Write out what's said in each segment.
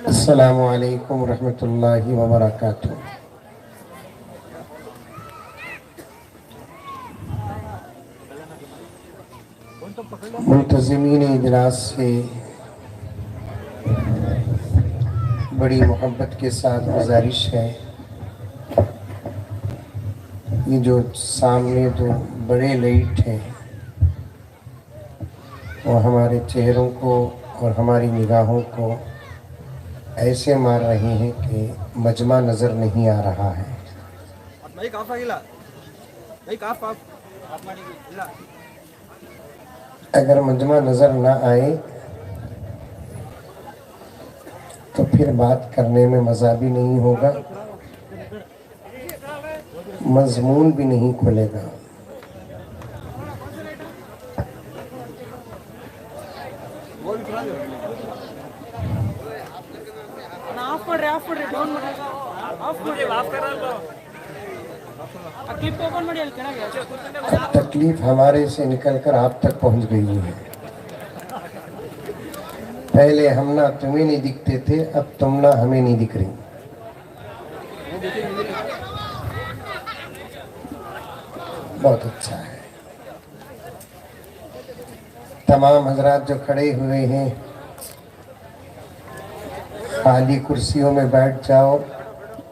السلام علیکم ورحمۃ اللہ وبرکاتہ۔ منتظمین اجلاس سے بڑی محبت کے ساتھ گزارش ہے، یہ جو سامنے دو بڑے لائٹ ہیں وہ ہمارے چہروں کو اور ہماری نگاہوں کو ایسے مار رہے ہیں کہ مجمع نظر نہیں آ رہا ہے۔ اگر مجمع نظر نہ آئے تو پھر بات کرنے میں مزہ بھی نہیں ہوگا، مضمون بھی نہیں کھلے گا۔ تکلیف ہمارے سے نکل کر آپ تک پہنچ گئی ہے۔ پہلے ہم نہ تمہیں نہیں دکھتے تھے، اب تم نہ ہمیں نہیں دکھ رہی۔ بہت اچھا ہے۔ تمام حضرات جو کھڑے ہوئے ہیں خالی کرسیوں میں بیٹھ جاؤ،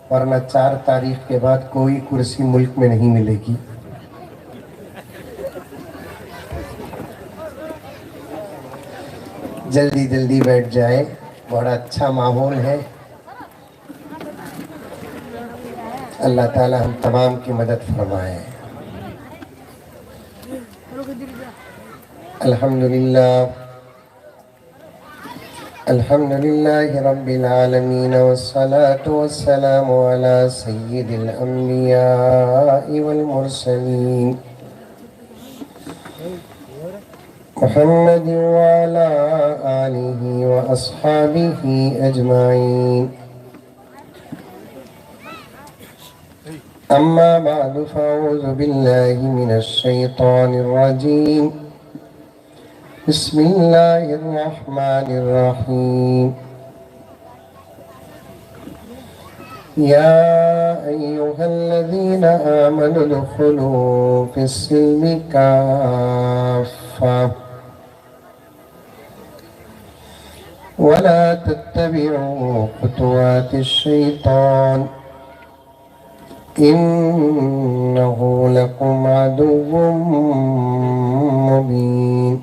ورنہ 4 تاریخ کے بعد کوئی کرسی ملک میں نہیں ملے گی۔ جلدی جلدی بیٹھ جائے، بڑا اچھا ماحول ہے۔ اللہ تعالی ہم تمام کی مدد فرمائے۔ الحمدللہ رب العالمین والصلاة والسلام علی سید الانبیاء والمرسلین محمد وعلى آلہ واصحابہ اجمعین۔ اما بعد فاعوذ باللہ من الشیطان الرجیم، بسم اللہ الرحمن الرحیم۔ یا ایہا الذین آمنوا ادخلوا فی السلم کافہ ولا تتبعوا خطوات الشیطان انہ لکم عدو مبین۔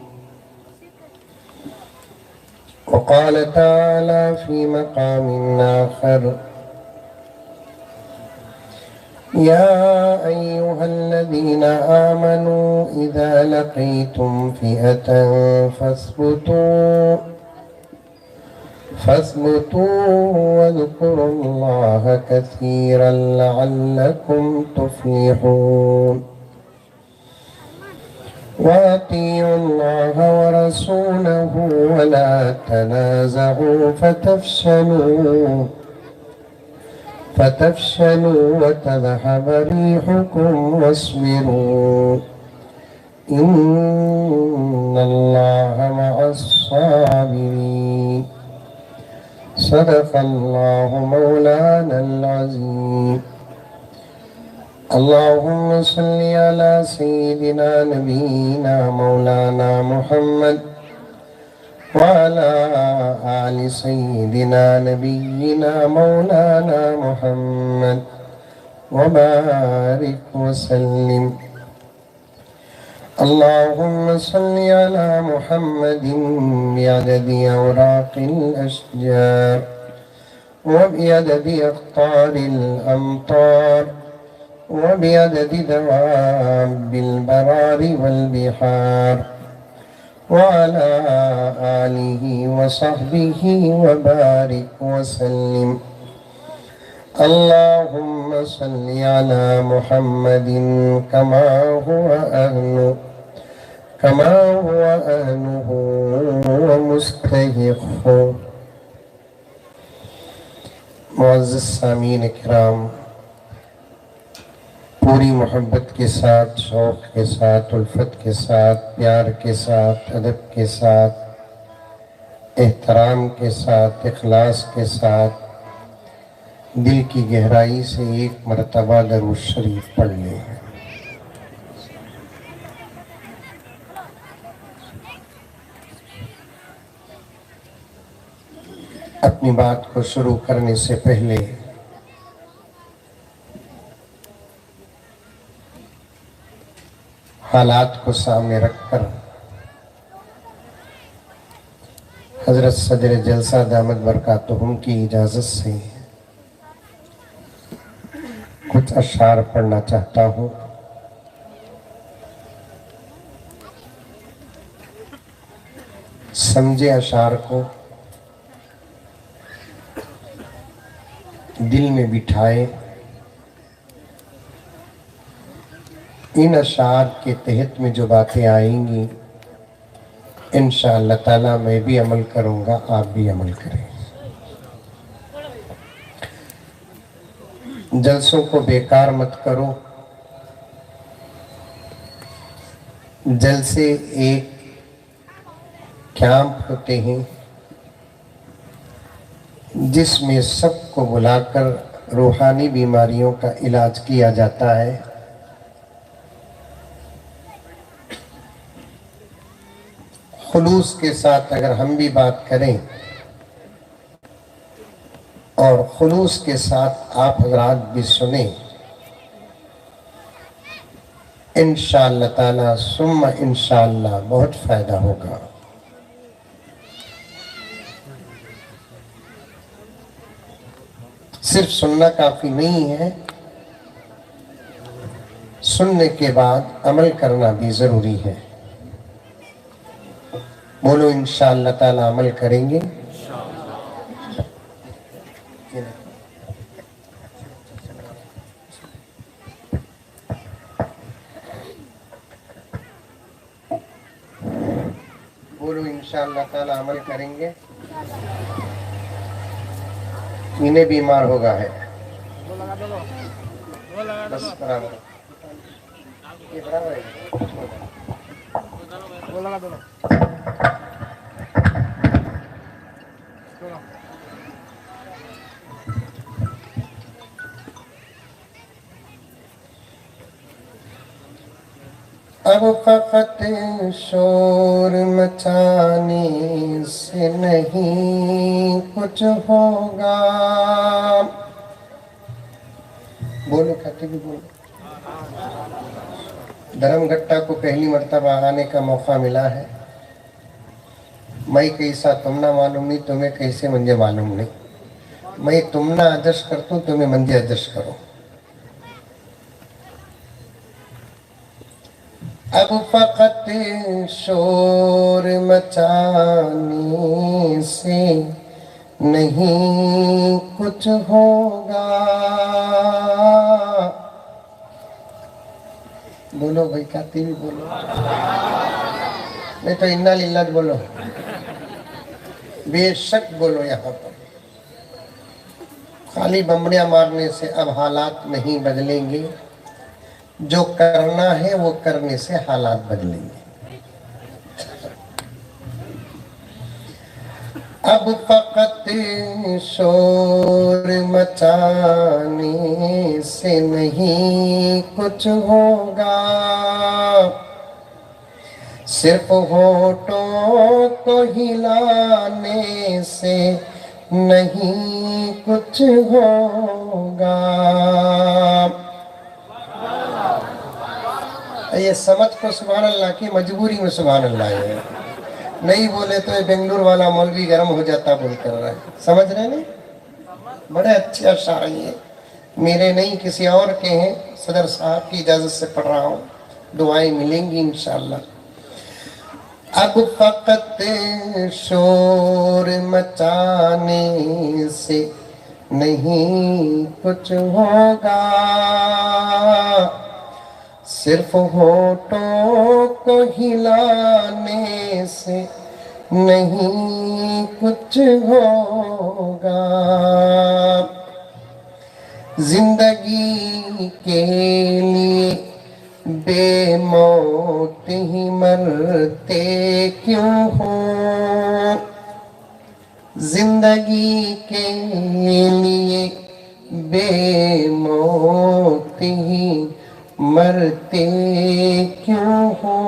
وقال تعالى في مقام آخر يا أيها الذين آمنوا إذا لقيتم فئة فاثبتوا واذكروا الله كثيرا لعلكم تفلحون۔ وأطيعوا الله ورسوله ولا تنازعوا فتفشلوا وتذهب ريحكم واصبروا إن الله مع الصابرين۔ صدق الله مولانا العظيم۔ اللهم صل على سيدنا نبينا مولانا محمد وعلى آل سيدنا نبينا مولانا محمد وبارك وسلم۔ اللهم صل على محمد بعدد أوراق الأشجار وبعدد أقطار الأمطار وبعدد دواب البرار والبحار وعلى آله وصحبه وبارك وسلم۔ اللهم صل على محمد كما هو أهله ومستحقه۔ معزز سامعین کرام، पूरी मोहब्बत के साथ, शौक़ के साथ, उल्फत के साथ, प्यार के साथ, अदब के साथ, एहतराम के साथ, इखलास के साथ दिल की गहराई से एक मरतबा दरूद शरीफ पढ़ लें। अपनी बात को शुरू करने से पहले हालात को सामने रखकर हजरत सदर जलसा दामद बरकातुहुम की इजाज़त से कुछ अशआर पढ़ना चाहता हूँ। समझे अशआर को, दिल में बिठाए। इन अशआर के तहत में जो बातें आएंगी इंशाअल्लाह ताला मैं भी अमल करूँगा, आप भी अमल करें। जलसों को बेकार मत करो। जलसे एक कैंप होते हैं जिसमें सबको बुलाकर रूहानी बीमारियों का इलाज किया जाता है। खुलूस के साथ अगर हम भी बात करें और खुलूस के साथ आप हजरात भी सुने, इंशाअल्लाह ताला सुम्मा इंशाअल्लाह बहुत फ़ायदा होगा। सिर्फ सुनना काफ़ी नहीं है, सुनने के बाद अमल करना भी ज़रूरी है। बोलो इंशाअल्लाह ताला अमल करेंगे। बोलो इंशाअल्लाह ताला अमल करेंगे। इन्हें बीमार होगा है बस बराबर ये बराबर है। अब फ़क़त शोर मचाने से नहीं कुछ होगा। बोलो खाते भी बोलो। धर्मघट्टा को पहली मर्तबा आने का मौका मिला है। मैं कैसा तुम ना मालूम नहीं, तुम्हें कैसे मुझे मालूम नहीं। मैं तुम ना अदश करता हूँ, तुम्हें मंजे अदश करो। अब फ़क़त शोर मचाने से नहीं कुछ होगा। बोलो भाई, खाती भी बोलो, नहीं तो इन्ना लिल्लाह बोलो, बेशक बोलो। यहाँ पर खाली बमड़ियाँ मारने से अब हालात नहीं बदलेंगे। जो करना है वो करने से हालात बदलेंगे। अब फ़क़त शोर मचाने से नहीं कुछ होगा। सिर्फ होठों को हिलाने से नहीं कुछ होगा। ये समझ को सुभान अल्लाह की, मजबूरी में सुभान अल्लाह है। नहीं बोले तो ये बेंगलुरु वाला मौलवी गर्म हो जाता बोल कर रहा है। समझ रहे नहीं? बड़े अच्छे अशआर हैं, मेरे नहीं किसी और के हैं। सदर साहब की इजाज़त से पढ़ रहा हूँ, दुआएं मिलेंगी इंशाअल्लाह। अब फ़क़त शोर मचाने से नहीं कुछ होगा। सिर्फ होठों को हिलाने से नहीं कुछ होगा। जिंदगी के بے موت ہی مرتے کیوں ہو، زندگی کے لیے بے موت ہی مرتے کیوں ہو،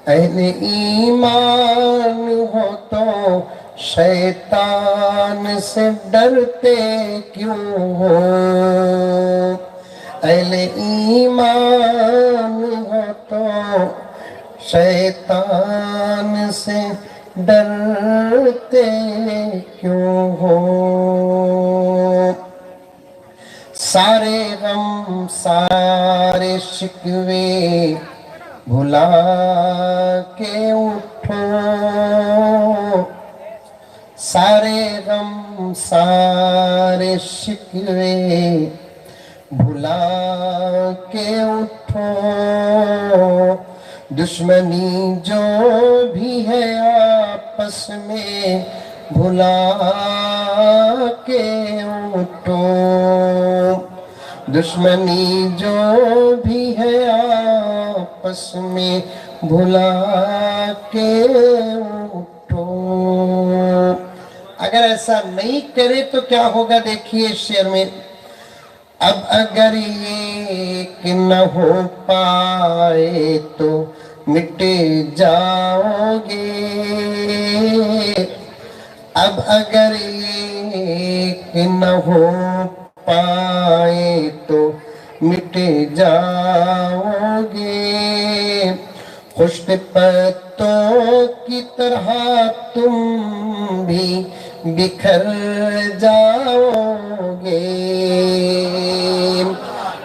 اہل ایمان ہو تو شیطان سے ڈرتے کیوں ہو، اہل ایمان ہو تو شیطان سے ڈرتے کیوں ہو، سارے غم سارے شکوے بھلا کے اٹھو، سارے غم سارے شکوے بھلا کے اٹھو، دشمنی جو بھی ہے آپس میں بھلا کے اٹھو، دشمنی جو بھی ہے آپس میں بھلا کے اٹھو۔ اگر ایسا نہیں کرے تو کیا ہوگا دیکھیے اس شعر میں، اب اگر یہ نہ ہو پائے تو مٹ جاؤ گے، اب اگر یہ نہ ہو پائے تو مٹ جاؤ گے، خشک پتوں کی طرح تم بھی بکھر جاؤ گے،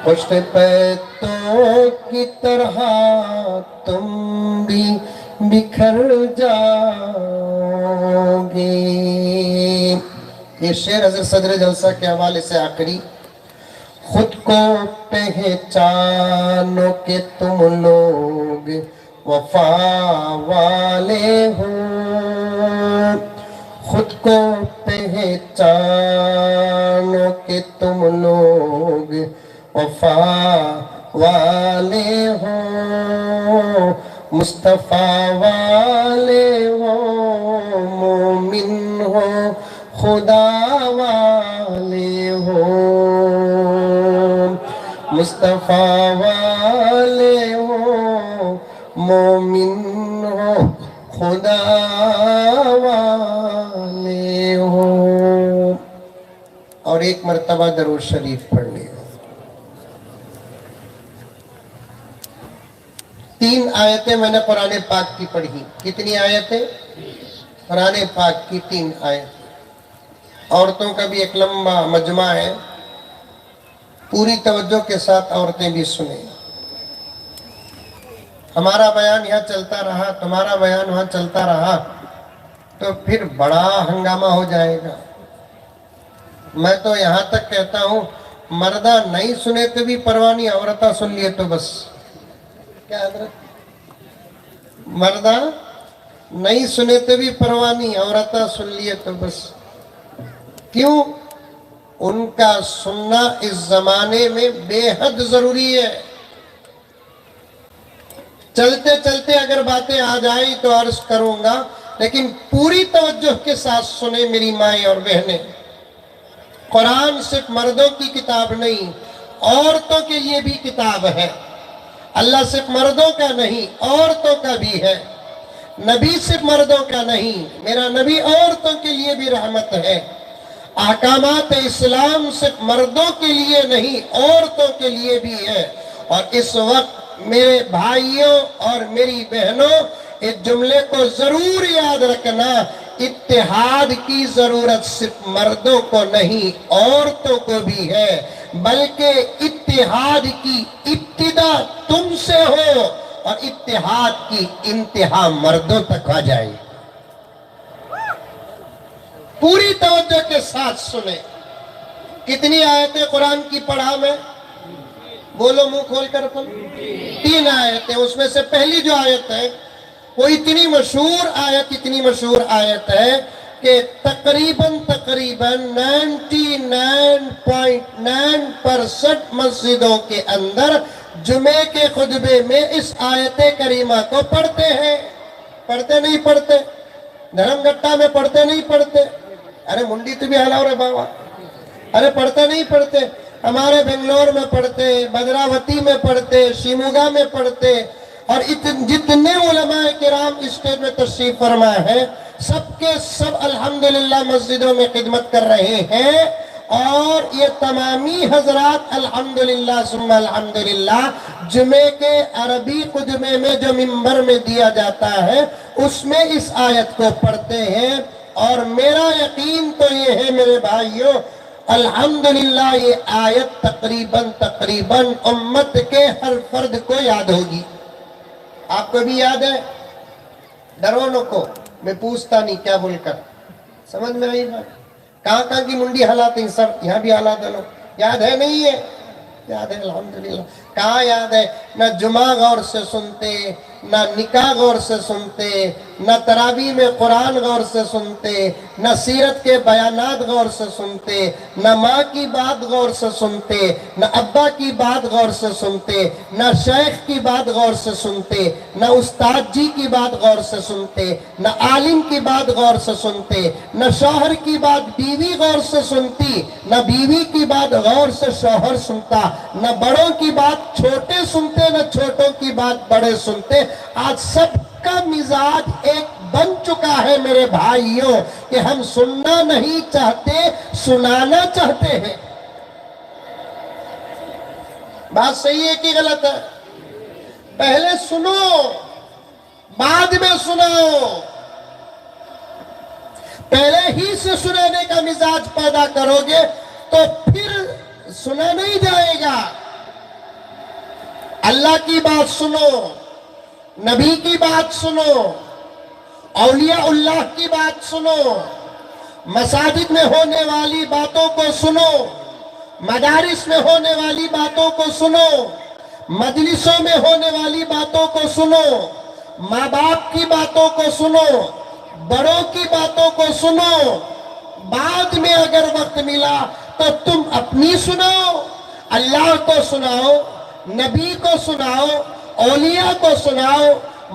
خشک پتوں کی طرح تم بھی بکھر جاؤ گے۔ یہ شعر حضرت صدر جلسہ کے حوالے سے آخری، خود کو پہچانو کہ تم لوگ وفا والے ہو، خود کو پہچانو کہ تم لوگ وفا والے ہو، مصطفیٰ والے ہو، مومن ہو، خدا والے ہو، مصطفیٰ والے ہو، مومن ہو، خدا والے ہو۔ اور ایک مرتبہ درود شریف پڑھ لیا۔ 3 آیتیں میں نے قرآن پاک کی پڑھی۔ کتنی آیتیں؟ قرآن پاک کی 3 آیتیں۔ عورتوں کا بھی ایک لمبا مجمع ہے، پوری توجہ کے ساتھ عورتیں بھی سنیں۔ ہمارا بیان یہاں چلتا رہا، تمہارا بیان وہاں چلتا رہا تو پھر بڑا ہنگامہ ہو جائے گا۔ میں تو یہاں تک کہتا ہوں مردہ نہیں سنے تو بھی پرواہ نہیں، عورتہ سن لیے تو بس۔ کیا حضرت؟ مردہ نہیں سنے تو بھی پرواہ نہیں، عورتہ سن لیے تو بس۔ کیوں؟ ان کا سننا اس زمانے میں بے حد ضروری ہے۔ چلتے چلتے اگر باتیں آ جائیں تو عرض کروں گا، لیکن پوری توجہ کے ساتھ سنیں میری مائیں اور بہنیں۔ قرآن صرف مردوں کی کتاب نہیں، عورتوں کے لیے بھی کتاب ہے۔ اللہ صرف مردوں کا نہیں، عورتوں کا بھی ہے۔ نبی صرف مردوں کا نہیں، میرا نبی عورتوں کے لیے بھی رحمت ہے۔ احکامات اسلام صرف مردوں کے لیے نہیں، عورتوں کے لیے بھی ہے۔ اور اس وقت میرے بھائیوں اور میری بہنوں، اس جملے کو ضرور یاد رکھنا، اتحاد کی ضرورت صرف مردوں کو نہیں، عورتوں کو بھی ہے، بلکہ اتحاد کی ابتدا تم سے ہو اور اتحاد کی انتہا مردوں تک آ جائے۔ پوری توجہ کے ساتھ سنیں۔ کتنی آیتیں قرآن کی پڑھا میں؟ بولو منہ کھول کر تم۔ 3 آیتیں۔ اس میں سے پہلی جو آیت ہے وہ اتنی مشہور آیت ہے کہ تقریباً 99.9% مسجدوں کے اندر جمعے کے خطبے میں اس آیت کریمہ کو پڑھتے ہیں. پڑھتے نہیں پڑھتے؟ دھرم گٹا میں پڑھتے نہیں پڑھتے؟ ارے منڈی تو بھی ہلاؤ رے بابا. ارے پڑھتے نہیں پڑھتے؟ ہمارے بنگلور میں پڑھتے، بدراوتی میں پڑھتے، شیموگا میں پڑھتے، اور جتنے علماء کرام اسٹیٹ میں تشریف فرما ہے سب کے سب الحمدللہ مسجدوں میں خدمت کر رہے ہیں. اور یہ تمامی حضرات الحمدللہ ثم الحمدللہ جمعے کے عربی خطبے میں جو منبر میں دیا جاتا ہے اس میں اس آیت کو پڑھتے ہیں. اور میرا یقین تو یہ ہے میرے بھائیوں، الحمدللہ یہ آیت تقریباً امت کے ہر فرد کو یاد ہوگی. آپ کو بھی یاد ہے؟ ڈرونوں کو میں پوچھتا نہیں کیا بول کر. سمجھ میں آئی بات؟ کہاں کی منڈی حالات ہیں سر، یہاں بھی حالات ہے. یاد ہے نہیں ہے؟ یاد ہے الحمدللہ. کہاں یاد ہے؟ نہ جمعہ غور سے سنتے، نہ نکاح غور سے سنتے، نہ تراویح میں قرآن غور سے سنتے، نہ سیرت کے بیانات غور سے سنتے، نہ ماں کی بات غور سے سنتے، نہ ابا کی بات غور سے سنتے، نہ شیخ کی بات غور سے سنتے، نہ استاد جی کی بات غور سے سنتے، نہ عالم کی بات غور سے سنتے، نہ شوہر کی بات بیوی غور سے سنتی، نہ بیوی کی بات غور سے شوہر سنتا، نہ بڑوں کی بات چھوٹے سنتے، نہ چھوٹوں کی بات بڑے سنتے. آج سب کا مزاج ایک بن چکا ہے میرے بھائیوں کہ ہم سننا نہیں چاہتے، سنانا چاہتے ہیں. بات صحیح ہے کہ غلط ہے؟ پہلے سنو بعد میں سناؤ. پہلے ہی سے سنانے کا مزاج پیدا کرو گے تو پھر سنا نہیں جائے گا. اللہ کی بات سنو، نبی کی بات سنو، اولیاء اللہ کی بات سنو، مساجد میں ہونے والی باتوں کو سنو، مدارس میں ہونے والی باتوں کو سنو، مجلسوں میں ہونے والی باتوں کو سنو، ماں باپ کی باتوں کو سنو، بڑوں کی باتوں کو سنو. بعد میں اگر وقت ملا تو تم اپنی سناؤ، اللہ کو سناؤ، نبی کو سناؤ، اولیاء کو سناؤ،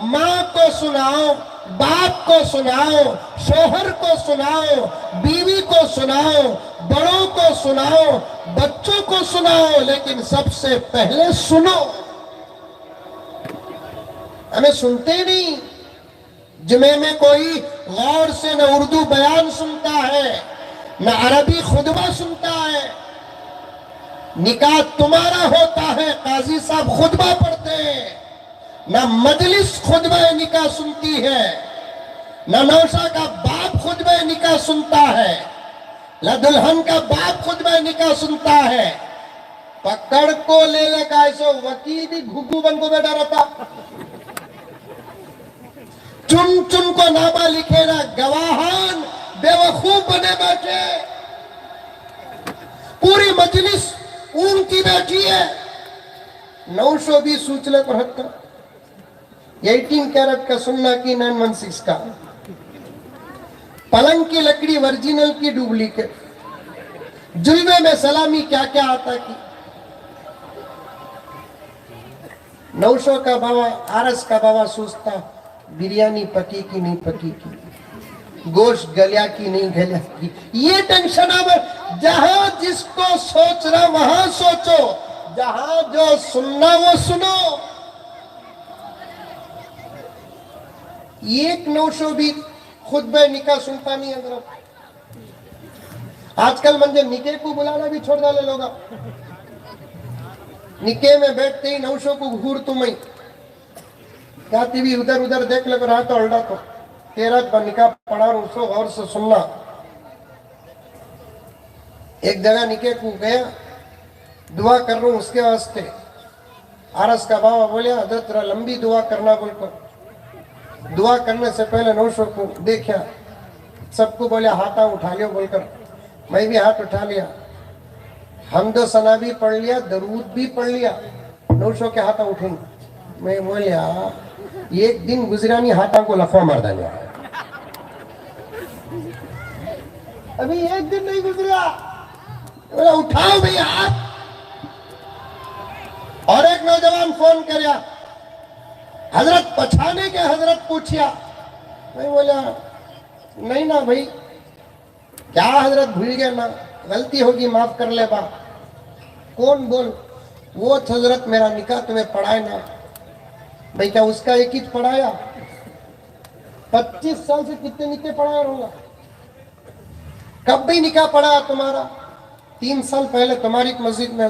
ماں کو سناؤ، باپ کو سناؤ، شوہر کو سناؤ، بیوی کو سناؤ، بڑوں کو سناؤ، بچوں کو سناؤ، لیکن سب سے پہلے سنو. ہمیں سنتے نہیں. جمعے میں کوئی غور سے نہ اردو بیان سنتا ہے، نہ عربی خطبہ سنتا ہے. نکاح تمہارا ہوتا ہے، قاضی صاحب خطبہ پڑھتے ہیں. نہ مجلس خطبہ نکاح سنتی ہے، نہ نوشہ کا باپ خطبہ نکاح سنتا ہے، نہ دلہن کا باپ خطبہ نکاح سنتا ہے. پکڑ کو لے لگا ایسو وکیل بھی گھگو بن کو بیٹھا رہتا. چن چن کو نامہ لکھے نا گواہان بے وقوف بنے بیٹھے. پوری مجلس اون کی بیٹھی ہے. 920 سوچلے پر حد کر 18 کیرٹ کا سننا کی 916 کا پلنگ کی لکڑی ورجینل کی ڈوبلیکیٹ. جلوے میں سلامی کیا کیا آتا کی. 900 کا بابا آرس کا بابا سوچتا بریانی پکی کی نہیں پکی کی، گوشت گلیا کی نہیں گلیا کی. یہ ٹینشن اب جہاں جس کو سوچنا وہاں سوچو، جہاں جو سننا وہ سنو. ایک 900 بھی خطبہ نکاح سنتا نہیں اندر. آج کل منجھے نکے کو بلانا بھی چھوڑ ڈالے لوگا. نکے میں بیٹھتے ہی 900 کو گھور تمہیں کہتی بھی ادھر ادھر دیکھ لے رہا تو الڈا تو تیرا نکاح پڑھا رہا اسو غور سے سننا. ایک جگہ نکے کو گیا، دعا کر رہا ہوں اس کے واسطے. عرص کا بابا بولیا حضرت ذرا لمبی دعا کرنا بول کر. دعا کرنے سے پہلے 900 کو دیکھا، سب کو بولیا ہاتھا اٹھا لیا بول کر. میں بھی ہاتھ اٹھا لیا، حمد و ثنا بھی پڑھ لیا، درود بھی پڑھ لیا. 900 کے ہاتھا اٹھیں. میں بولیا ایک دن گزرانی ہاتھا کو لفا مار ڈالیا. ابھی ایک دن نہیں گزرا بولا اٹھاؤ بھئی ہاتھ. اور ایک نوجوان فون کریا حضرت پچھانے کے حضرت پوچھیا. میں بولا نہیں نا بھائی کیا حضرت بھول گیا نا غلطی ہوگی معاف کر لے با. کون بول وہ حضرت میرا نکاح تمہیں پڑھائے نا. بھائی کیا اس کا ایک ہی پڑھایا 25 سال سے کتنے نکاح پڑھایا رہوں گا. کب بھی نکاح پڑھا تمہارا 3 سال پہلے تمہاری مسجد میں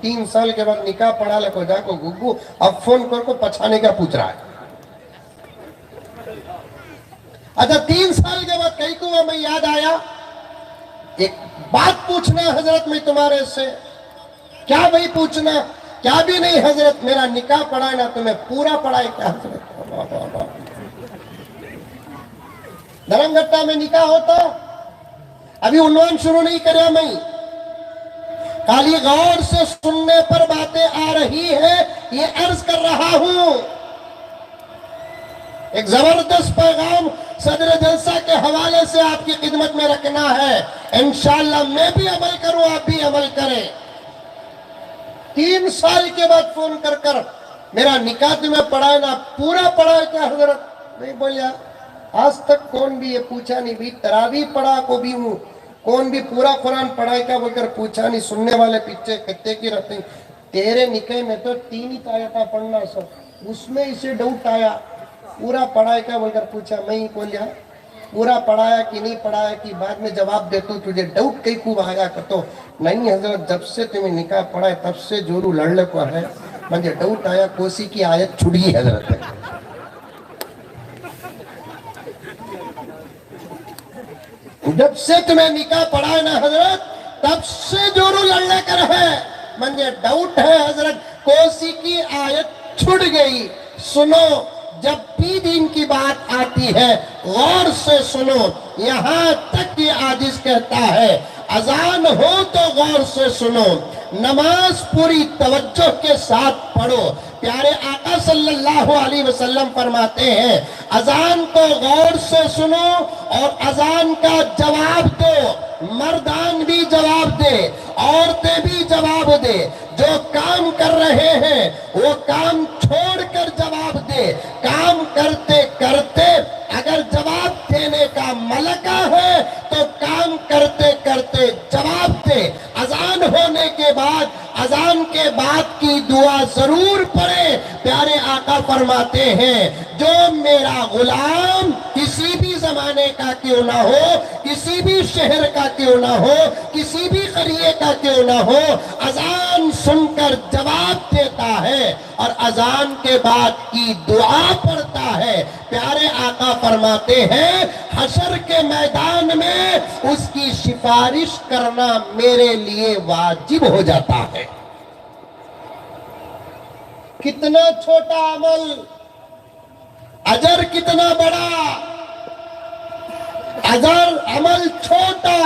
3 سال کے بعد نکاح پڑھا لے کو جا کو گگو اب فون کر کو پچھانے کا پوچھ رہا ہے. اچھا 3 سال کے بعد کہیں کو میں یاد آیا ایک بات پوچھنا حضرت میں تمہارے سے. کیا بھائی پوچھنا؟ کیا بھی نہیں حضرت میرا نکاح پڑھائے نا تمہیں پورا پڑھائے کیا حضرت. درم گٹا میں نکاح ہوتا ابھی عنوان شروع نہیں کریا میں خالی غور سے سننے پر باتیں آ رہی ہے یہ عرض کر رہا ہوں. ایک زبردست پیغام صدر جلسہ کے حوالے سے آپ کی خدمت میں رکھنا ہے. انشاءاللہ میں بھی عمل کروں آپ بھی عمل کریں. 3 سال کے بعد فون کر کر میرا نکاح تمہیں پڑھائے نا پورا پڑھائے کیا حضرت. نہیں بولیا آج تک کون بھی یہ پوچھا نہیں بھی تراویح پڑھا کو بھی ہوں کون بھی پورا قرآن پڑھائے کیا بول کر پوچھا نہیں. سننے والے پیچھے کتے کی رہتے ہیں. تیرے نکاح میں تو 3 ہی آیتیں پڑھنا سب اس میں اسے ڈاؤٹ آیا پورا پڑھائے کیا بول کر پوچھا. میں بولیا پورا پڑھایا کہ نہیں پڑھایا کہ بعد میں جواب دیتو تجھے ڈاؤٹ کئی خوب آیا کرتو. نہیں حضرت جب سے تمہیں نکاح پڑھائے تب سے جورو لڑنے کو ہے مجھے ڈاؤٹ آیا کوسی کی آیت چھڑ گئی حضرت. جب سے تمہیں نکاح پڑھائے نا حضرت تب سے جورو لڑنے کر ہے مجھے ڈاؤٹ ہے حضرت کوسی کی آیت چھڑ گئی. سنو جب بھی دین کی بات آتی ہے غور سے سنو. یہاں تک یہ عاجز کہتا ہے اذان ہو تو غور سے سنو نماز پوری توجہ کے ساتھ پڑھو. پیارے آقا صلی اللہ علیہ وسلم فرماتے ہیں اذان کو غور سے سنو اور اذان کا جواب دو. مردان بھی جواب دے عورتیں بھی جواب دے. جو کام کر رہے ہیں وہ کام چھوڑ کر جواب دے. کام کرتے کرتے اگر جواب دینے کا ملکہ ہے تو کام کرتے کرتے جواب دے. اذان ہونے کے بعد اذان کے بعد کی دعا ضرور پڑھے. پیارے آقا فرماتے ہیں جو میرا غلام کسی بھی زمانے کا کیوں نہ ہو کسی بھی شہر کا کیوں نہ ہو کسی بھی قریے کا کیوں نہ ہو اذان سن کر جواب دیتا ہے اور اذان کے بعد کی دعا پڑھتا ہے. پیارے آقا فرماتے ہیں حشر کے میدان میں اس کی سفارش کرنا میرے لیے واجب ہو جاتا ہے. کتنا چھوٹا عمل اجر کتنا بڑا. اجر عمل چھوٹا.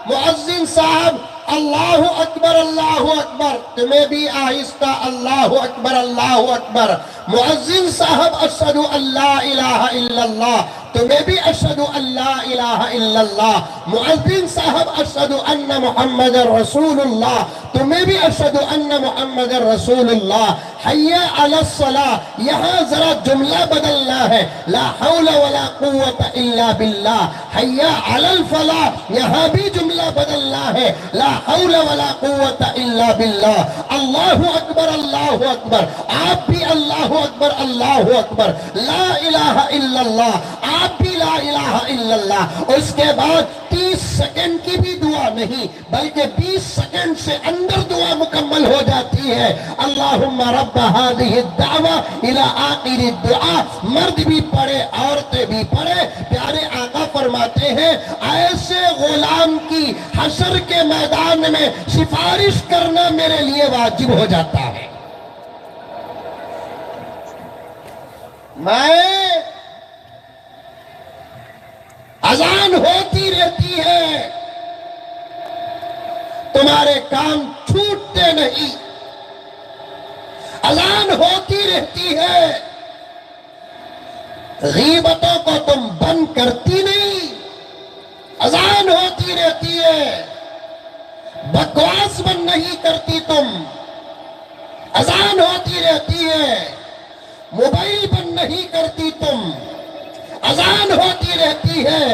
مؤذن صاحب اللہ اکبر اللہ اکبر تمہیں بھی آہستہ اللہ اکبر اللہ اکبر. مؤذن صاحب اشہد ان لا الہ الا اللہ تمہیں بھی اشہد ان لا الہ الا اللہ. مؤذن صاحب اشہد ان محمد رسول اللہ تمہیں بھی اشہد ان محمد رسول اللہ. حی علی الصلاۃ یہاں ذرا جملہ بدلنا ہے لا حول ولا قوت الا باللہ. حی علی الفلاح یہاں بھی جملہ بدلنا ہے لا حول ولا قوت الا باللہ. اللہ اکبر اللہ اکبر آپ بھی اللہ اکبر اللہ اکبر. لا الہ الا اللہ آپ بھی لا الہ الا اللہ. اس کے بعد 30 سیکنڈ کی بھی دعا نہیں بلکہ 20 سیکنڈ سے اندر دعا مکمل ہو جاتی ہے. اللہم رب هذه الدعوة الى آخر الدعاء. مرد بھی پڑھے عورتیں بھی پڑھے. پیارے آقا فرماتے ہیں ایسے غلام کی حشر کے میدان میں سفارش کرنا میرے لیے واجب ہو جاتا ہے. میں اذان ہوتی رہتی ہے تمہارے کام چھوٹتے نہیں. اذان ہوتی رہتی ہے غیبتوں کو تم بند کرتی نہیں. اذان होती रहती है, बकवास बंद नहीं करती तुम। अजान होती रहती है, मोबाइल बंद नहीं करती तुम। अजान होती रहती है,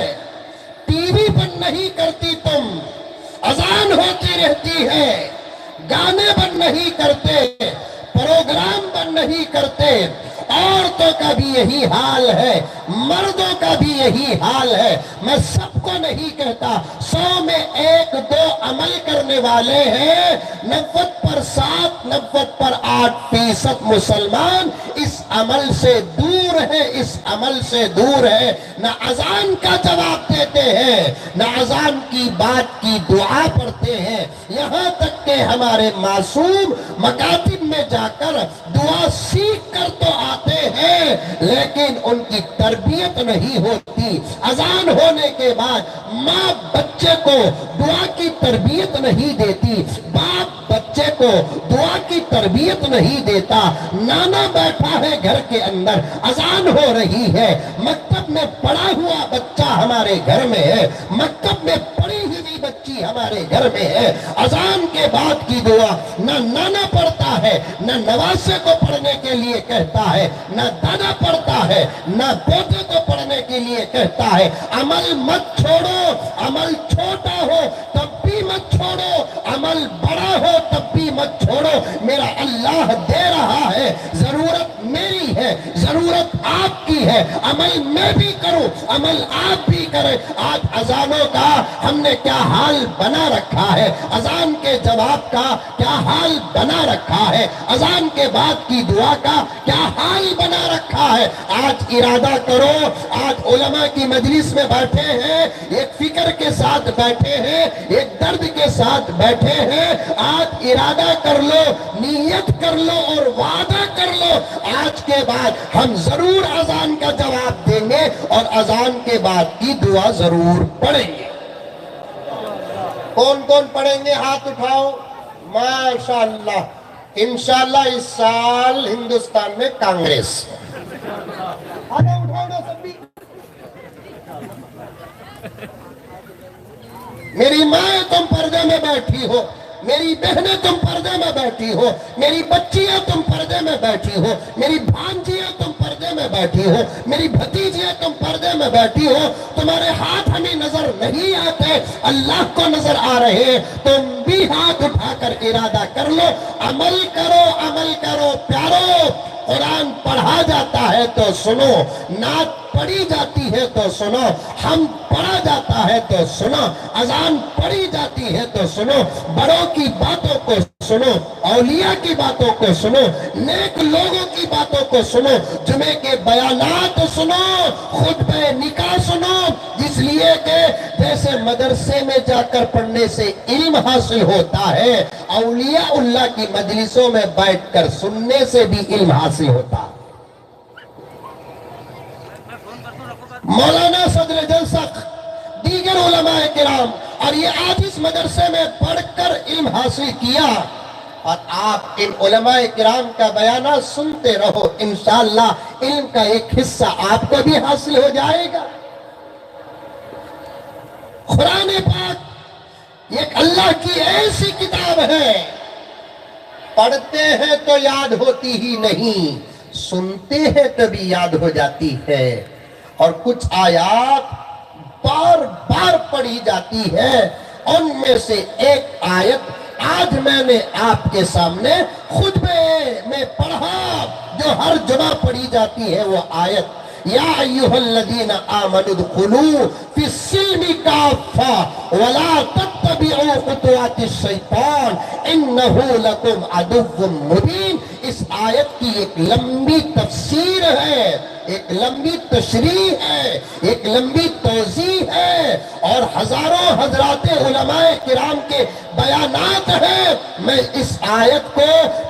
टीवी बंद नहीं करती तुम। अजान होती रहती है, गाने बंद नहीं करते, प्रोग्राम बंद नहीं करते। औरतों का भी यही हाल है, मर्दों का भी यही हाल है। मैं सबको नहीं कहता, 100 में 1-2 अमल करने वाले हैं। 90% 98% मुसलमान इस अमल से दूर है, इस अमल से दूर है। न अजान का जवाब देते हैं, न अजान की बात की दुआ पढ़ते हैं। यहाँ तक के हमारे मासूम मकातिब में जाकर दुआ सीख कर तो आते हैं, लेकिन उनकी तरबियत नहीं होती। अजान होने के बाद माँ बच्चे को दुआ की तरबियत नहीं देती, बाप बच्चे को दुआ की तरबियत नहीं देता। नाना बैठा है घर के अंदर, अजान हो रही है, मकतब में पढ़ा हुआ बच्चा हमारे घर में है, मकतब में पढ़ी हुई बच्ची हमारे घर में है। अजान के बाद की दुआ न नाना पढ़ता है, न नवासे को पढ़ने के लिए कहता है, न दादा पढ़ता है, न पोते को पढ़ने के लिए कहता है। अमल मत छोड़ो, अमल छोटा हो तब भी मत छोड़ो, अमल बड़ा हो तब भी मत छोड़ो। मेरा अल्लाह दे रहा है, जरूरत मेरी है, जरूरत आपकी है। अमल मैं भी करूं, अमल आप भी करें। आज अजानों का हमने क्या हाल बना रखा है, अजान के जवाब का क्या हाल बना रखा है, अजान के बाद की दुआ का क्या हाल बना रखा है। आज इरादा करो, आज उलमा की मजलिस में बैठे हैं, एक फिक्र के साथ बैठे हैं, एक दर्द के साथ बैठे हैं। आज इरादा कर लो, नियत कर लो और वादा कर लो, आज के बाद हम जरूर अजान का जवाब देंगे और अजान के बाद की दुआ जरूर पढ़ेंगे। कौन कौन पढ़ेंगे हाथ उठाओ। माशाअल्लाह, इंशाअल्लाह इस साल हिंदुस्तान में कांग्रेस। आगे उठाओ ना सब भी। मेरी माँ तुम पर्दे में बैठी हो, मेरी बहनें तुम पर्दे में बैठी हो, मेरी बच्चियां तुम पर्दे में बैठी हो, मेरी भांजियां तुम पर्दे में बैठी हो, मेरी भतीजियां तुम पर्दे में बैठी हो। तुम्हारे हाथ हमें नजर नहीं आते, अल्लाह को नजर आ रहे। तुम भी हाथ उठाकर इरादा कर लो, अमल करो, अमल करो प्यारो। कुरान पढ़ा जाता है तो सुनो, नात पढ़ी जाती है तो सुनो, हम पढ़ा जाता है तो सुनो, अजान पढ़ी जाती है तो सुनो, बड़ों की बातों को सुनो, औलिया की बातों को सुनो, नेक लोगों की बातों को सुनो, जुमे के बयानात सुनो, खुतबे निकाह सुनो। इसलिए कि जैसे मदरसे में जाकर पढ़ने से इल्म हासिल होता है, औलिया उल्लाह की मजलिसों में बैठकर सुनने से भी इल्म हासिल होता है। मौलाना सदर जलसा, दीगर उलमाए किराम, और ये आज इस मदरसे में पढ़कर इल्म हासिल किया, और आप इन उलमाए किराम का बयाना सुनते रहो, इंशाअल्लाह इल्म का एक हिस्सा आपको भी हासिल हो जाएगा। कुरान पाक एक अल्लाह की ऐसी किताब है, पढ़ते हैं तो याद होती ही नहीं, सुनते हैं तभी याद हो जाती है। और कुछ आयत बार बार पढ़ी जाती है, उनमें से एक आयत आज मैंने आपके सामने खुतबे में पढ़ा, जो हर जुमा पढ़ी जाती है वो आयत, या अय्युहल्लज़ीना आमनु दुखुलू फिस्सिल्मि काफ़ा वला तत्तबिउ खुतुवातिश शैतान इन्नहु लकुम अदुव्वुम मुबीन। इस आयत की एक लंबी तफसीर है, एक लंबी तशरीह है, एक लंबी तौज़ीह है, और हजारों हजराते उलमाए किराम के बयानात हैं। मैं इस आयत को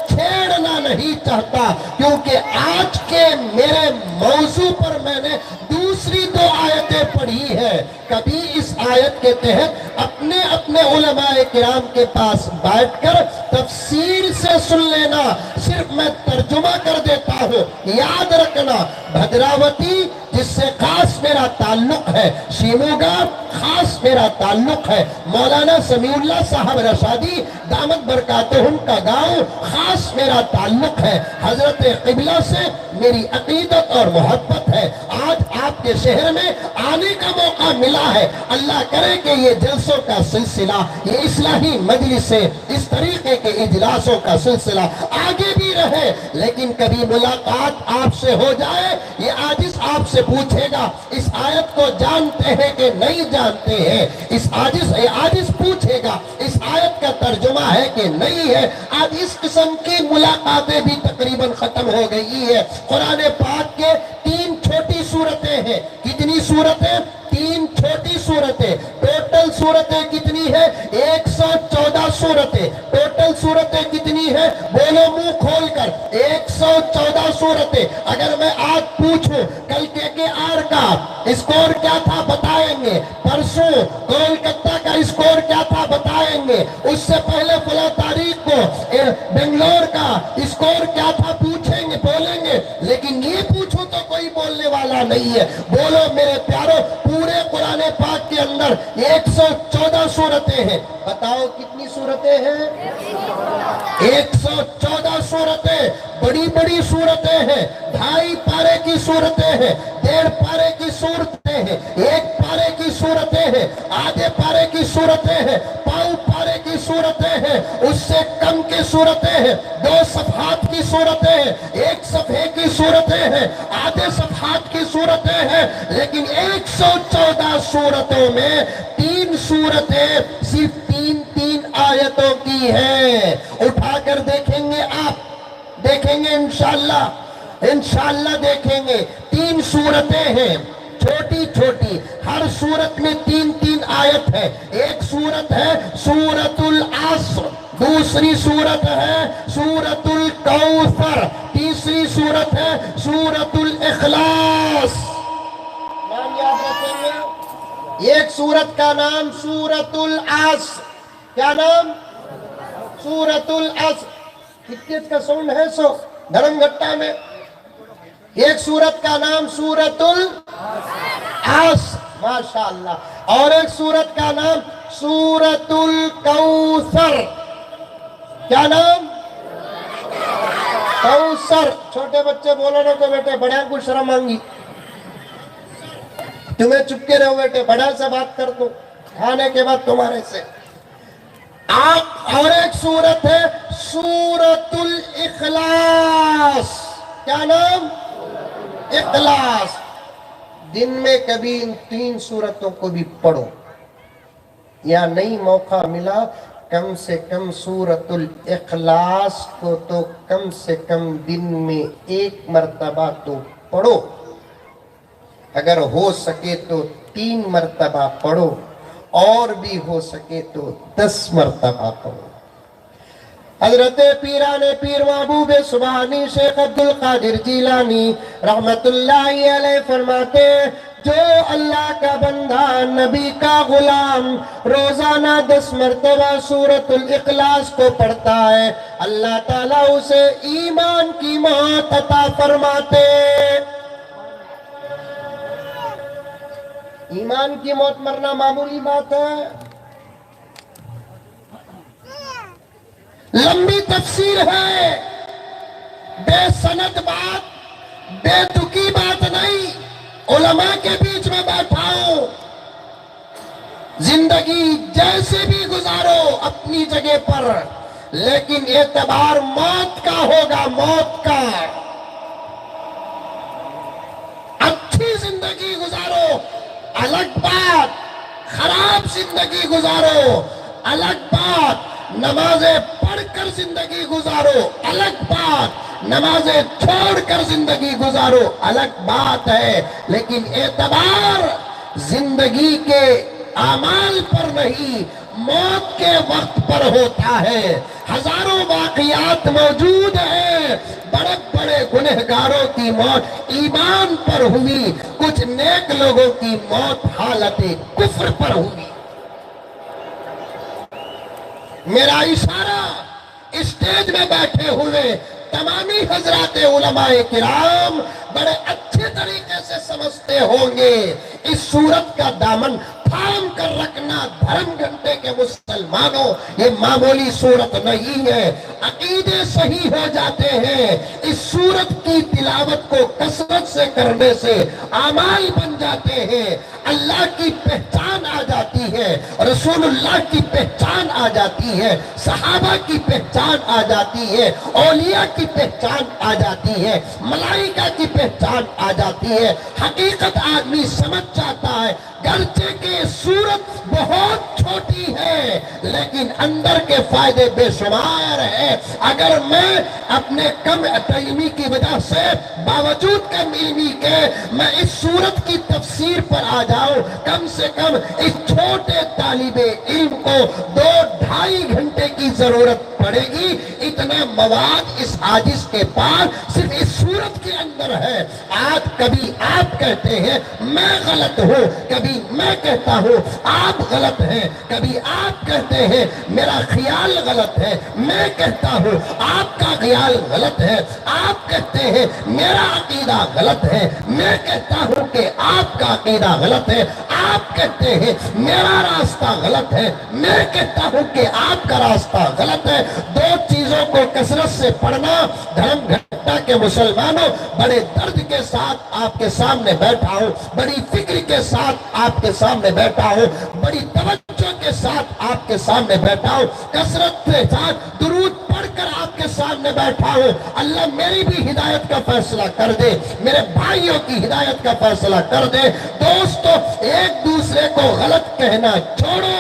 छेड़ना नहीं चाहता, क्योंकि आज के मेरे मौजू पर मैंने दूसरी 2 आयतें पढ़ी है। कभी इस आयत के तहत अपने अपने उलमाए किराम के पास बैठकर तफसीर से सुन लेना, सिर्फ मैं तर्जुमा कर देता हूँ, याद रखना। भद्रावती جس سے خاص میرا تعلق ہے، شیموگا خاص میرا تعلق ہے، مولانا سمیع اللہ صاحب رشادی دامت برکاتہم کا گاؤں خاص میرا تعلق ہے، حضرت قبلہ سے میری عقیدت اور محبت ہے۔ آج آپ کے شہر میں آنے کا موقع ملا ہے، اللہ کرے کہ یہ جلسوں کا سلسلہ، یہ اصلاحی مجلس سے اس طریقے کے اجلاسوں کا سلسلہ آگے بھی رہے، لیکن کبھی ملاقات آپ سے ہو جائے، یہ عاجز آپ سے پوچھے گا اس آیت کو جانتے ہیں کہ نہیں جانتے ہیں، عاجز پوچھے گا اس آیت کا ترجمہ ہے کہ نہیں ہے۔ آج اس قسم کی ملاقاتیں بھی تقریباً ختم ہو گئی ہے۔ قرآن پاک کے 3 چھوٹی سورتیں ہیں۔ کتنی سورتیں؟ 3 چھوٹی سورتیں۔ ٹوٹل سورتیں کتنی ہیں؟ 114 سورتیں۔ ٹوٹل سورتیں کتنی ہیں؟ بولو منہ کھول کر، 114 سورتیں۔ اگر میں آج پوچھوں کل کے آر کا اسکور کیا تھا بتائیں گے، پرسوں کولکتہ کا اسکور کیا تھا بتائیں گے، اس سے پہلے فلاں تاریخ کو بنگلور کا اسکور کیا تھا پوچھیں گے، بولیں گے، لیکن یہ پوچھو تو کوئی بولنے والا نہیں ہے۔ بولو میرے پیارو، پورے قرآن پاک کے اندر 114 سورتیں ہیں، بتاؤ کتنی سورتیں ہیں؟ 114 سورتیں، بڑی بڑی سورتیں ہیں، 2.5 پارے کی سورتیں ہیں، 1.5 پارے کی سورتیں ہیں، 1 پارے کی سورتیں ہیں، آدھے پارے کی سورتیں ہیں، پاؤں پارے کی سورتیں ہیں، اس سے کم کی سورتیں ہیں، 2 صفحات کی سورتیں ہیں، 1 صفحے کی سورتیں ہیں، آدھے صفحات کی سورتیں ہیں، لیکن 114 سورتوں میں 3 سورتیں صرف 3 آیتوں کی ہیں۔ اٹھا کر دیکھیں گے، آپ دیکھیں گے انشاءاللہ دیکھیں گے، 3 سورتیں ہیں چھوٹی چھوٹی، ہر سورت میں 3 آیت ہے۔ ایک سورت ہے سورۃ العصر، دوسری سورت ہے سورۃ الکوثر، تیسری سورت ہے سورۃ الاخلاص۔ نام یاد رکھیں گے، ایک سورت کا نام سورۃ العصر، کیا نام؟ سورۃ العصر۔ کتنے کا ساؤنڈ ہے سو دھرم گھٹا میں؟ ایک سورت کا نام سورۃ العصر، ماشاءاللہ، اور ایک سورت کا نام سورۃ الکوثر۔ کیا نام؟ کوثر۔ چھوٹے بچے بولو نا تو بیٹے بڑے کو شرم مانگی، تمہیں چپکے رہو بیٹے، بڑا سے بات کر دو کھانے کے بعد تمہارے سے۔ اور ایک سورت ہے سورۃ الاخلاص۔ کیا نام؟ اخلاص۔ دن میں کبھی ان 3 سورتوں کو بھی پڑھو، یا نہیں موقع ملا کم سے کم سورۃ الاخلاص کو تو کم سے کم دن میں 1 مرتبہ تو پڑھو، اگر ہو سکے تو 3 مرتبہ پڑھو، اور بھی ہو سکے تو 10 مرتبہ پڑھو۔ حضرت پیران پیر محبوب سبحانی شیخ عبدالقادر جیلانی رحمت اللہ علیہ فرماتے ہیں، جو اللہ کا بندہ نبی کا غلام روزانہ 10 مرتبہ سورۃ الاخلاص کو پڑھتا ہے، اللہ تعالیٰ اسے ایمان کی موت عطا فرماتے۔ ایمان کی موت مرنا معمولی بات ہے؟ لمبی تفسیر ہے، بے سند بات، بے تکی بات نہیں، علماء کے بیچ میں بیٹھا ہوں، زندگی جیسے بھی گزارو اپنی جگہ پر، لیکن اعتبار موت کا ہوگا، موت کا۔ اچھی زندگی گزارو الگ بات، خراب زندگی گزارو الگ بات، نمازیں پڑھ کر زندگی گزارو الگ بات، نمازیں چھوڑ کر زندگی گزارو الگ بات ہے، لیکن اعتبار زندگی کے اعمال پر نہیں، موت کے وقت پر ہوتا ہے۔ ہزاروں واقعات موجود ہیں، بڑے بڑے گنہگاروں کی موت ایمان پر ہوئی، کچھ نیک لوگوں کی موت حالت کفر پر ہوئی۔ میرا اشارہ اسٹیج میں بیٹھے ہوئے تمامی حضرات علماء کرام بڑے اچھے طریقے سے سمجھ سمجھتے ہوں گے اس صورت کا دامن تھام کر رکھنا دھرم گھنٹے کے مسلمانوں یہ معمولی صورت نہیں ہے، عقیدے صحیح ہو جاتے ہیں، اس صورت کی تلاوت کو کثرت سے کرنے سے اعمال بن جاتے ہیں، اللہ کی پہچان آ جاتی ہے، رسول اللہ کی پہچان آ جاتی ہے، صحابہ کی پہچان آ جاتی ہے، اولیاء کی پہچان آ جاتی ہے، ملائکہ کی پہچان آ جاتی ہے، حقیقت آدمی سمجھ جاتا ہے، گرچہ کہ صورت بہت چھوٹی ہے لیکن اندر کے فائدے بے شمار ہیں۔ اگر میں اپنے کم علمی کی وجہ سے باوجود کم علمی کے میں اس صورت کی تفسیر پر آ جاؤں، کم سے کم اس چھوٹے طالب علم کو 2-2.5 گھنٹے کی ضرورت پڑے گی، اتنا مواد اس عاجز کے پاس صرف اس صورت کے اندر ہے۔ آج کبھی آپ کہتے ہیں میں غلط ہوں، کبھی میں کہتا ہوں آپ غلط ہیں، کبھی آپ کہتے ہیں میرا خیال غلط ہے، میں کہتا ہوں آپ کا خیال غلط ہے، آپ کہتے ہیں میرا عقیدہ غلط ہے، میں کہتا ہوں کہ آپ کا عقیدہ غلط ہے، آپ کہتے ہیں میرا راستہ غلط ہے، میں کہتا ہوں کہ آپ کا راستہ غلط ہے۔ دو چیزوں کو کثرت سے پڑھنا دھرم گھنٹہ کے مسلمانوں بڑے درد کے ساتھ آپ کے سامنے بیٹھا ہوں، بڑی فکر کے ساتھ آپ کے سامنے بیٹھا ہوں، بڑی توجہ کے ساتھ آپ کے سامنے بیٹھا ہوں، کثرت کے ساتھ درود پڑھ کر آپ کے سامنے بیٹھا ہوں۔ اللہ میری بھی ہدایت کا فیصلہ کر دے، میرے بھائیوں کی ہدایت کا فیصلہ کر دے۔ دوستو ایک دوسرے کو غلط کہنا چھوڑو،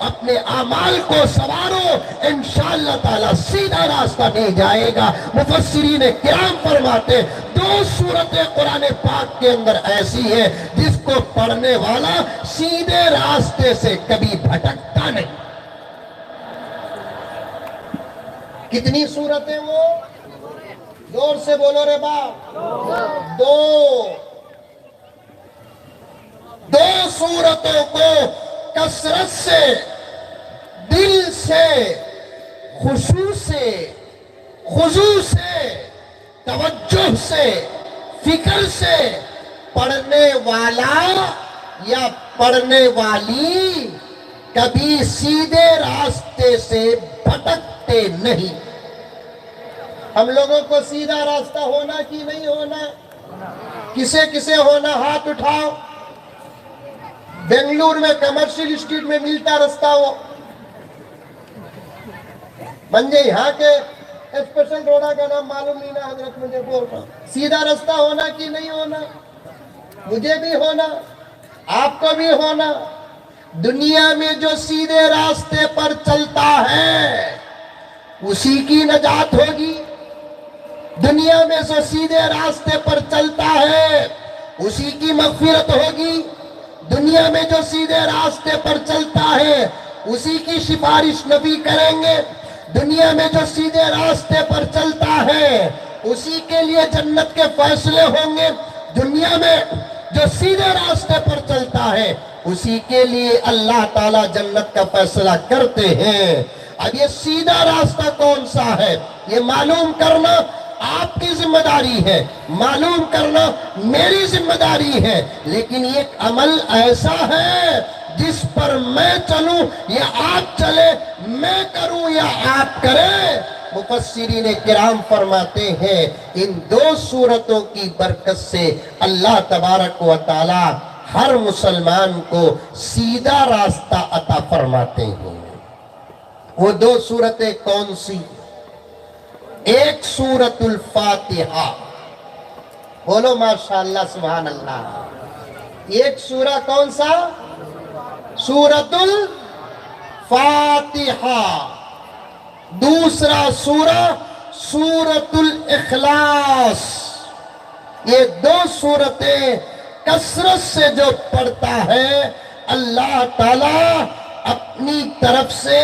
اپنے اعمال کو سوارو، انشاءاللہ تعالی سیدھا راستہ نہیں جائے گا۔ مفسرین کرام فرماتے دو صورتیں قرآن پاک کے اندر ایسی ہیں جس کو پڑھنے والا سیدھے راستے سے کبھی بھٹکتا نہیں۔ کتنی صورتیں وہ؟ زور سے بولو رے باپ، دو صورتوں کو کثرت سے، دل سے، خشوع سے، خضوع سے، توجہ سے، فکر سے پڑھنے والا یا پڑھنے والی کبھی سیدھے راستے سے بھٹکتے نہیں۔ ہم لوگوں کو سیدھا راستہ ہونا کہ نہیں ہونا؟ کسے کسے ہونا ہاتھ اٹھاؤ۔ بنگلور میں کمرشل اسٹریٹ میں ملتا راستہ ہو، منجے یہاں کے اسپیشل روڈا کا نام معلوم نہیں نا حضرت، مجھے بول رہا ہوں سیدھا راستہ ہونا کہ نہیں ہونا؟ مجھے بھی ہونا، آپ کو بھی ہونا۔ دنیا میں جو سیدھے راستے پر چلتا ہے اسی کی نجات ہوگی، دنیا میں جو سیدھے راستے پر چلتا ہے اسی کی مغفرت ہوگی، دنیا میں جو سیدھے راستے پر چلتا ہے اسی کی سفارش نبی کریں گے، دنیا میں جو سیدھے راستے پر چلتا ہے اسی کے لیے جنت کے فیصلے ہوں گے، دنیا میں جو سیدھے راستے پر چلتا ہے اسی کے لیے اللہ تعالیٰ جنت کا فیصلہ کرتے ہیں۔ اب یہ سیدھا راستہ کون سا ہے یہ معلوم کرنا آپ کی ذمہ داری ہے، معلوم کرنا میری ذمہ داری ہے، لیکن یہ عمل ایسا ہے جس پر میں چلوں یا آپ چلے، میں کروں یا آپ کریں۔ مفسرین کرام فرماتے ہیں ان دو صورتوں کی برکت سے اللہ تبارک و تعالی ہر مسلمان کو سیدھا راستہ عطا فرماتے ہیں۔ وہ دو صورتیں کون سی؟ ایک سورۃ الفاتحہ، بولو ماشاءاللہ سبحان اللہ۔ ایک سورہ کون سا؟ سورۃ الفاتحہ۔ دوسرا سورہ سورۃ الاخلاص۔ یہ دو صورتیں کثرت سے جو پڑھتا ہے اللہ تعالیٰ اپنی طرف سے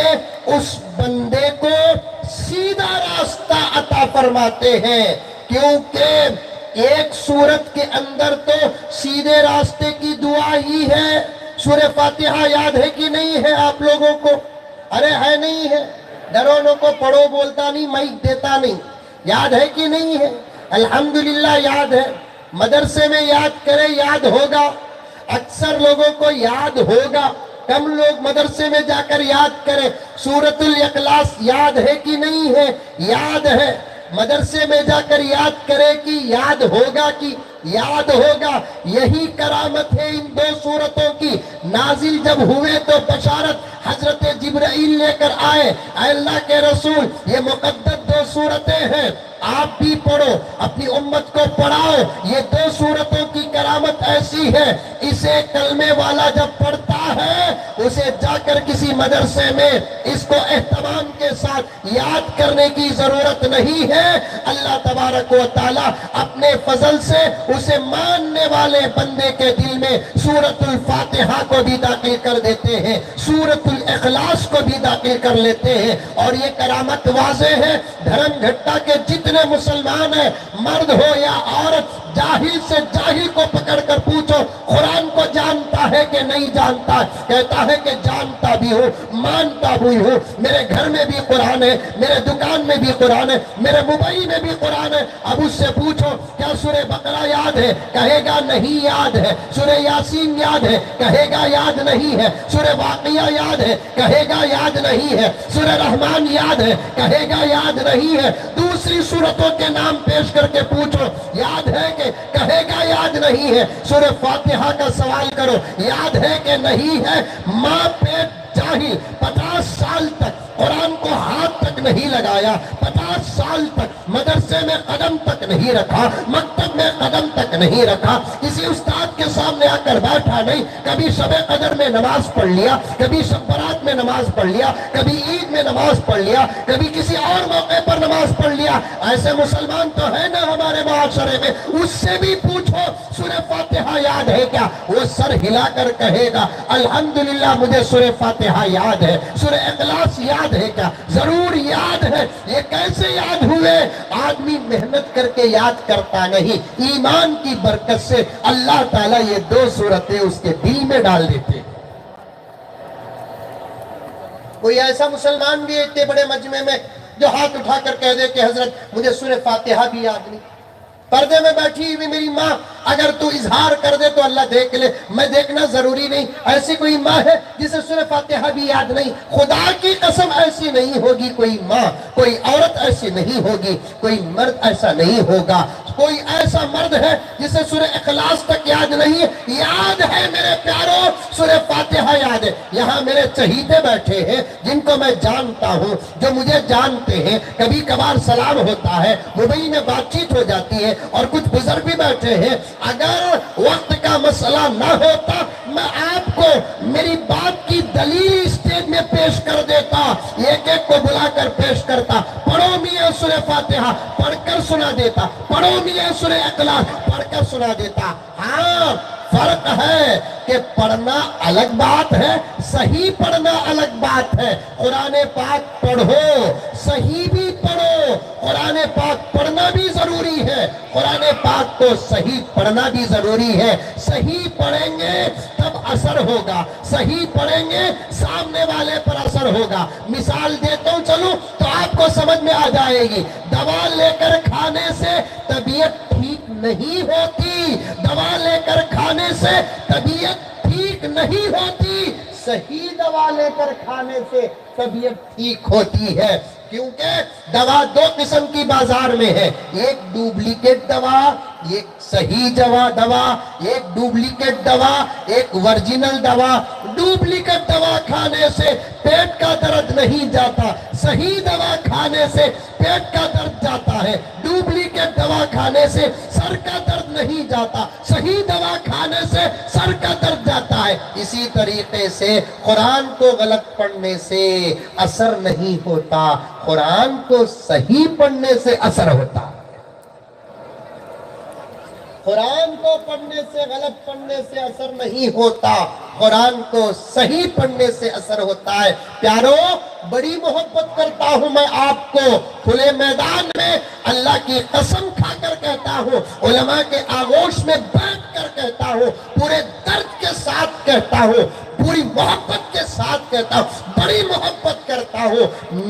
اس بندے کو سیدھا راستہ عطا فرماتے ہیں، کیونکہ ایک سورت کے اندر تو سیدھے راستے کی دعا ہی ہے۔ سورہ فاتحہ یاد ہے کہ نہیں ہے آپ لوگوں کو؟ ارے ہے نہیں ہے؟ ڈرونوں کو پڑھو بولتا نہیں، مائک دیتا نہیں، یاد ہے کہ نہیں ہے؟ الحمدللہ یاد ہے۔ مدرسے میں یاد کرے یاد ہوگا، اکثر لوگوں کو یاد ہوگا، کم لوگ مدرسے میں جا کر یاد کریں۔ سورۃ الاخلاص یاد ہے کہ نہیں ہے؟ یاد ہے۔ مدرسے میں جا کر یاد کرے کہ یاد ہوگا کہ یاد ہوگا۔ یہی کرامت ہے ان دو سورتوں کی۔ نازل جب ہوئے تو بشارت حضرت جبرائیل لے کر آئے، اے اللہ کے رسول یہ مقدس دو سورتیں ہیں، آپ بھی پڑھو، اپنی امت کو پڑھاؤ۔ یہ دو سورتوں کی کرامت ایسی ہے، اسے کلمے والا جب پڑھتا ہے اسے جا کر کسی مدرسے میں اس کو اہتمام کے ساتھ یاد کرنے کی ضرورت نہیں ہے۔ اللہ تبارک و تعالی اپنے فضل سے اسے ماننے والے بندے کے دل میں سورۃ الفاتحہ کو بھی داخل کر دیتے ہیں، سورۃ الاخلاص کو بھی داخل کر لیتے ہیں۔ اور یہ کرامت واضح ہے، دھرم گھٹا کے جتنے مسلمان ہیں، مرد ہو یا عورت، جاہل سے جاہل کو پکڑ کر پوچھو قرآن کو جانتا ہے کہ نہیں جانتا؟ کہتا ہے کہ جانتا بھی ہوں، مانتا بھی ہوں، میرے گھر میں بھی قرآن ہے، میرے دکان میں بھی قرآن ہے، میرے موبائل میں بھی قرآن ہے۔ اب اس سے پوچھو کیا سورہ بقرہ یاد ہے؟ کہے گا نہیں یاد ہے۔ سورہ یاسین یاد ہے؟ کہے گا یاد نہیں ہے۔ سورہ واقعہ یاد ہے؟ کہے گا یاد نہیں ہے۔ سورہ رحمان یاد ہے؟ کہے گا یاد نہیں ہے۔ دوسری سورتوں کے نام پیش کر کے پوچھو یاد ہے کہ کہے گا یاد نہیں ہے۔ سورہ فاتحہ کا سوال کرو یاد ہے کہ نہیں ہے۔ ماں پیٹ جاہل 50 سال تک قرآن کو ہاتھ تک نہیں لگایا، 50 سال تک مدرسے میں قدم تک نہیں رکھا، مکتب میں قدم تک نہیں رکھا، کسی استاد کے سامنے آ کر بیٹھا نہیں، کبھی شب قدر میں نماز پڑھ لیا، کبھی شب برات میں نماز پڑھ لیا، کبھی عید میں نماز پڑھ لیا، کبھی کسی اور موقع پر نماز پڑھ لیا۔ ایسے مسلمان تو ہے نا ہمارے معاشرے میں، اس سے بھی پوچھو سورہ فاتحہ یاد ہے کیا؟ وہ سر ہلا کر کہے گا الحمدللہ مجھے سورہ فاتحہ یاد ہے۔ سورہ اخلاص یاد ہے کیا؟ ضرور یاد ہے۔ یہ کیسے یاد ہوئے؟ آدمی محنت کر کے یاد کرتا نہیں، ایمان کی برکت سے اللہ تعالیٰ یہ دو سورتیں اس کے دل میں ڈال دیتے۔ کوئی ایسا مسلمان بھی اتنے بڑے مجمع میں جو ہاتھ اٹھا کر کہہ دے کہ حضرت مجھے سورہ فاتحہ بھی یاد نہیں؟ پردے میں بیٹھی ہوئی میری ماں اگر تو اظہار کر دے تو اللہ دیکھ لے، میں دیکھنا ضروری نہیں۔ ایسی کوئی ماں ہے جسے سورہ فاتحہ بھی یاد نہیں؟ خدا کی قسم ایسی نہیں ہوگی کوئی ماں، کوئی عورت ایسی نہیں ہوگی، کوئی مرد ایسا نہیں ہوگا۔ کوئی ایسا مرد ہے جسے سورہ اخلاص تک یاد نہیں ہے؟ یاد ہے میرے پیاروں، سورہ فاتحہ یاد ہے۔ یہاں میرے چہیتے بیٹھے ہیں جن کو میں جانتا ہوں، جو مجھے جانتے ہیں، کبھی کبھار سلام ہوتا ہے، موبائل میں بات چیت ہو جاتی ہے، اور کچھ بزرگ بھی بیٹھے ہیں۔ اگر وقت کا مسئلہ نہ ہوتا میں آپ کو میری بات کی دلیل اسٹیج میں پیش کر دیتا، ایک ایک کو بلا کر پیش کرتا۔ پڑھو میاں سورہ فاتحہ، پڑھ کر سنا دیتا، پڑھو میاں سورہ اخلاص، پڑھ کر سنا دیتا۔ ہاں فرق ہے کہ پڑھنا الگ بات ہے، صحیح پڑھنا الگ بات ہے۔ قرآن پاک پڑھو، صحیح بھی پڑھو، قرآن پاک پڑھنا بھی ضروری ہے، قرآن پاک کو صحیح پڑھنا بھی ضروری ہے۔ صحیح پڑھیں گے تب اثر ہوگا، صحیح پڑھیں گے سامنے والے پر اثر ہوگا۔ مثال دیتا ہوں چلو تو آپ کو سمجھ میں آ جائے گی۔ دوا لے کر کھانے سے طبیعت ٹھیک نہیں ہوتی، دوا لے کر کھانے سے طبیعت ٹھیک نہیں ہوتی، صحیح دوا لے کر کھانے سے طبیعت ٹھیک ہوتی ہے۔ کیونکہ دوا دو قسم کی بازار میں ہے، ایک ڈوپلیکیٹ دوا، ایک صحیح دوا، ایک ڈوپلیکیٹ دوا، ایک ورجنل دوا۔ ڈوپلیکیٹ دوا کھانے سے پیٹ کا درد نہیں جاتا، صحیح دوا کھانے سے پیٹ کا درد جاتا ہے۔ ڈوپلیکیٹ دوا کھانے سے سر کا درد نہیں جاتا، صحیح دوا کھانے سے سر کا درد جاتا ہے۔ اسی طریقے سے قرآن کو غلط پڑھنے سے اثر نہیں ہوتا، قرآن کو صحیح پڑھنے سے اثر ہوتا۔ قرآن کو پڑھنے سے غلط پڑھنے سے اثر نہیں ہوتا، قرآن کو صحیح پڑھنے سے اثر ہوتا ہے۔ پیارو بڑی محبت کرتا ہوں میں آپ کو، کھلے میدان میں اللہ کی قسم کھا کر کہتا ہوں، علماء کے آغوش میں بیٹھ کر کہتا ہوں، پورے درد کے साथ कहता हूँ, पूरी मोहब्बत के साथ कहता हूँ, बड़ी मोहब्बत करता हूँ।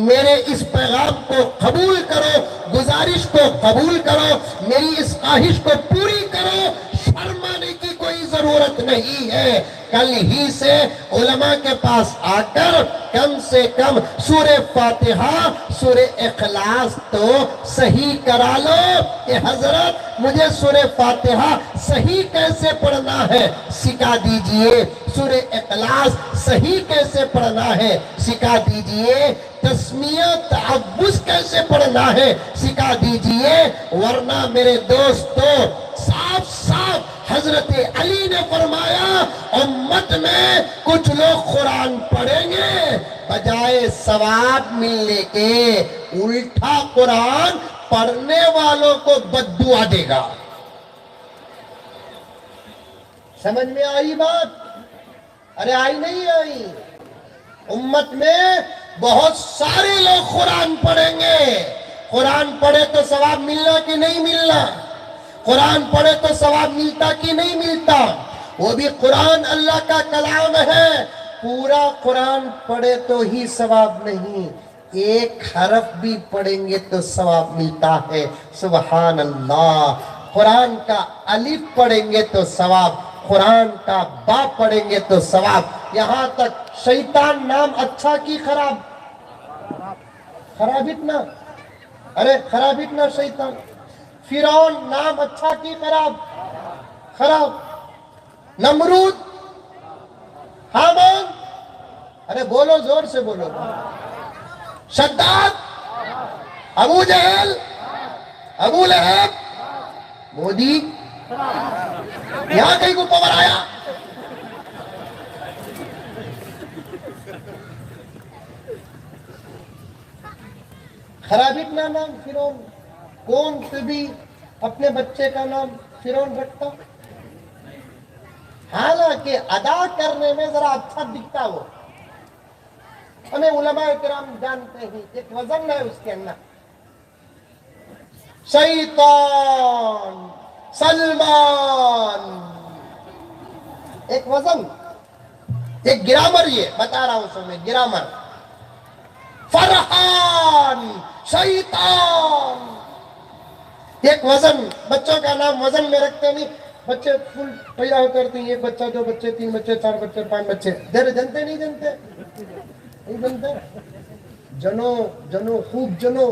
मेरे इस पैगाम को कबूल करो, गुजारिश को कबूल करो, मेरी इस ख्वाहिश को पूरी करो, शर्माने की कोई जरूरत नहीं है। कल ही से उलमा के पास आकर कम से कम सूरे फातिहा, सूरे इखलास तो सही करा लो कि हजरत मुझे सूरे फातिहा सही कैसे पढ़ना है सिखा दीजिए, सूरे इखलास सही कैसे पढ़ना है सिखा दीजिए, तस्मिया तअव्वुज़ कैसे पढ़ना है सिखा दीजिए। वरना मेरे दोस्तों, साफ साफ हजरत अली ने फरमाया, उम्मत में कुछ लोग कुरान पढ़ेंगे, बजाय सवाब मिलने के उल्टा कुरान पढ़ने वालों को बद्दुआ देगा। समझ में आई बात? अरे आई नहीं आई? उम्मत में बहुत सारे लोग कुरान पढ़ेंगे। कुरान पढ़े तो सवाब मिलना कि नहीं मिलना? कुरान पढ़े तो सवाब मिलता कि नहीं मिलता? वो भी कुरान अल्लाह का कलाम है, पूरा कुरान पढ़े तो ही सवाब नहीं, एक हरफ भी पढ़ेंगे तो सवाब मिलता है। सुभान अल्लाह। कुरान का अलिफ पढ़ेंगे तो सवाब, कुरान का बा पढ़ेंगे तो सवाब। यहां तक शैतान नाम अच्छा की खराब? खराब इतना, अरे खराब इतना शैतान। फिरौन नाम अच्छा की खराब? खराब। नमरूद, हामान, अरे बोलो जोर से बोलो। शद्दाद, अबू जहल, अबू लहब, मोदी, यहां कहीं को पावर आया? खराब इतना नाम फिरौन। कौन से भी अपने बच्चे का नाम फिरौन रखता? हालांकि अदा करने में जरा अच्छा दिखता वो, हमें उलमाए किराम जानते हैं, एक वजन है उसके अंदर। शैतान, सलमान, एक वजन, एक ग्रामर, ये बता रहा हूं तुम्हें, ग्रामर। फरहान, शैतान, एक वजन। बच्चों का नाम वजन में रखते नहीं, बच्चे फुल पैदा करते हैं, एक बच्चा, दो बच्चे, तीन बच्चे, चार बच्चे, पांच बच्चे, जनते नहीं जनते, नहीं जनते। जनो जनो खूब जनो,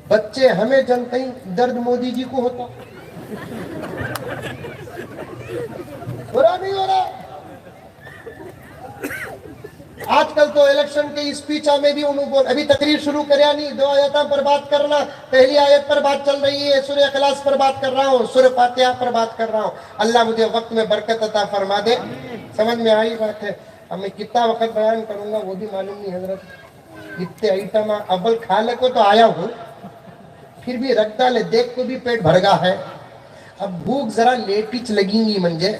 बच्चे हमें जनते ही, दर्द मोदी जी को होता। हो रहा नहीं हो रहा? आजकल तो इलेक्शन के स्पीच में भी उन्होंने अभी तकरीर शुरू करया नहीं, दो आयतों पर बात करना, पहली आयत पर बात चल रही है, सूरह इखलास पर बात कर रहा हूँ, सूरह फातिहा पर बात कर रहा हूँ। अल्लाह मुझे वक्त में बरकत अता फरमा दे। समझ में आई बात है? अब मैं कितना वक्त बयान करूंगा वो भी मालूम नहीं हजरत, कितने आइटम अव्वल खाने को तो आया हूँ, फिर भी रख डाले, देख को भी पेट भरगा है। अब भूख जरा लेटिच लगेंगी, मंजे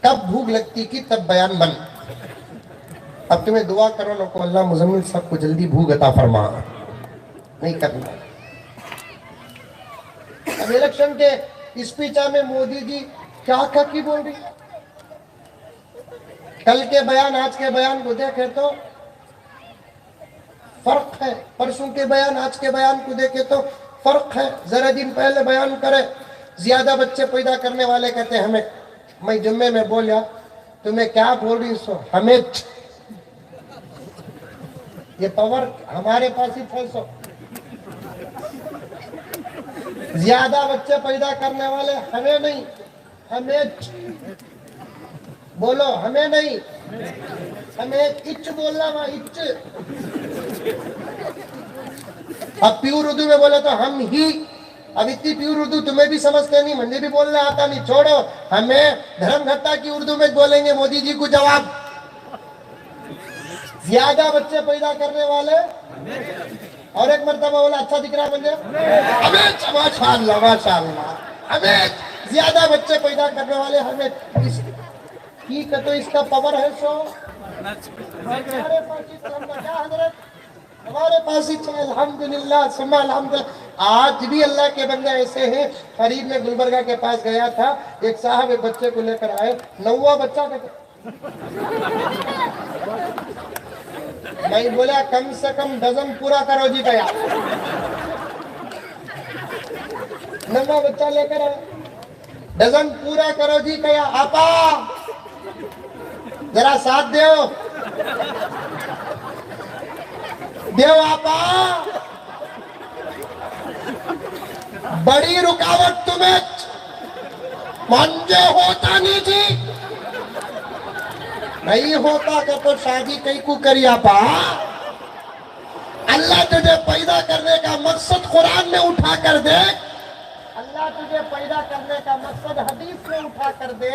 कब भूख लगती कि तब बयान बन। अब तुम्हें दुआ करो ना को अल्लाह मुजम्मिल साहब को जल्दी भूख अता फरमा, नहीं करना। अब इलेक्शन के स्पीच में मोदी जी क्या क्या की बोल रही है, कल के बयान आज के बयान को देखे तो फर्क है, परसों के बयान आज के बयान को देखे तो फर्क है। जरा दिन पहले बयान करे, ज्यादा बच्चे पैदा करने वाले कहते हैं हमें, मैं जुम्मे में बोलिया तुम्हें क्या बोल रही सो, हमें ये पावर हमारे पास ही था। सो ज्यादा बच्चे पैदा करने वाले हमें नहीं, हमें बोलो, हमें नहीं, हमें इच्छ बोलना वहां इच्छ। अब प्योर उर्दू में बोले तो हम ही, अब इतनी प्योर उर्दू तुम्हें भी समझते नहीं, मुझे भी बोलना आता नहीं, छोड़ो, हमें धर्मघट्टा की उर्दू में बोलेंगे मोदी जी को जवाब। ज्यादा बच्चे पैदा करने वाले, और एक मर्तबा बोला अच्छा दिख रहा मुझे, हमें माशाअल्लाह माशाअल्लाह, हमें ज्यादा बच्चे पैदा करने वाले, हमें ठीक है तो इसका पावर है। सो हमारे पास ही हजरत, हमारे पास ही अल्हम्दुलिल्लाह सुम्मा अल्हम्दुलिल्लाह। آج بھی اللہ کے بندے ایسے ہیں. قریب میں گلبرگہ کے پاس گیا تھا, ایک صاحب ایک بچے کو لے کر آئے, 9واں بچہ تھا. میں بولا کم سے کم ڈزن پورا کرو جی گیا. 9واں بچہ لے کر آئے, ڈزن پورا کرو جی گیا. آپا ذرا ساتھ دیو, دیو آپا. بڑی رکاوٹ تمہیں مانجے ہوتا نہیں جی, نہیں ہوتا کہ تو شادی کئی کو کری. آپا اللہ تجھے پیدا کرنے کا مقصد قرآن میں اٹھا کر دے, اللہ تجھے پیدا کرنے کا مقصد حدیث میں اٹھا کر دے,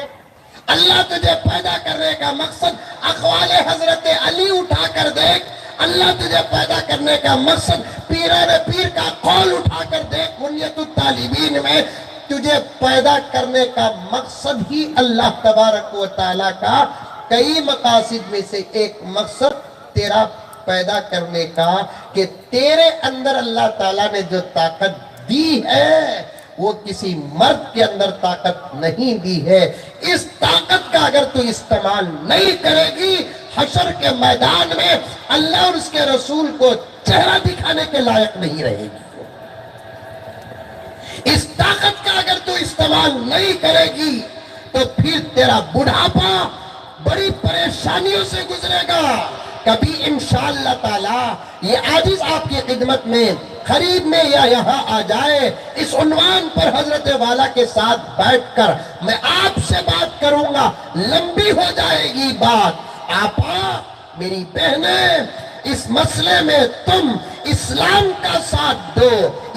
اللہ تجھے پیدا کرنے کا مقصد اقوال حضرت علی اٹھا کر دے, اللہ تجھے پیدا کرنے کا مقصد پیران پیر کا قول اٹھا کر دے. کنیت الطالبین میں تجھے پیدا کرنے کا مقصد ہی اللہ تبارک و تعالیٰ کا کئی مقاصد میں سے ایک مقصد تیرا پیدا کرنے کا, کہ تیرے اندر اللہ تعالیٰ نے جو طاقت دی ہے وہ کسی مرد کے اندر طاقت نہیں دی ہے. اس طاقت کا اگر تو استعمال نہیں کرے گی, حشر کے میدان میں اللہ اور اس کے رسول کو چہرہ دکھانے کے لائق نہیں رہے گی. اس طاقت کا اگر تو استعمال نہیں کرے گی تو پھر تیرا بڑھاپا بڑی پریشانیوں سے گزرے گا. کبھی انشاءاللہ تعالی یہ عاجز آپ کی خدمت میں قریب میں یا یہاں آ جائے, اس عنوان پر حضرت والا کے ساتھ بیٹھ کر میں آپ سے بات کروں گا. لمبی ہو جائے گی بات. آپا میری بہنیں, اس مسئلے میں تم اسلام کا ساتھ دو,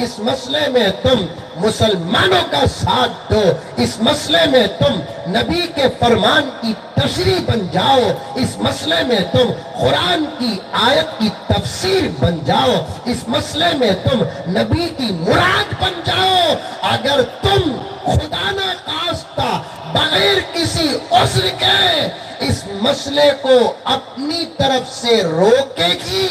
اس مسئلے میں تم مسلمانوں کا ساتھ دو, اس مسئلے میں تم نبی کے فرمان کی تشریح بن جاؤ, اس مسئلے میں تم قرآن کی آیت کی تفسیر بن جاؤ, اس مسئلے میں تم نبی کی مراد بن جاؤ. اگر تم خدا نہ خواستہ بغیر کسی عذر کے اس مسئلے کو اپنی طرف سے روکے گی,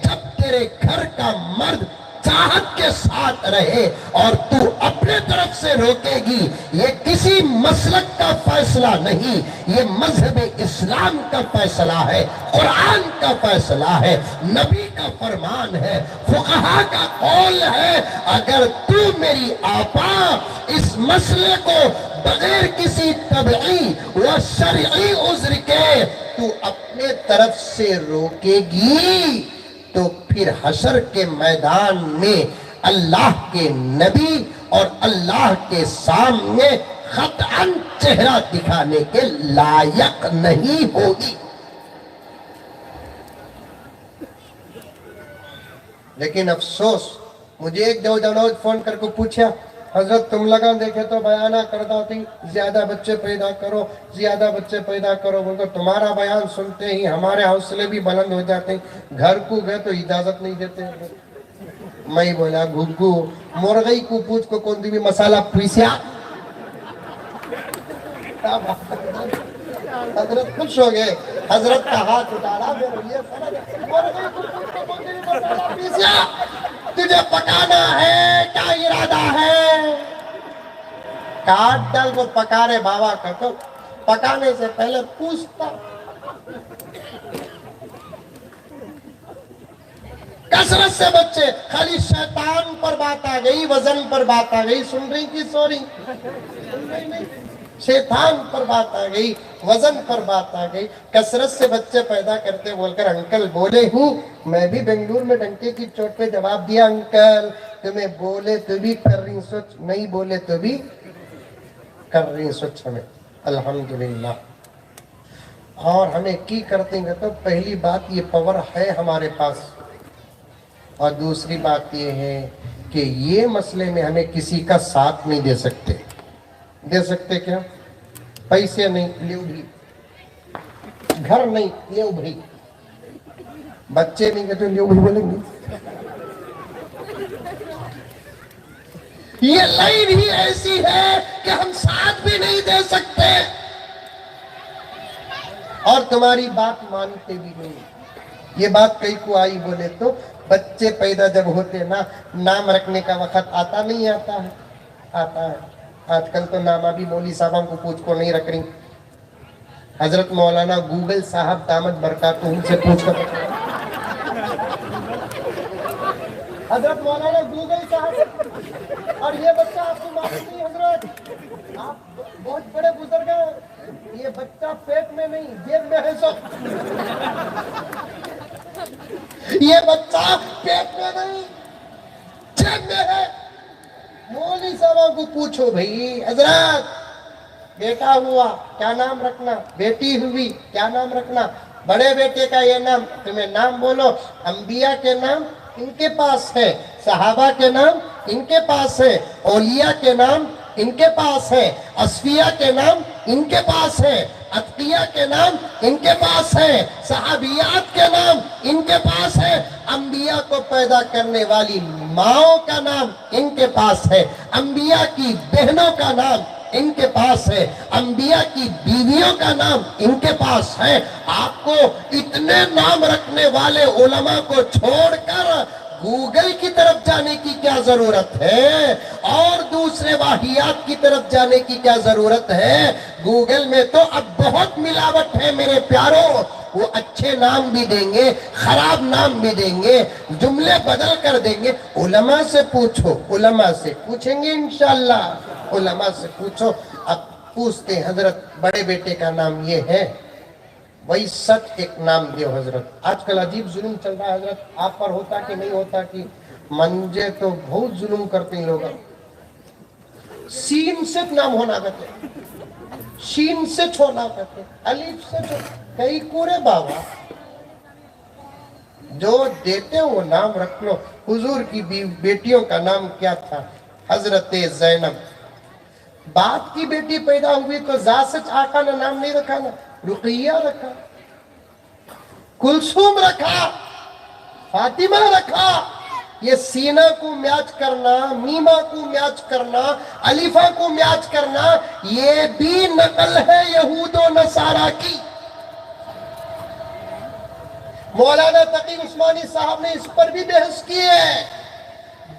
جب تیرے گھر کا مرد چاہت کے ساتھ رہے اور تو اپنے طرف سے روکے گی, یہ کسی مسلک کا فیصلہ نہیں, یہ مذہب اسلام کا فیصلہ ہے, قرآن کا فیصلہ ہے, نبی کا فرمان ہے, فقہا کا قول ہے. اگر تو میری آپا اس مسئلے کو بغیر کسی طبعی و شرعی عذر کے تو اپنے طرف سے روکے گی, تو پھر حشر کے میدان میں اللہ کے نبی اور اللہ کے سامنے قطعاً چہرہ دکھانے کے لائق نہیں ہوگی. لیکن افسوس, مجھے ایک نوجوان فون کر کے پوچھا, حضرت تم لگا دیکھے تو بیانہ کردہ تھی زیادہ بچے پیدا کرو, زیادہ بچے پیدا کرو. بولتے تمہارا بیان سنتے ہی ہمارے حوصلے بھی بلند ہو جاتے ہیں, گھر کو گئے تو اجازت نہیں دیتے. میں بولا گھگو مرغئی کو پوچھ کو کون دی بھی مسالہ پیسیا. حضرت خوش ہو گئے, حضرت کا ہاتھ اٹھارا, مرغئی کو پوچھ کو کون دی بھی مسالہ پیسیا, تجھے پکانا ہے کیا ارادہ ہے؟ کاٹ ڈال کو پکا رہے بابا کا, تو پکانے سے پہلے پوچھتا. کثرت سے بچے, خالی شیطان پر بات آ گئی, وزن پر بات آ گئی, سن رہی کی سو رہی؟ شیطان پر بات آ گئی, وزن پر بات آ گئی. کثرت سے بچے پیدا کرتے بول کر انکل بولے ہوں, میں بھی بنگلور میں ڈنکے کی چوٹ پہ جواب دیا, انکل تمہیں بولے تو بھی کر رہی سوچ, نہیں بولے تو بھی کر رہی سوچ. ہمیں الحمدللہ, اور ہمیں کی کرتے ہیں تو پہلی بات یہ پاور ہے ہمارے پاس, اور دوسری بات یہ ہے کہ یہ مسئلے میں ہمیں کسی کا ساتھ نہیں دے سکتے. دے سکتے کیا؟ پیسے نہیں لیو بھی, گھر نہیں لیو بھائی, بچے نہیں کہتے لیو بھائی بولیں گے. یہ لائن ہی ایسی ہے کہ ہم ساتھ بھی نہیں دے سکتے اور تمہاری بات مانتے بھی نہیں. یہ بات کئی کو آئی بولے تو बच्चे पैदा जब होते ना, नाम रखने का वक्त आता नहीं आता है, आता है। आजकल तो नामा भी मौली साहब को पूछ को नहीं रख रही, हजरत मौलाना गूगल साहब दामद बरकातुहू से पूछ कर, हजरत मौलाना गूगल साहब। और ये बच्चा आपको मालूम नहीं हजरत, आप बहुत बड़े बुजुर्ग हैं, ये बच्चा पेट में नहीं जेब में है सब। ये बच्चा पेट में नहीं जेब में है। मौलवी साहब को पूछो भाई, हजरत बेटा हुआ क्या नाम रखना, बेटी हुई क्या नाम रखना, बड़े बेटे का ये नाम, तुम्हें नाम बोलो। अंबिया के नाम इनके पास है, सहाबा के नाम इनके पास है, औलिया के नाम इनके पास है, असफिया के नाम इनके पास है, अतकिया के नाम इनके पास है, सहाबियात के नाम इनके पास है, अंबिया को पैदा करने वाली माओं का नाम इनके पास है, अंबिया की बहनों का नाम इनके पास है, अंबिया की बीवियों का नाम इनके पास है। आपको इतने नाम रखने वाले उलमा को छोड़कर गूगल की तरफ जाने की क्या जरूरत है, और दूसरे वाहियात की तरफ जाने की क्या जरूरत है। गूगल में तो अब बहुत मिलावट है मेरे प्यारों, वो अच्छे नाम भी देंगे, खराब नाम भी देंगे, जुमले बदल कर देंगे। उलमा से पूछो, उलमा से पूछेंगे इंशाअल्लाह, उलमा से पूछो। अब पूछते हैं हजरत बड़े बेटे का नाम ये है, वही सच एक नाम दियो हजरत। आजकल अजीब जुल्म चल रहा है हजरत, आप पर होता कि नहीं होता कि मंजे तो बहुत जुल्म करते हैं लोग। सीन से नाम होना करते, शीन से छोड़ना करते, अलीफ से कई कोरे बाबा जो देते हो नाम रख लो। हुजूर की बेटियों का नाम क्या था, हजरत ज़ैनब। बाप की बेटी पैदा हुई तो जासच आका ने नाम नहीं रखा ना, रुकैया रखा, कुलसूम रखा, फातिमा रखा। ये सीना को मैच करना, मीमा को मैच करना, अलीफा को मैच करना, ये भी नकल है यहूदो नसारा की। मौलाना तकी उस्मानी साहब ने इस पर भी बहस की है।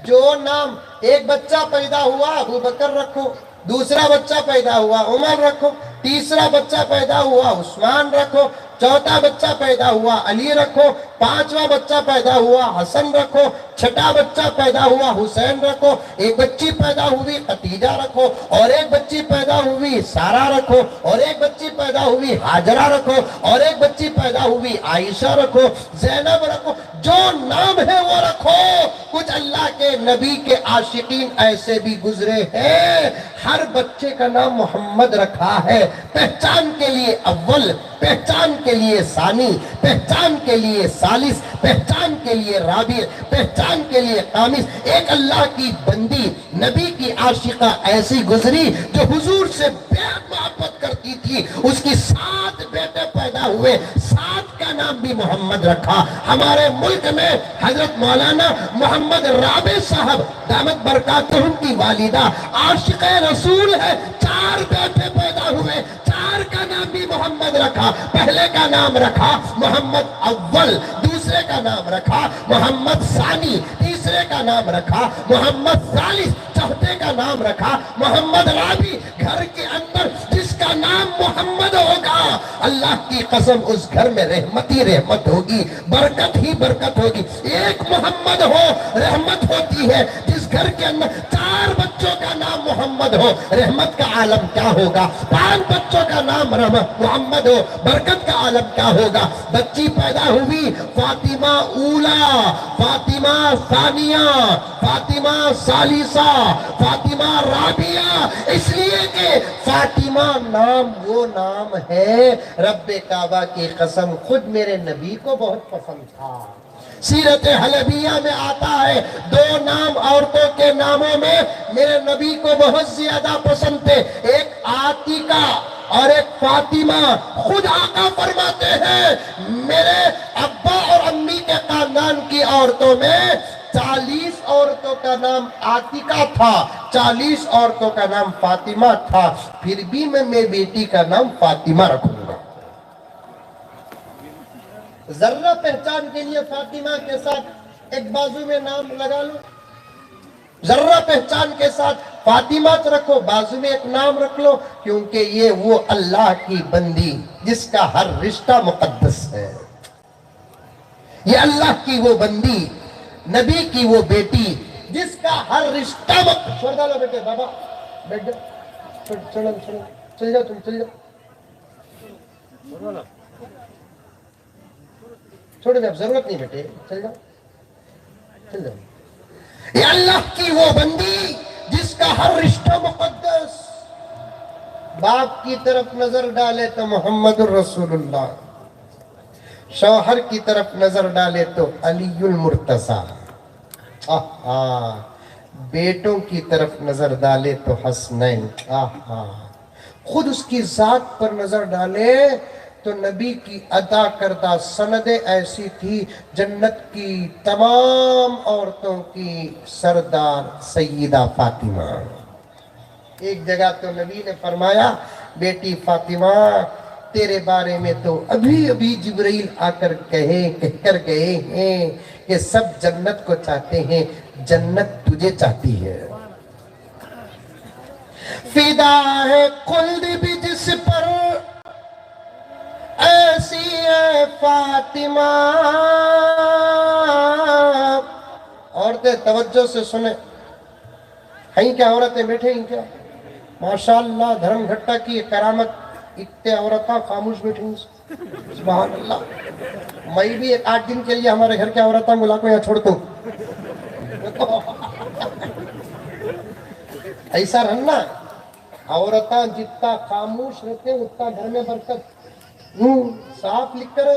जो नाम, एक बच्चा पैदा हुआ अबू बकर रखो, दूसरा बच्चा पैदा हुआ उमर रखो, तीसरा बच्चा पैदा हुआ उस्मान रखो, चौथा बच्चा पैदा हुआ अली रखो, पांचवा बच्चा पैदा हुआ हसन रखो, छठा बच्चा पैदा हुआ हुसैन रखो, एक बच्ची पैदा हुई खतीजा रखो, और एक बच्ची पैदा हुई सारा रखो, और एक बच्ची पैदा हुई हाजरा रखो, और एक बच्ची पैदा हुई आयशा रखो, ज़ैनब रखो। जो नाम है वो रखो। कुछ अल्लाह के नबी के आशिकीन ऐसे भी गुजरे हैं, हर बच्चे का नाम मोहम्मद रखा है, पहचान के लिए अव्वल, पहचान के लिए सानी, पहचान के लिए सालिस, पहचान के लिए राबी, पहचान के लिए कामिस। एक अल्लाह की बंदी, नबी की आशिका ऐसी गुजरी जो हुजूर से बेहद मोहब्बत करती थी, उसकी 7 बेटे पैदा हुए, 7 का नाम भी मोहम्मद रखा। हमारे मुल्क में हजरत मौलाना मोहम्मद राबे साहब दामद बरकातुहू की वालिदा आशिक़े रसूल है, 4 बेटे पैदा हुए, 4 का नाम भी मोहम्मद रखा। पहले का नाम रखा मोहम्मद अव्वल, दूसरे का नाम रखा मोहम्मद सानी, तीसरे का नाम रखा मोहम्मद सालिस, चौथे का नाम रखा मोहम्मद राबी। घर के अंदर जिसका नाम मोहम्मद होगा, अल्लाह की कसम उस घर में रहमत ही रहमत होगी, बरकत ही बरकत होगी। एक मोहम्मद हो रहमत होती है। जिस घर के अंदर 4 बच्चों का नाम मोहम्मद हो, रहमत का आलम क्या होगा। 5 बच्चों का नाम मोहम्मद हो, बरकत का आलम क्या होगा। बच्ची पैदा हुई फातिमा ऊला, फातिमा सानिया, फातिमा सालिसा, फातिमा राबिया, इसलिए कि फातिमा नाम वो नाम है, रब्बे काबा की कसम खुद मेरे नबी को बहुत पसंद था। सीरत हलबिया में आता है 2 नाम औरतों के नामों में मेरे नबी को बहुत ज्यादा पसंद थे, एक आतिका और एक फातिमा। खुद आका फरमाते हैं मेरे अब्बा और अम्मी के खानदान की औरतों में 40 औरतों का नाम आतिका था, 40 औरतों का नाम फातिमा था, फिर भी मैं मेरी बेटी का नाम फातिमा रखूंगा। जर्रा पहचान के लिए फातिमा के साथ ایک بازو میں نام لگا لو, ذرہ پہچان کے ساتھ فاطمہ رکھو, بازو میں ایک نام رکھ لو, کیونکہ یہ وہ اللہ کی بندی جس کا ہر رشتہ مقدس ہے. یہ اللہ کی وہ بندی, نبی کی وہ بیٹی جس کا ہر رشتہ چھوڑ ڈالو بیٹے, بابا بیٹھ جاؤ, چل جاؤ, تم چل جاؤ, چھوڑ دے, اب ضرورت نہیں بیٹے, چل جاؤ, چل جاؤ. یہ اللہ کی وہ بندی جس کا ہر رشتہ مقدس. باپ کی طرف نظر ڈالے تو محمد الرسول اللہ, شوہر کی طرف نظر ڈالے تو علی المرتضیٰ, بیٹوں کی طرف نظر ڈالے تو حسنین, خود اس کی ذات پر نظر ڈالے تو نبی کی عطا کردہ سندیں ایسی تھی, جنت کی تمام عورتوں کی سردار سیدہ فاطمہ. ایک جگہ تو نبی نے فرمایا, بیٹی فاطمہ تیرے بارے میں تو ابھی ابھی جبرائیل آ کر کہہ کر گئے ہیں کہ سب جنت کو چاہتے ہیں, جنت تجھے چاہتی ہے. فدا ہے خلد بھی جس پر ایسی ہے فاطمہ. عورتیں توجہ سے سنیں, ہیں کیا عورتیں بیٹھے ہیں کیا, ماشاءاللہ دھرم گھٹا کی کرامت, اتنے عورتیں خاموش بیٹھی ہیں, سبحان اللہ. میں بھی ایک 8 دن کے لیے ہمارے گھر کے عورتیں ملا کو یہاں چھوڑ دوں, ایسا رہنا. عورتیں جتنا خاموش رہتے اتنا گھر میں برکت. صاف لکھ کر,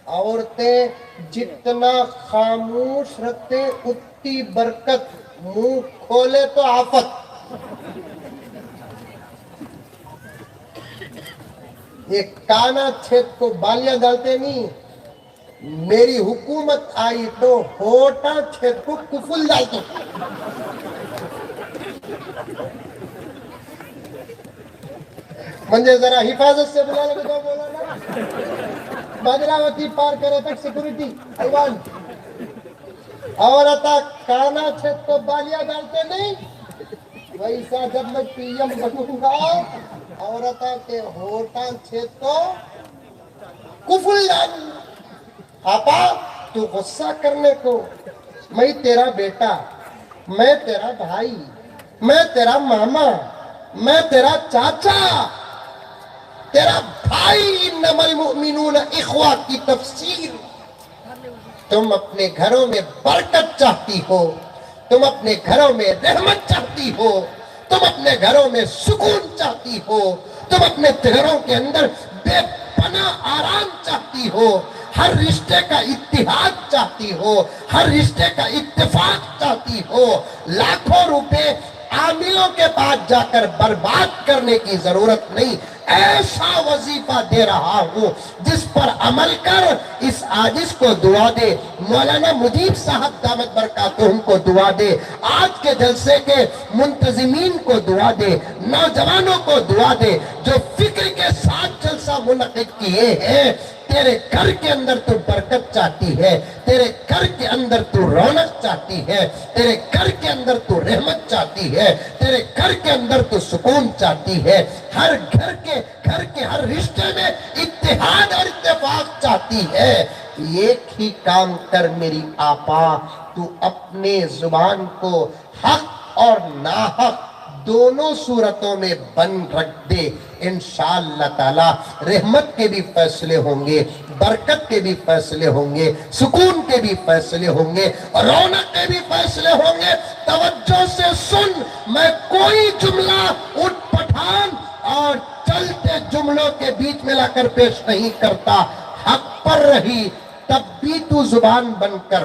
عورتیں جتنا خاموش رہتے اتنی برکت, منہ کھولے تو آفت. یہ کانا چھید کو بالیاں ڈالتے نہیں, میری حکومت آئی تو ہوٹا چھید کو کفل ڈالتے. منجے ذرا حفاظت سے بلا لگے تو بولا نا, بادراوتی پار کرے تک سیکورٹی ایوان. عورتہ کانا چھید کو بالیاں ڈالتے نہیں, ویسا جب میں پی ایم بنوں گا عورتہ کے ہوٹاں چھید کو کفل ڈال. آپا تو غصہ کرنے کو, میں تیرا بیٹا, میں تیرا بھائی, میں تیرا ماما, میں تیرا چاچا, تیرا بھائی. انما المؤمنون اخوہ کی تفسیر. تم اپنے گھروں میں برکت چاہتی ہو, تم اپنے گھروں میں رحمت چاہتی ہو, تم اپنے گھروں میں سکون چاہتی ہو, تم اپنے گھروں کے اندر بے پناہ آرام چاہتی ہو, ہر رشتے کا اتحاد چاہتی ہو, ہر رشتے کا اتفاق چاہتی ہو. لاکھوں روپے عاملوں کے پاس جا کر برباد کرنے کی ضرورت نہیں. ایسا وظیفہ دے رہا ہوں جس پر عمل کر اس عاجز کو دعا دے. مولانا مجیب صاحب دامت برکاتہم کو دعا دے, آج کے جلسے کے منتظمین کو دعا دے, نوجوانوں کو دعا دے جو فکر کے ساتھ جلسہ منعقد کیے ہیں. تیرے گھر کے اندر تو برکت چاہتی ہے, تیرے گھر کے اندر تو رونق چاہتی ہے, تیرے گھر کے اندر تو رحمت چاہتی ہے, تیرے گھر کے اندر تو سکون چاہتی ہے, ہر گھر کے ہر رشتے میں اتحاد اور اتفاق چاہتی ہے. ایک ہی کام کر میری آپا, تو اپنے زبان کو حق اور ناحق دونوں صورتوں میں بند رکھ دے. انشاءاللہ تعالی رحمت کے بھی فیصلے ہوں گے, برکت کے بھی فیصلے ہوں گے, سکون کے بھی فیصلے ہوں گے, رونق کے بھی فیصلے ہوں گے. توجہ سے سن, میں کوئی جملہ اٹھ پٹھان اور چلتے جملوں کے بیچ میں لا کر پیش نہیں کرتا. حق پر رہی تب بھی تو زبان بن کر,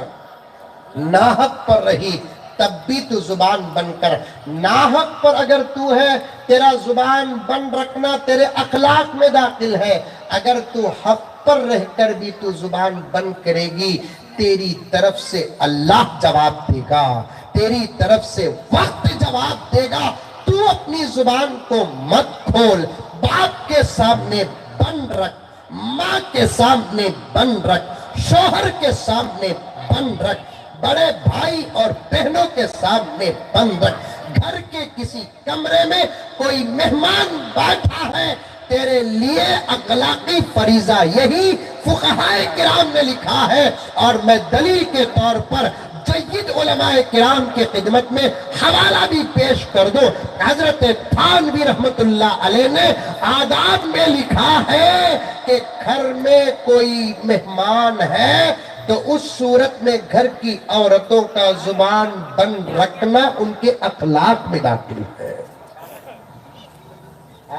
ناحق پر رہی تب بھی تو زبان بن کر. ناحق پر اگر تو ہے, تیرا زبان بند رکھنا تیرے اخلاق میں داخل ہے. اگر تو حق پر رہ کر بھی تو زبان بند کرے گی, تیری طرف سے اللہ جواب دے گا, تیری طرف سے وقت جواب دے گا. تو اپنی زبان کو مت کھول, باپ کے سامنے بند رکھ, ماں کے سامنے بند رکھ, شوہر کے سامنے بند رکھ, बड़े भाई और बहनों के सामने बंद रख। घर के किसी कमरे में कोई मेहमान बैठा है, तेरे लिए अखलाकी फरीजा यही फुक़हाए किराम ने लिखा है। और मैं दलील के तौर पर सय्यद उलमाए किराम के खिदमत में हवाला भी पेश कर दो। हजरत थानवी रहमतुल्लाह अलैह ने आदाब में लिखा है कि घर में कोई मेहमान है तो उस सूरत में घर की औरतों का जुबान बंद रखना उनके अखलाक में दाखिल है।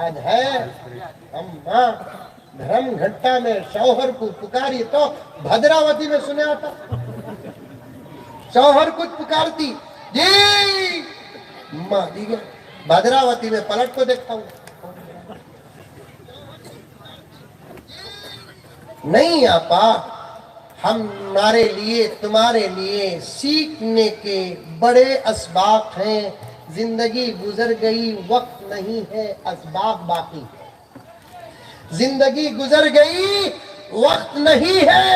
आज है अम्मा धर्म घंटा में शौहर को पुकारी तो भद्रावती में सुने आता, शौहर कुछ पुकारती जी माँ जी के भद्रावती में पलट को देखता हूं, नहीं आपा, हमारे लिए तुम्हारे लिए सीखने के बड़े असबाब हैं। जिंदगी गुजर गई, वक्त नहीं है, असबाब बाकी। जिंदगी गुजर गई, वक्त नहीं है,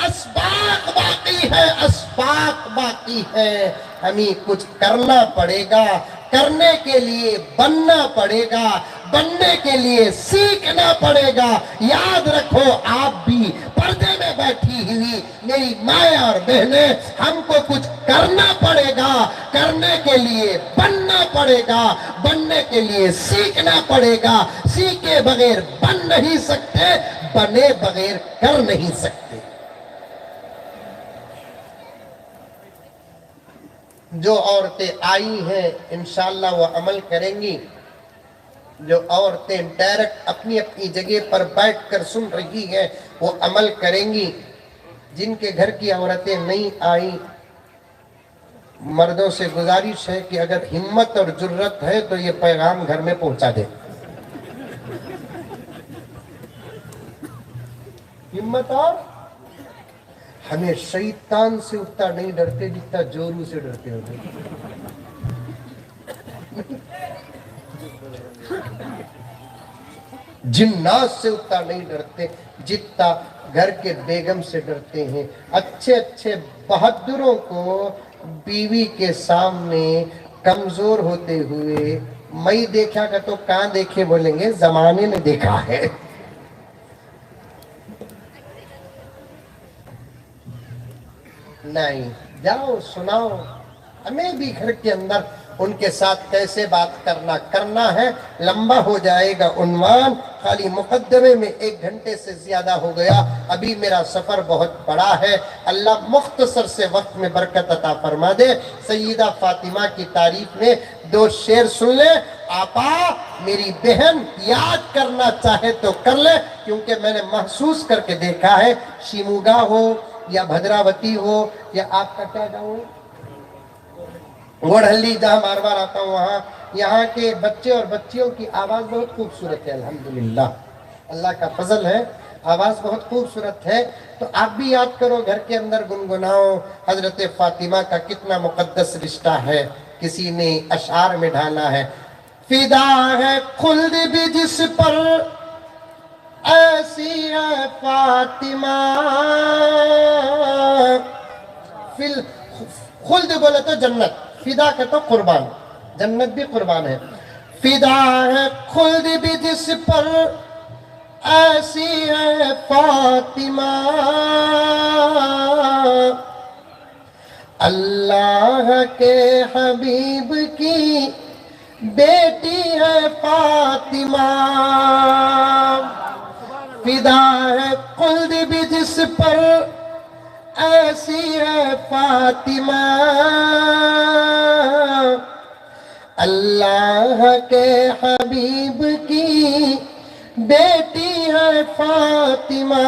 असबाब बाकी है, असबाब बाकी है। हमें कुछ करना पड़ेगा, करने के लिए बनना पड़ेगा, बनने के लिए सीखना पड़ेगा। याद रखो, आप भी पर्दे में बैठी हुई मेरी माँ और बहनें, हमको कुछ करना पड़ेगा, करने के लिए बनना पड़ेगा, बनने के लिए सीखना पड़ेगा। सीखे बगैर बन नहीं सकते, बने बगैर कर नहीं सकते। जो औरतें आई हैं इंशाअल्लाह वो अमल करेंगी। जो औरतें डायरेक्ट अपनी अपनी जगह पर बैठकर सुन रही हैं वो अमल करेंगी। जिनके घर की औरतें नहीं आई, मर्दों से गुजारिश है कि अगर हिम्मत और जुर्रत है तो ये पैगाम घर में पहुंचा दे। हिम्मत और हमें शैतान से उतना नहीं डरते जितना जोरू से डरते होते। जिन्नात से उतना नहीं डरते जितना घर के बेगम से डरते हैं। अच्छे अच्छे बहादुरों को बीवी के सामने कमजोर होते हुए मैं देखा का तो कहां देखे बोलेंगे, जमाने ने देखा है। नहीं, जाओ सुनाओ, हमें भी घर के अंदर उनके साथ कैसे बात करना है। लंबा हो जाएगा उन्वान, खाली मुकद्दमे में 1 घंटे से ज्यादा हो गया। अभी मेरा सफर बहुत बड़ा है। अल्लाह मुख्तसर से वक्त में बरकत अता फरमा दे। सैयदा फातिमा की तारीफ में 2 शेर सुन ले। आपा मेरी बहन याद करना चाहे तो कर ले, क्योंकि मैंने महसूस करके देखा है, शिमूगा हो या भद्रावती हो या आपका क्या गाँव है, गोड़हल्ली, जहाँ बार बार आता हूँ वहाँ, यहाँ के बच्चे और बच्चियों की आवाज़ बहुत खूबसूरत है। अल्हम्दुलिल्लाह, अल्लाह का फजल है, आवाज़ बहुत खूबसूरत है। तो आप भी याद करो, घर के अंदर गुनगुनाओ। हजरत फातिमा का कितना मुकद्दस रिश्ता है, किसी ने अशार में ढाला है। फिदा है खुल्द भी जिस पर ऐसी है फातिमा, फिल खुल्द बोले तो जन्नत, फिदा का तो कुर्बान, जन्नत भी कुर्बान है। फिदा है खुल्द भी जिस पर ऐसी है फातिमा, अल्लाह के हबीब की बेटी है फातिमा। फिदा है खुल्द भी जिस पर ऐसी है फातिमा, अल्लाह के हबीब की बेटी है फातिमा।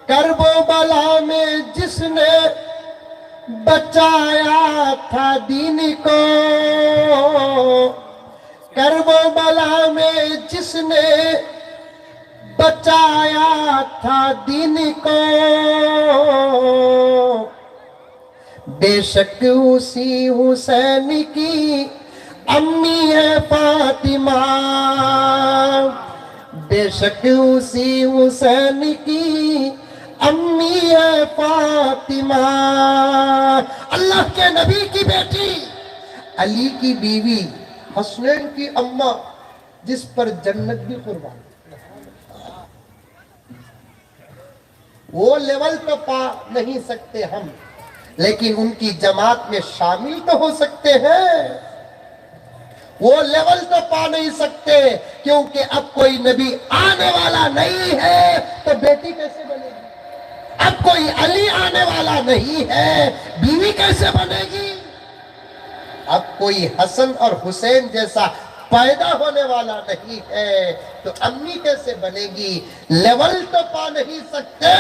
करबो बला में जिसने बचाया था दीन को, करबो बला में जिसने बचाया था दीन को, बेशक उसी हुसैन की अम्मी है फातिमा, बेशक उसी हुसैन की अम्मी है फातिमा, अल्लाह के नबी की बेटी, अली की बीवी, हसनैन की अम्मा, जिस पर जन्नत भी कुर्बान। वो लेवल तो पा नहीं सकते हम, लेकिन उनकी जमात में शामिल तो हो सकते हैं। वो लेवल तो पा नहीं सकते, क्योंकि अब कोई नबी आने वाला नहीं है, तो बेटी कैसे बनेगी? अब कोई अली आने वाला नहीं है, बीवी कैसे बनेगी? अब कोई हसन और हुसैन जैसा पैदा होने वाला नहीं है, तो अम्मी कैसे बनेगी? लेवल तो पा नहीं सकते,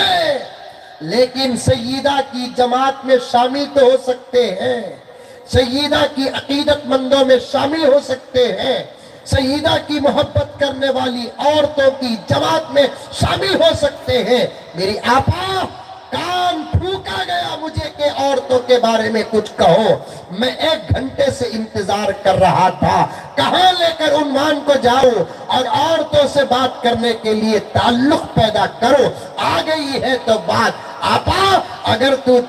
लेकिन सय्यदा की जमात में शामिल तो हो सकते हैं, सय्यदा की अकीदतमंदों में शामिल हो सकते हैं, सय्यदा की मोहब्बत करने वाली औरतों की जमात में शामिल हो सकते हैं। मेरी आपा, कान फूका गया मुझे कि औरतों के बारे में कुछ कहो। मैं 1 घंटे से इंतजार कर रहा था, कहां लेकर उन्वान को जाऊं और औरतों से बात करने के लिए ताल्लुक पैदा करो। आ गई है तो बात। आपा, अगर तू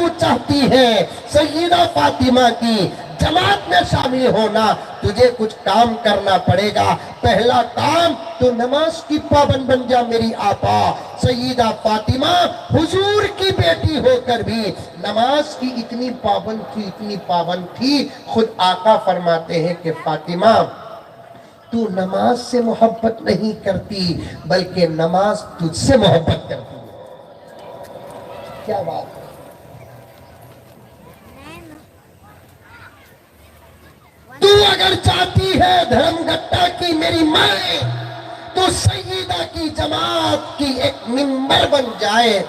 चाहती है सय्यदा फातिमा की जमात में शामिल होना, तुझे कुछ काम करना पड़ेगा। पहला काम, तू नमाज की पाबंद बन जा मेरी आपा। सय्यदा फातिमा हुजूर की बेटी होकर भी नमाज की इतनी पाबंद थी, खुद आका फरमाते हैं कि फातिमा, तू नमाज से मोहब्बत नहीं करती, बल्कि नमाज तुझसे मोहब्बत करती है। क्या बात है? तू अगर चाहती है धर्मगट्टा की मेरी माए, तो सय्यदा की जमात की एक मिंबर बन जाए,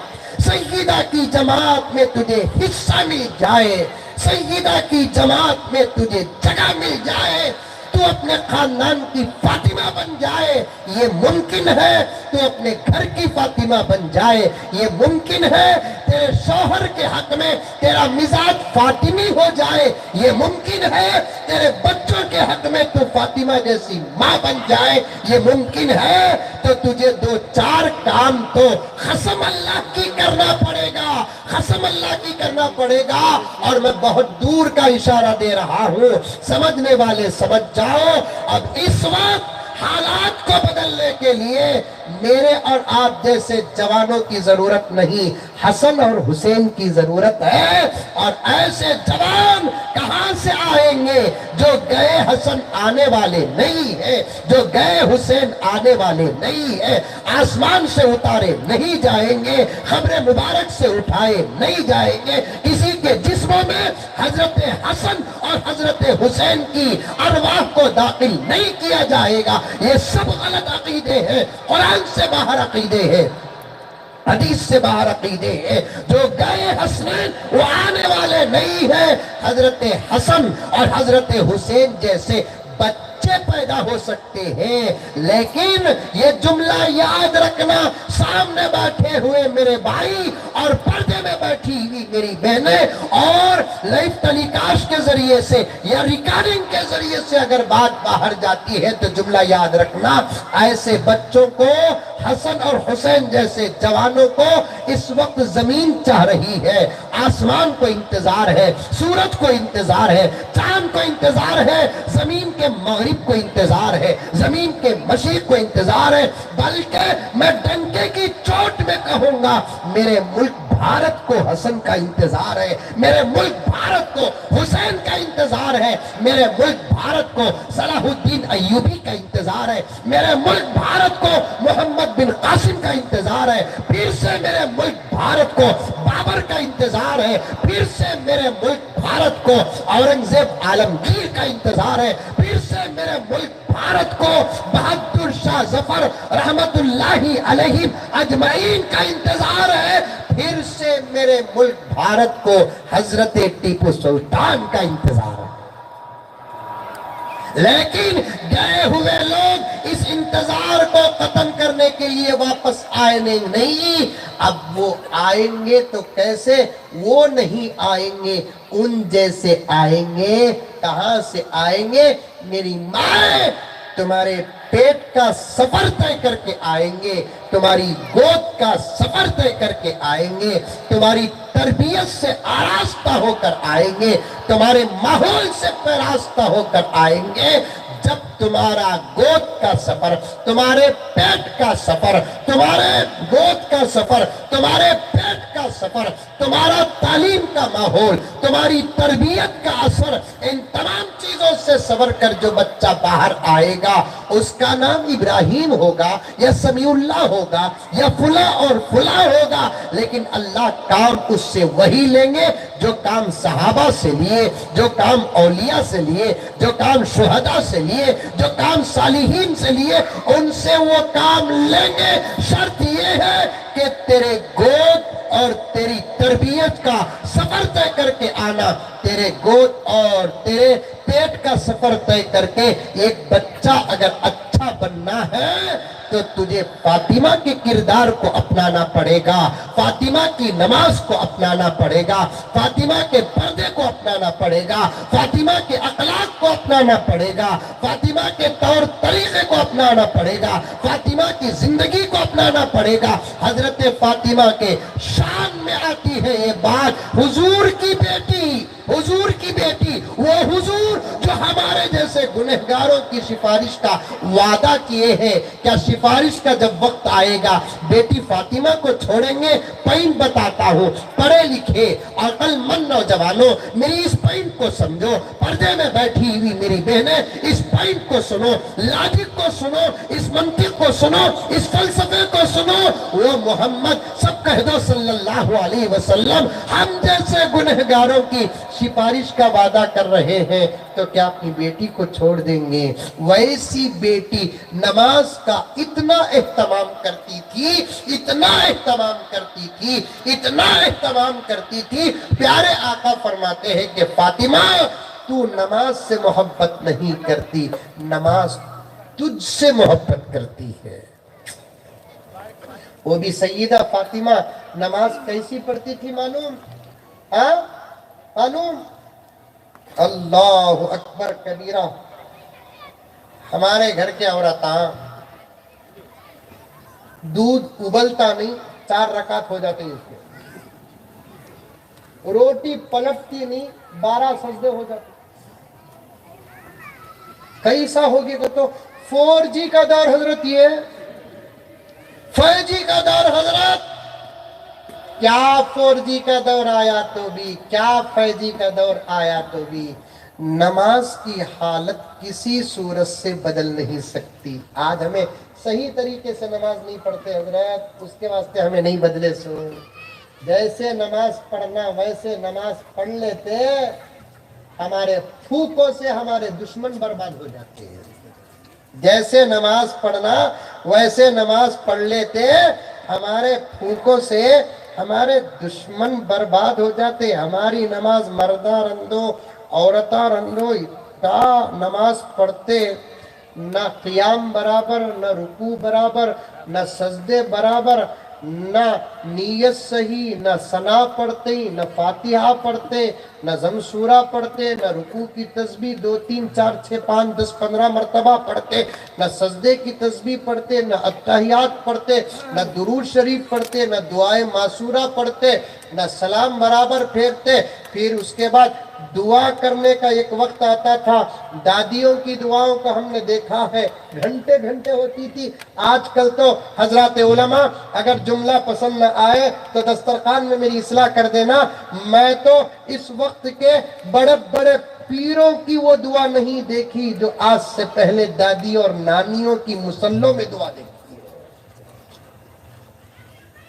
सय्यदा की जमात में तुझे हिस्सा मिल जाए, सय्यदा की जमात में तुझे जगह मिल जाए, तू अपने खानदान की फातिमा बन जाए, ये मुमकिन है। तू अपने घर की फातिमा बन जाए, ये मुमकिन है। तेरे शौहर के हक में तेरा मिजाज फातिमी हो जाए, ये मुमकिन है। तेरे बच्चों के हक में तू फातिमा जैसी माँ बन जाए, ये मुमकिन है। तो तुझे 2-4 काम तो कसम अल्लाह की करना पड़ेगा, कसम अल्लाह की करना पड़ेगा। और मैं बहुत दूर का इशारा दे रहा हूँ, समझने वाले समझ जाओ। अब इस वक्त हालात को बदलने के लिए मेरे और आप जैसे जवानों की जरूरत नहीं, हसन और हुसैन की जरूरत है। और ऐसे जवान कहां से आएंगे? जो गए हसन आने वाले नहीं है, जो गए हुसैन आने वाले नहीं है। आसमान से उतारे नहीं जाएंगे, खबरे मुबारक से उठाए नहीं जाएंगे। किसी के जिस्मों में हजरत हसन और हजरत हुसैन की अरवाह को दाखिल नहीं किया जाएगा। ये सब गलत अकीदे हैं, कुरान से बाहर अकीदे हैं, हदीस से बाहर अकीदे हैं। जो गए हसनैन वो आने वाले नहीं है। हजरत हसन और हजरत हुसैन जैसे बच्चे पैदा हो सकते हैं, लेकिन ये जुमला याद रखना, सामने बैठे हुए मेरे भाई और पर्दे में बैठी हुई मेरी बहनें और लाइव टेलीकास्ट के जरिए से या रिकॉर्डिंग के जरिए से अगर बात बाहर जाती है तो जुमला याद रखना, ऐसे बच्चों को, हसन और हुसैन जैसे जवानों को इस वक्त जमीन चाह रही है, आसमान को इंतजार है, सूरज को इंतजार है, चांद को इंतजार है, जमीन के मगरिब को इंतजार है, जमीन के मशरिक को इंतजार है। बल्कि मैं डंके की चोट में कहूंगा, मेरे मुल्क भारत को हसन का इंतजार है, मेरे मुल्क भारत को हुसैन का इंतजार है, मेरे मुल्क भारत को सलाहुद्दीन अय्यूबी का इंतजार है, मेरे मुल्क भारत को मोहम्मद बिन कासिम का इंतजार है, फिर से मेरे मुल्क भारत को बाबर का इंतजार है, फिर से मेरे मुल्क भारत को औरंगजेब आलमगीर का इंतजार है, फिर से मेरे मुल्क भारत को बहादुर शाह जफर रहमतुल्लाहि अलैहि अजमईन का इंतजार है, फिर से मेरे मुल्क भारत को हजरत टीपू सुल्तान का इंतजार है। लेकिन गए हुए लोग इस इंतजार को खत्म करने के लिए वापस आए नहीं। अब वो आएंगे तो कैसे? वो नहीं आएंगे, उन जैसे आएंगे। कहां से आएंगे? मेरी माँ तुम्हारे पेट का सफर तय करके आएंगे, तुम्हारी गोद का सफर तय करके आएंगे, तुम्हारी तरबियत से आरास्ता होकर आएंगे, तुम्हारे माहौल से पैरास्ता होकर आएंगे। जब तुम्हारा गोद का सफर, तुम्हारे पेट का सफर, तुम्हारे गोद का सफर, तुम्हारे पेट का सफर, तुम्हारा तालीम का माहौल, तुम्हारी तरबियत का असर, इन तमाम चीजों से सबर कर जो बच्चा बाहर आएगा, उसका नाम इब्राहिम होगा या समीउल्लाह होगा या फुला और फुला होगा, लेकिन अल्लाह काम उससे वही लेंगे जो काम सहाबा से लिए, जो काम औलिया से लिए, जो काम शुहदा से लिए, जो काम सालिहीन से लिए, उनसे वो काम लेंगे। शर्त ये है कि तेरे गोद और तेरी तरबियत का सफर तय करके आना, तेरे गोद और तेरे पेट का सफर तय करके एक बच्चा अगर अच्छा बनना है तो तुझे फातिमा के किरदार को अपनाना पड़ेगा, फातिमा की नमाज को अपनाना पड़ेगा, फातिमा के पर्दे को अपनाना पड़ेगा, फातिमा के अखलाक को अपनाना पड़ेगा, फातिमा के तौर तरीके को अपनाना पड़ेगा, फातिमा की जिंदगी को अपनाना पड़ेगा। हजरत फातिमा के शान में आती है ये बात, हुजूर की बेटी, हुजूर की बेटी, वो हुजूर जो हमारे जैसे गुनहगारों की सिफारिश का वादा किए हैं। क्या सिफारिश का जब वक्त आएगा बेटी फातिमा को छोड़ेंगे? पॉइंट बताता हूँ, पढ़े लिखे अक्लमंद नौजवानों मेरी इस पॉइंट को समझो, पर्दे में बैठी हुई मेरी बहनें इस पॉइंट को सुनो, लॉजिक को सुनो, इस मंतिक को सुनो, इस फलसफे को सुनो। वो मोहम्मद, सब कह दो सल्लल्लाहु अलैहि वसल्लम, हम जैसे गुनहगारों की सिफारिश का वादा कर रहे हैं, तो क्या अपनी बेटी को छोड़ देंगे? वैसी बेटी नमाज का इतना एहतमाम करती थी, इतना एहतमाम करती थी, इतना एहतमाम करती थी, प्यारे आका फरमाते हैं कि फातिमा तू नमाज से मोहब्बत नहीं करती, नमाज तुझसे मोहब्बत करती है। वो भी सैयदा फातिमा नमाज कैसी पढ़ती थी मालूम? मालूम? अल्लाहु अकबर कबीरा। हमारे घर के औरतां दूध उबलता नहीं, 4 रकात हो जाते हैं इसमें, रोटी पलटती नहीं, 12 सजदे हो जाते। कैसा होगी तो 4G का दौर हजरत, ये 5G का दौर हजरत। क्या 4G का दौर आया तो भी, क्या 5G का दौर आया तो भी नमाज की हालत किसी सूरत से बदल नहीं सकती। आज हमें सही तरीके से नमाज नहीं पढ़ते हजरत, उसके वास्ते हमें नहीं बदले। सो जैसे नमाज पढ़ना वैसे नमाज पढ़ लेते, हमारे फूकों से हमारे दुश्मन बर्बाद हो जाते हैं। जैसे नमाज पढ़ना वैसे नमाज पढ़ लेते, हमारे फूकों से हमारे दुश्मन बर्बाद हो जाते। हमारी नमाज मर्दा रंदो औरता रंदो इतना नमाज पढ़ते, ना क़ियाम बराबर, ना रुकू बराबर, ना सजदे बराबर, ना नीयत सही, ना सना पढ़ते, ना फातिहा पढ़ते, ना जमसूरा पढ़ते, ना रुकू की तस्बीह 2 3 4 6 5 10 15 मरतबा पढ़ते, ना सजदे की तस्बीह पढ़ते, ना अत्तहियात पढ़ते, ना दुरूद शरीफ पढ़ते, ना दुआए मासूरा पढ़ते, ना सलाम बराबर फेरते। फिर उसके बाद दुआ करने का एक वक्त आता था, दादियों की दुआओं को हमने देखा है घंटे घंटे होती थी। आजकल तो हजरात उलमा अगर जुमला पसंद न आए तो दस्तरखान में मेरी इस्लाह कर देना। मैं तो इस वक्त के बड़े बड़े पीरों की वो दुआ नहीं देखी जो आज से पहले दादी और नानियों की मुसल्लों में दुआ देखी है।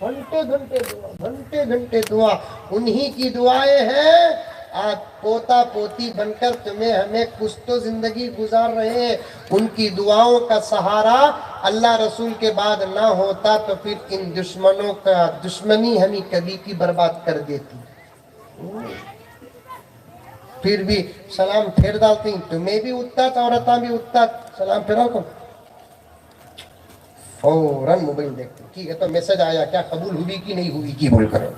घंटे घंटे दुआ, घंटे घंटे दुआ, उन्हीं की दुआएं हैं। आज पोता पोती बनकर तुम्हें हमें कुछ तो जिंदगी गुजार रहे हैं। उनकी दुआओं का सहारा अल्लाह रसूल के बाद ना होता तो फिर इन दुश्मनों का दुश्मनी हमें कभी की बर्बाद कर देती। फिर भी सलाम फेर डालती, तुम्हें भी उठता, औरतां भी उठता, सलाम फेराओ को फौरन मोबाइल देखते, ठीक है तो मैसेज आया क्या, कबूल हुई कि नहीं हुई की बोल करो।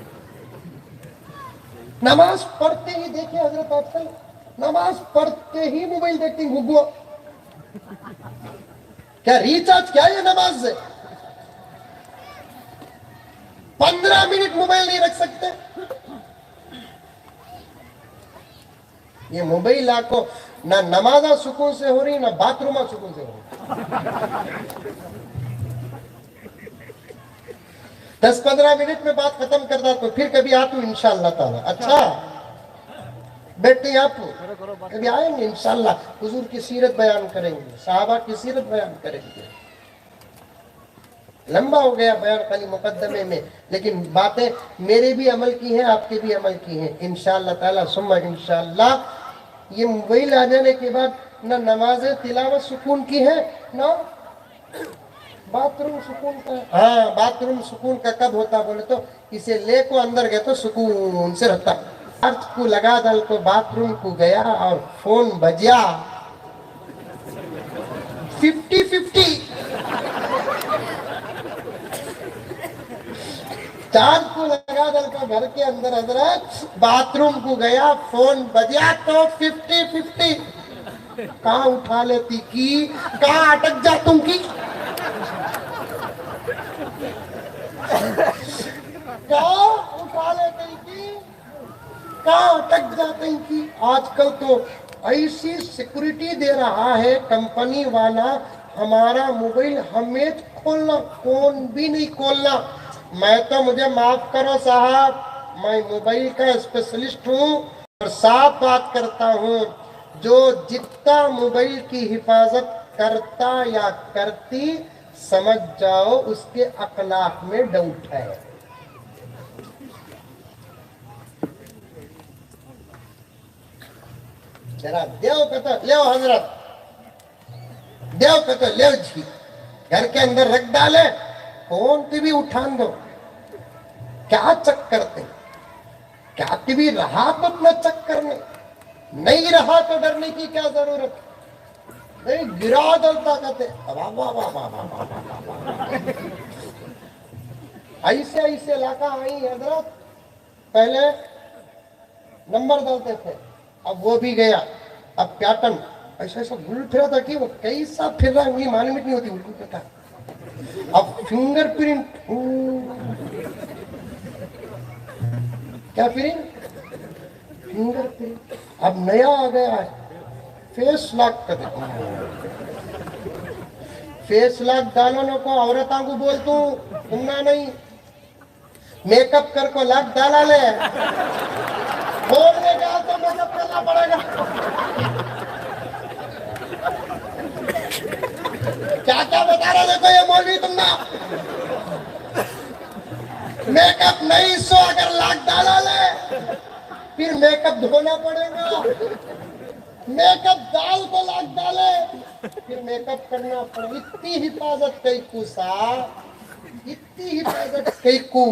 नमाज पढ़ते ही देखे हजरत आजकल नमाज पढ़ते ही मोबाइल देखती, गुगो क्या रिचार्ज क्या ये नमाज से? 15 मिनट मोबाइल नहीं रख सकते? ये मोबाइल आपको ना नमाजा सुकून से हो रही, ना बाथरूम सुकून से हो रही। 10-15 मिनट में बात खत्म कर दो, फिर कभी आतू इंशाअल्लाह ताला। अच्छा बैठते आप कभी आएंगे इंशाअल्लाह, हुजूर की सीरत बयान करेंगे, सहाबा की सीरत बयान करेंगे। लंबा हो गया बयान खाली मुकद्दमे में, लेकिन बातें मेरे भी अमल की हैं, आपके भी अमल की हैं इंशाअल्लाह ताला सुम्मा इंशाअल्लाह। ये मोबाइल आ जाने के बाद ना नमाज तिलावत सुकून की है, ना बाथरूम सुकून का। हाँ, बाथरूम सुकून का कब होता बोले तो इसे ले को अंदर गए तो सुकून से रहता। अर्थ को लगा दल को बाथरूम को गया और फोन बजा 50-50 चार्ज को लगा दल का घर के अंदर हजरत, बाथरूम को गया फोन बजा तो 50-50। कहाँ उठा लेती की, कहाँ अटक जा तुम की, कहाँ उठा लेते की, कहाँ अटक जाते की। आजकल तो ऐसी सिक्योरिटी दे रहा है कंपनी वाला, हमारा मोबाइल हमें खोलना, कौन भी नहीं खोलना। मैं तो, मुझे माफ करो साहब, मैं मोबाइल का स्पेशलिस्ट हूँ और साफ बात करता हूँ, जो जितना मोबाइल की हिफाजत करता या करती, समझ जाओ उसके अखलाक में डाउट है। जरा देव कहता ले हजरत, देव कहता ले जी, घर के अंदर रख डाले, फोन टीवी उठान दो। क्या चक करते, क्या टीवी रहा तो अपना चक करने, नहीं रहा तो डरने की क्या जरूरत। नहीं गिरा दलता कहते ऐसे ऐसे लाका आई हजरत, पहले नंबर डालते थे, अब वो भी गया, अब पैटर्न ऐसा ऐसा घूम फिरा था कि वो कैसा फिर रहा है मालूम नहीं होती, उल्टी पता। अब फिंगरप्रिंट, क्या प्रिंट, फिंगरप्रिंट। अब नया आ गया है फेस लॉक कर देता हूँ। फेस लॉक डालो को औरतों को बोल तू घूमना नहीं, मेकअप कर को लॉक डाला ले, बोलने का तो मेकअप करना पड़ेगा। क्या क्या बता रहे देखो ये मौलवी तुम ना, मेकअप नहीं सो अगर लॉक डाला ले फिर मेकअप धोना पड़ेगा, मेकअप डाल को लाग डाले फिर मेकअप करना पड़े। इतनी हिफाजत कई को साहब, इतनी हिफाजत कई को।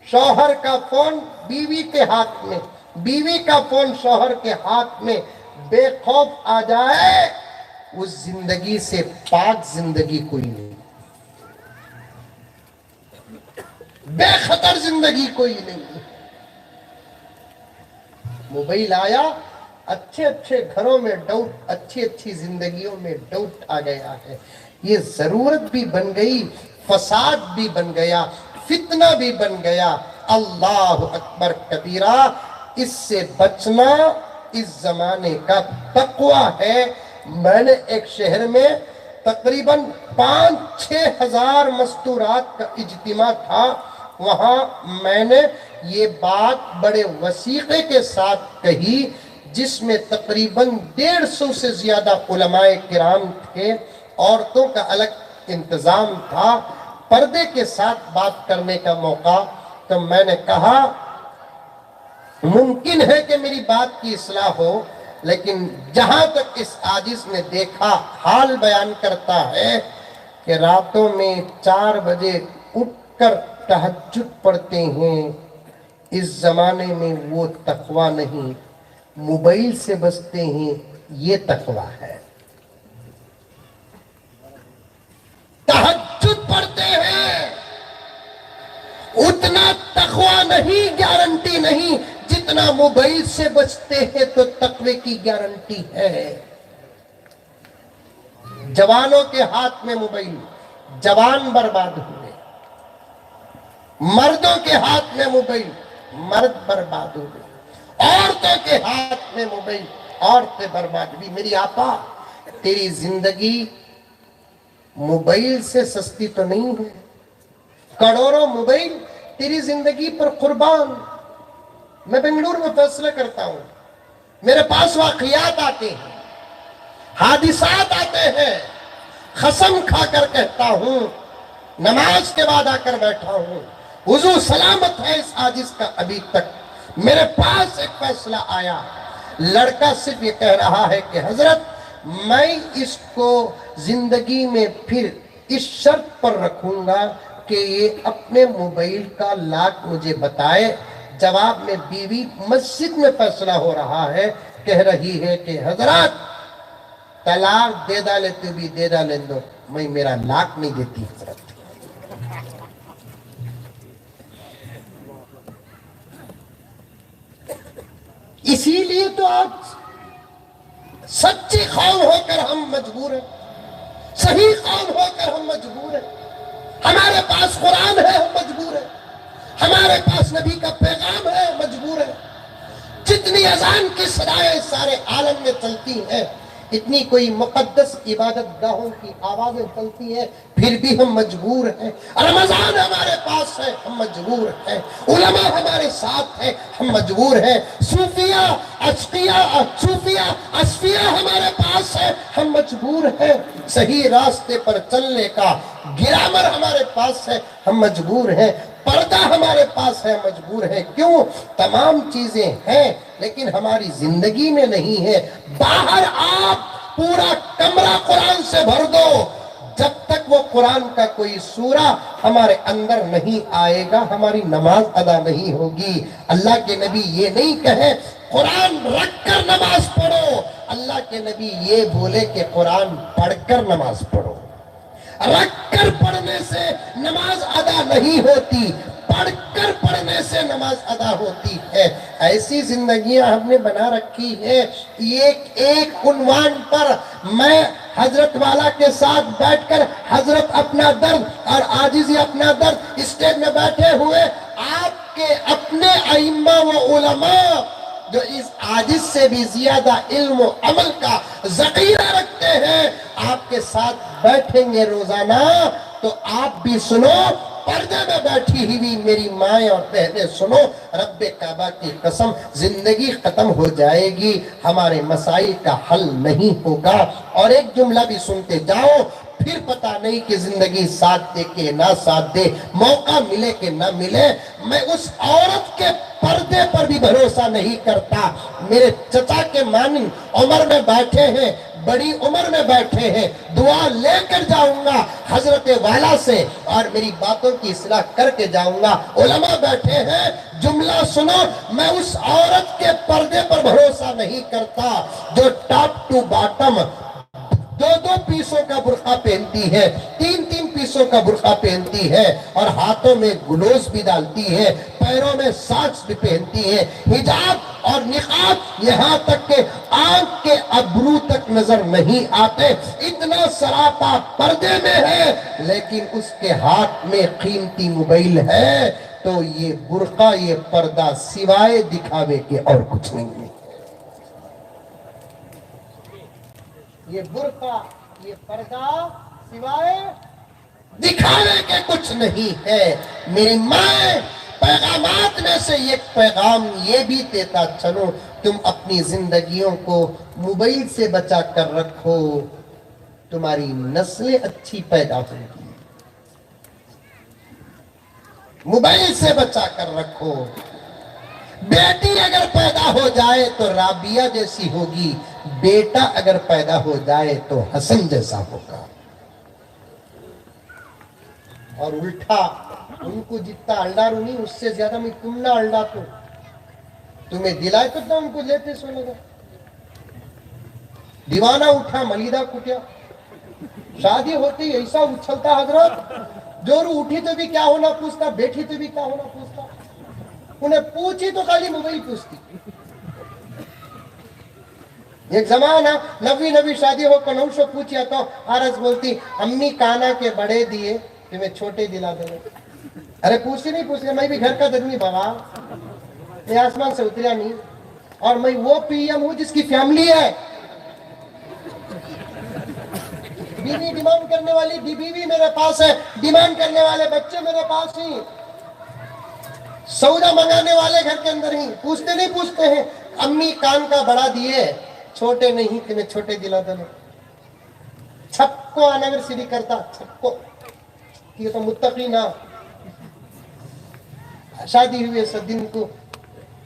शौहर का फोन बीवी के हाथ में, बीवी का फोन शौहर के हाथ में, बेखौफ आ जाए उस जिंदगी से पाक जिंदगी कोई नहीं, बेखतर जिंदगी कोई नहीं। मोबाइल आया, अच्छे अच्छे घरों में डाउट, अच्छी अच्छी जिंदगियों में डाउट आ गया है। ये जरूरत भी बन गई, फसाद भी बन गया, फितना भी बन गया। अल्लाह अकबर कबीरा। इससे बचना इस जमाने का तकवा है। मैंने एक शहर में तकरीबन 5-6 हजार मस्तूरात का इज्तिमा था, वहां मैंने ये बात बड़े वसीक़े के साथ कही, जिसमें तकरीबन 150 से ज्यादा उलमाए किराम थे, औरतों का अलग इंतजाम था, पर्दे के साथ बात करने का मौका। तो मैंने कहा मुमकिन है कि मेरी बात की इस्लाह हो, लेकिन जहां तक इस आजिज ने देखा, हाल बयान करता है कि रातों में 4 बजे उठकर तहज्जुद पढ़ते हैं, इस जमाने में वो तकवा नहीं, मोबाइल से बचते हैं, ये तकवा है। तहज्जुद पढ़ते हैं, उतना तकवा नहीं, गारंटी नहीं जितना मोबाइल से बचते हैं तो तकवे की गारंटी है। जवानों के हाथ में मोबाइल, जवान बर्बाद हुए। मर्दों के हाथ में मोबाइल, मर्द बर्बाद हो गए। औरतों के हाथ में मोबाइल, औरतें बर्बाद हुई। मेरी आपा, तेरी जिंदगी मोबाइल से सस्ती तो नहीं है। करोड़ों मोबाइल तेरी जिंदगी पर कुर्बान। मैं बेंगलुरु में फैसला करता हूं, मेरे पास वाकयात आते हैं, हादिसात आते हैं, कसम खाकर कहता हूं, नमाज के बाद आकर बैठा हूं, हुजूर सलामत है इस आजिज का। अभी तक मेरे पास एक फैसला आया, लड़का सिर्फ ये कह रहा है कि हजरत मैं इसको जिंदगी में फिर इस शर्त पर रखूंगा कि ये अपने मोबाइल का लॉक मुझे बताए। जवाब में बीवी मस्जिद में फैसला हो रहा है, कह रही है कि हजरत तलाक दे डाले तो भी दे डाले दो, मैं मेरा लॉक नहीं देती हजरत। इसीलिए तो आज सच्ची कौम होकर हम मजबूर हैं, सही कौम होकर हम मजबूर हैं। हमारे पास कुरान है, हम मजबूर हैं। हमारे पास नबी का पैगाम है, मजबूर है। जितनी अजान की सदाएं सारे आलम में चलती हैं, इतनी कोई मुकद्दस इबादत गाहों की आवाजें चलती हैं, फिर भी हम मजबूर हैं। रमजान हमारे पास है, हम मजबूर हैं। उलमा हमारे साथ है, हम मजबूर हैं। सूफिया असफिया हमारे पास है, हम मजबूर हैं। सही रास्ते पर चलने का गिरामर हमारे पास है, हम मजबूर हैं। पर्दा हमारे पास है, मजबूर है। क्यों? तमाम चीजें हैं लेकिन हमारी जिंदगी में नहीं है। बाहर आप पूरा कमरा कुरान से भर दो, जब तक वो कुरान का कोई सूरा हमारे अंदर नहीं आएगा, हमारी नमाज अदा नहीं होगी। अल्लाह के नबी ये नहीं कहे कुरान रखकर नमाज पढ़ो, अल्लाह के नबी ये बोले कि कुरान पढ़कर नमाज पढ़ो। रखकर पढ़ने से नमाज अदा नहीं होती, पढ़कर पढ़ने से नमाज अदा होती है। ऐसी जिंदगियां हमने बना रखी है। एक एक उन्वान पर मैं हजरत वाला के साथ बैठकर हजरत अपना दर्द और आजिज़ी अपना दर्द स्टेज में बैठे हुए आपके अपने अइम्मा व उलमा जो इस आजिज से भी ज्यादा इल्म और अमल का ज़ख़ीरा रखते हैं, आपके साथ बैठेंगे रोजाना, तो आप भी सुनो। पर्दे में बैठी हुई मेरी माएं और बहनें सुनो, रब्बे काबा की कसम जिंदगी खत्म हो जाएगी, हमारे मसाइल का हल नहीं होगा। और एक जुमला भी सुनते जाओ, फिर पता नहीं कि जिंदगी साथ दे के ना साथ दे, मौका मिले कि ना मिले। मैं उस औरत के पर्दे पर भी भरोसा नहीं करता। मेरे चचा के मानिन उम्र में बैठे हैं, बड़ी उम्र में बैठे हैं, दुआ लेकर जाऊंगा हजरत वाला से और मेरी बातों की इस्लाह करके जाऊंगा। उलमा बैठे हैं, जुमला सुनो, मैं उस औरत के पर्दे पर भरोसा नहीं करता जो टॉप टू बॉटम दो पीसों का बुर्का पहनती है, तीन पीसों का बुर्का पहनती है और हाथों में ग्लोव्स भी डालती है, पैरों में सॉक्स भी पहनती है। हिजाब और निकाब यहाँ तक के आंख के अब्रू तक नजर नहीं आते, इतना सरापा पर्दे में है, लेकिन उसके हाथ में कीमती मोबाइल है। तो ये बुर्का, ये पर्दा सिवाय दिखावे के और कुछ नहीं है। ये बुर्का, ये पर्दा सिवाय दिखाने के कुछ नहीं है। मेरी माँ पैगामात में से एक पैगाम ये भी देता चलो, तुम अपनी जिंदगियों को मोबाइल से बचा कर रखो, तुम्हारी नस्लें अच्छी पैदा होंगी। मोबाइल से बचा कर रखो। बेटी अगर पैदा हो जाए तो राबिया जैसी होगी, बेटा अगर पैदा हो जाए तो हसन जैसा होगा। और उल्टा, उनको जितना अल्डा रूनी उससे ज्यादा मैं तुम ना अल्डा तो तुम्हें दिलाए तो ना उनको लेते सोनेगा। दीवाना उठा मलिदा कुटिया, शादी होती ऐसा उछलता हजरत, जोरू उठी तो भी क्या होना पूछता, बैठी तो भी क्या होना पूछता, उन्हें पूछी तो खाली मोबाइल पूछती। एक जमाना नवी नवी शादी हो कनौशो पूछिया तो आरस बोलती अम्मी काना के बड़े दिए तुम्हें छोटे दिला दे। अरे पूछती नहीं पूछती, मैं भी घर का आदमी बाबा, ये आसमान से उतरा नहीं, और मैं वो पीएम हूं जिसकी फैमिली है। बीवी डिमांड करने वाली बीवी मेरे पास है, डिमांड करने वाले बच्चे मेरे पास ही, सौदा मंगाने वाले घर के अंदर ही। पूछते नहीं पूछते हैं अम्मी कान का बड़ा दिए छोटे नहीं तुम्हें छोटे दिला दो। सबको अनगर सीधी करता, सबको ये तो मुत्तकी ना। शादी हुई से दिन को,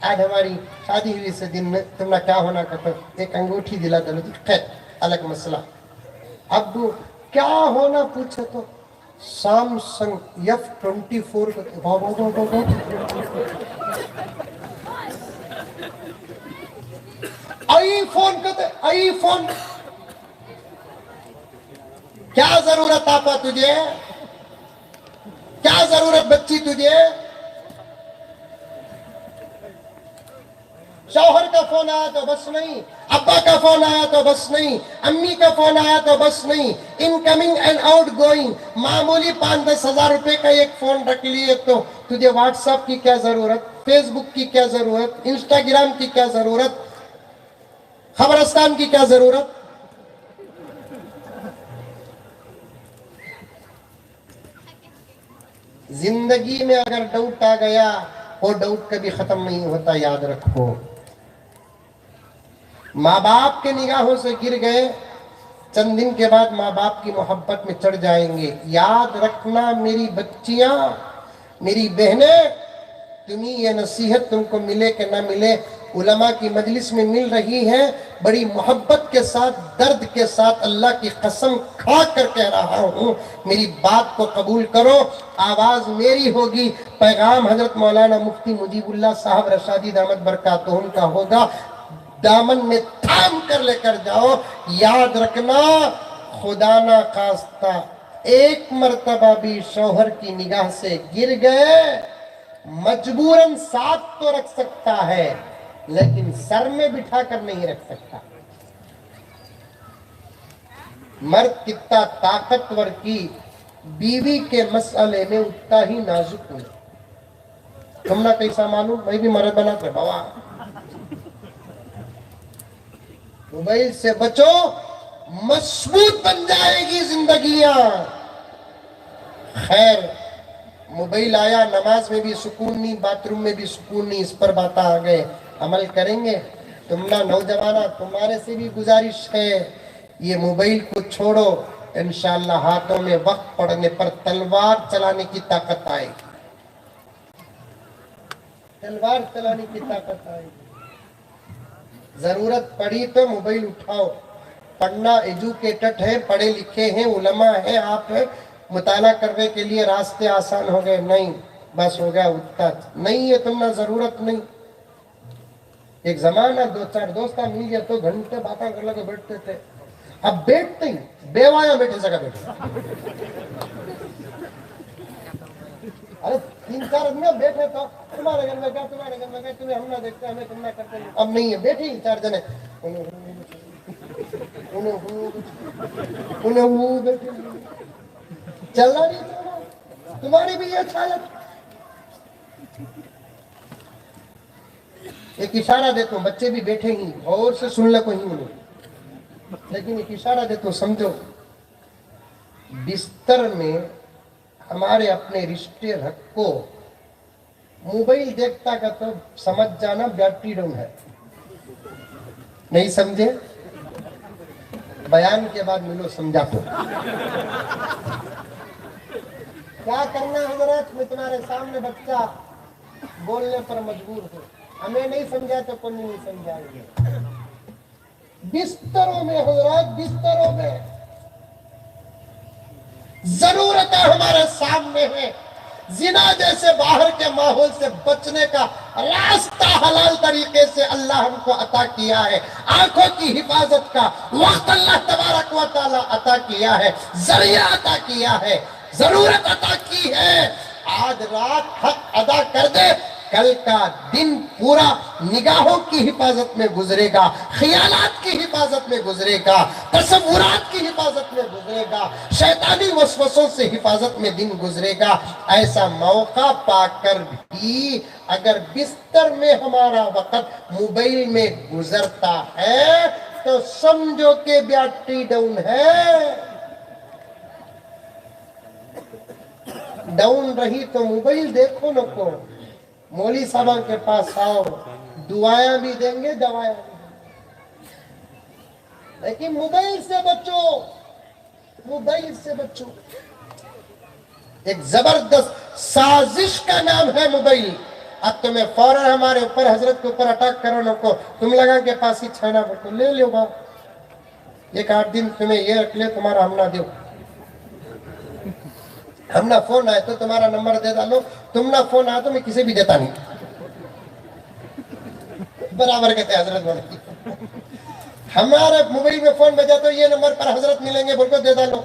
आज हमारी शादी हुई से दिन में तुम्हारा क्या होना कहता, एक अंगूठी दिला दो, खैर अलग मसला। अब क्या होना पूछे तो सैमसंग F24 आईफोन कहते, आईफोन क्या जरूरत आपा तुझे, क्या जरूरत बच्ची तुझे। शौहर का फोन आया तो बस नहीं, अब्बा का फोन आया तो बस नहीं, अम्मी का फोन आया तो बस नहीं, इनकमिंग एंड आउट गोइंग मामूली 5-10 हजार रुपए का एक फोन रख लिए तो तुझे व्हाट्सएप की क्या जरूरत, फेसबुक की क्या जरूरत, इंस्टाग्राम की क्या जरूरत, खबरस्तान की क्या जरूरत। जिंदगी में अगर डाउट आ गया वो डाउट कभी खत्म नहीं होता, याद रखो। माँ बाप के निगाहों से गिर गए, चंद दिन के बाद माँ बाप की मोहब्बत में चढ़ जाएंगे। याद रखना मेरी बच्चियां, मेरी बहनें, तुम्हें ये नसीहत तुमको मिले कि ना मिले, उलमा की मजलिस में मिल रही है, बड़ी मोहब्बत के साथ, दर्द के साथ, अल्लाह की कसम खा कर कह रहा हूँ, मेरी बात को कबूल करो। आवाज मेरी होगी, पैगाम हजरत मौलाना मुफ्ती मुजीबुल्लाह साहब रशादी दामद बरकातुहुम का होगा। दामन में थाम कर लेकर जाओ। याद रखना, खुदा ना खास्ता एक मर्तबा भी शौहर की निगाह से गिर गए, मजबूरन साथ तो रख सकता है लेकिन सर में बिठा कर नहीं रख सकता। मर्द कितना ताकतवर की बीवी के मसले में उतना ही नाजुक हुई। तुम ना कैसा मालूम, मैं भी मर्द बना कर बाबा। मोबाइल से बचो, मजबूत बन जाएगी जिंदगियां। खैर, मोबाइल आया, नमाज में भी सुकून नहीं, बाथरूम में भी सुकून नहीं, इस पर बात आ गए, अमल करेंगे। तुम ना नौजवाना, तुम्हारे से भी गुजारिश है, ये मोबाइल को छोड़ो, इंशाअल्लाह हाथों में वक्त पड़ने पर तलवार चलाने की ताकत आएगी, तलवार चलाने की ताकत आएगी। जरूरत पड़ी तो मोबाइल उठाओ। पढ़ना एजुकेटेड है, पढ़े लिखे हैं, उलमा है, आप मुताला करने के लिए रास्ते आसान हो गए नहीं, बस हो गया उतना नहीं है, तुम ना जरूरत नहीं। एक जमाना 2-4 दोस्त मिल गया तो घंटे बातें कर लगे बैठते थे, अब बैठते ही बेवाया बैठे जगह बैठे। अरे 3-4 आदमी बैठे तो तुम्हारे घर में क्या, तुम्हारे घर में क्या, तुम्हें हम ना देखते, हमें तुम ना करते। अब नहीं है, बैठे ही 4 जने, उन्हें वो बैठे, चल रहा नहीं, तुम्हारी भी ये छायत। एक इशारा देता हूं, बच्चे भी बैठे ही और से सुन ले कोई नहीं, लेकिन एक इशारा देता हूं, समझो। बिस्तर में हमारे अपने रिश्ते रखो, मोबाइल देखता का तो समझ जाना बैटरी डाउन है। नहीं समझे, बयान के बाद मिलो समझा तो। क्या करना है हजरत, मैं तुम्हारे सामने बच्चा बोलने पर मजबूर हूँ, हमें नहीं समझा तो कोई नहीं समझाएंगे। बिस्तरों में हजरत, बिस्तरों में जरूरत है, हमारे सामने है। जिना जैसे बाहर के माहौल से बचने का रास्ता हलाल तरीके से अल्लाह हमको अता किया है। आंखों की हिफाजत का वक्त अल्लाह तबारक व तआला अता किया है, जरिया अता किया है, जरूरत अता की है। आज रात हक अदा कर दे, कल का दिन पूरा निगाहों की हिफाजत में गुजरेगा, ख्यालात की हिफाजत में गुजरेगा, तसव्वुरात की हिफाजत में गुजरेगा, शैतानी वसवसों से हिफाजत में दिन गुजरेगा। ऐसा मौका पाकर भी अगर बिस्तर में हमारा वक्त मोबाइल में गुजरता है तो समझो कि बैटरी डाउन है। डाउन रही तो मोबाइल देखो न को, मौली साहब के पास आओ, दुआएं भी देंगे, दवाएं भी देंगे, लेकिन मोबाइल से बचो, मोबाइल से बचो। एक जबरदस्त साजिश का नाम है मोबाइल। अब तुम्हें फौरन हमारे ऊपर, हजरत के ऊपर अटैक करो न को, तुम लगा के पास ही छाना बटो ले लो बा, एक 8 दिन तुम्हें ये रख ले, तुम्हारा हम ना दो, हम ना फोन आए तो तुम्हारा नंबर दे डालो, तुम ना फोन आए तो मैं किसी भी देता नहीं, बराबर कहते हजरत बोले। हमारे मोबाइल में फोन बजा तो ये नंबर पर हजरत मिलेंगे बोल को दे डालो,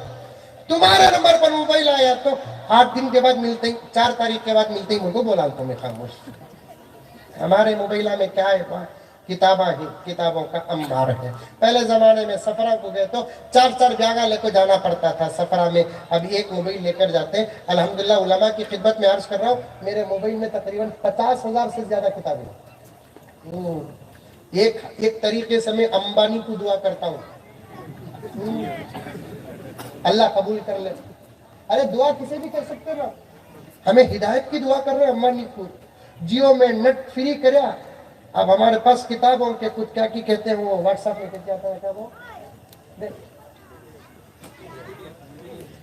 तुम्हारे नंबर पर मोबाइल आया तो 8 दिन के बाद मिलते ही, 4 तारीख के बाद मिलते ही मुझको बोला तो मैं खामोश। हमारे मोबाइल में क्या है, किताबा ही, किताबों का अंबार है। पहले जमाने में सफरा को गए तो 4-4 बैगा लेकर जाना पड़ता था सफरा में, अभी एक मोबाइल लेकर जाते हैं। अल्हम्दुलिल्लाह उलमा की खिदमत में अर्ज कर रहा हूँ, मेरे मोबाइल में तकरीबन 50,000 से ज्यादा किताबें। एक तरीके से मैं अंबानी को दुआ करता हूँ, अल्लाह कबूल कर ले। अरे दुआ किसे भी कर सकते ना, हमें हिदायत की दुआ कर रहे हैं अंबानी को। जियो में नेट फ्री करया, अब हमारे पास किताबों के कुछ क्या की कहते हैं वो व्हाट्सएप में क्या था वो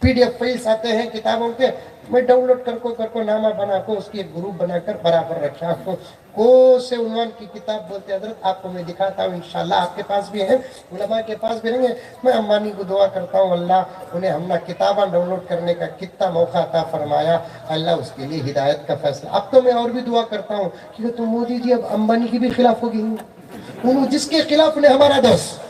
पीडीएफ फाइल्स आते हैं किताबों के, मैं डाउनलोड करको नामा बना को उसकी एक ग्रुप बनाकर बराबर रखा। आपको को से उन्वान की किताब बोलते हैं हजरत, आपको मैं दिखाता हूँ इंशाल्लाह, आपके पास भी है, उलमा के पास भी रहेंगे। मैं अम्बानी को दुआ करता हूँ अल्लाह उन्हें हमने किताबा डाउनलोड करने का कितना मौका अता फरमाया, अल्लाह उसके लिए हिदायत का फैसला। अब तो मैं और भी दुआ करता हूँ कि तो मोदी जी अब अम्बानी के भी खिलाफ होगी, उन्होंने जिसके खिलाफ ने हमारा दोस्त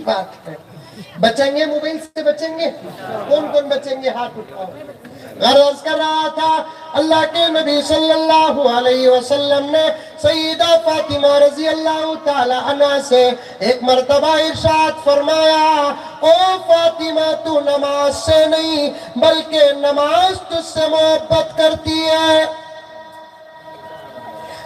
बात है। बचेंगे मोबाइल से, बचेंगे कौन कौन बचेंगे, हाथ उठाओ। गर्ज कर रहा था अल्लाह के नबी सल्लल्लाहु अलैहि वसल्लम ने सईदा फातिमा रजी अल्लाह ताला अन्हा से एक मर्तबा इरशाद फरमाया, ओ फातिमा तू नमाज से नहीं बल्कि नमाज तुझसे मोहब्बत करती है।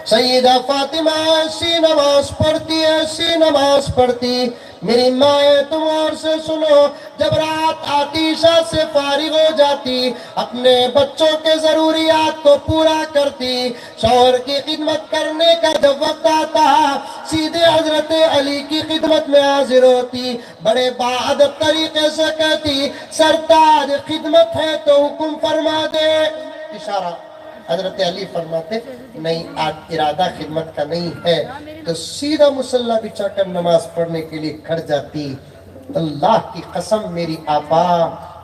सईदा फातिमा ऐसी नमाज पढ़ती, ऐसी नमाज पढ़ती, मेरी माए तुम और से सुनो, जब रात आतीशा से फारिग हो जाती अपने बच्चों के जरूरियात को पूरा करती, शौहर की खिदमत करने का जब वक्त आता सीधे हजरत अली की खिदमत में हाजिर होती, बड़े बाअदब तरीके से कहती, सरताज खिदमत है तो हुक्म फरमा दे। इशारा हजरत अली फरमाते नहीं आज इरादा खिदमत का नहीं है, तो सीधा मुसल्ला बिछाकर नमाज पढ़ने के लिए खड़ जाती। अल्लाह की कसम मेरी आपा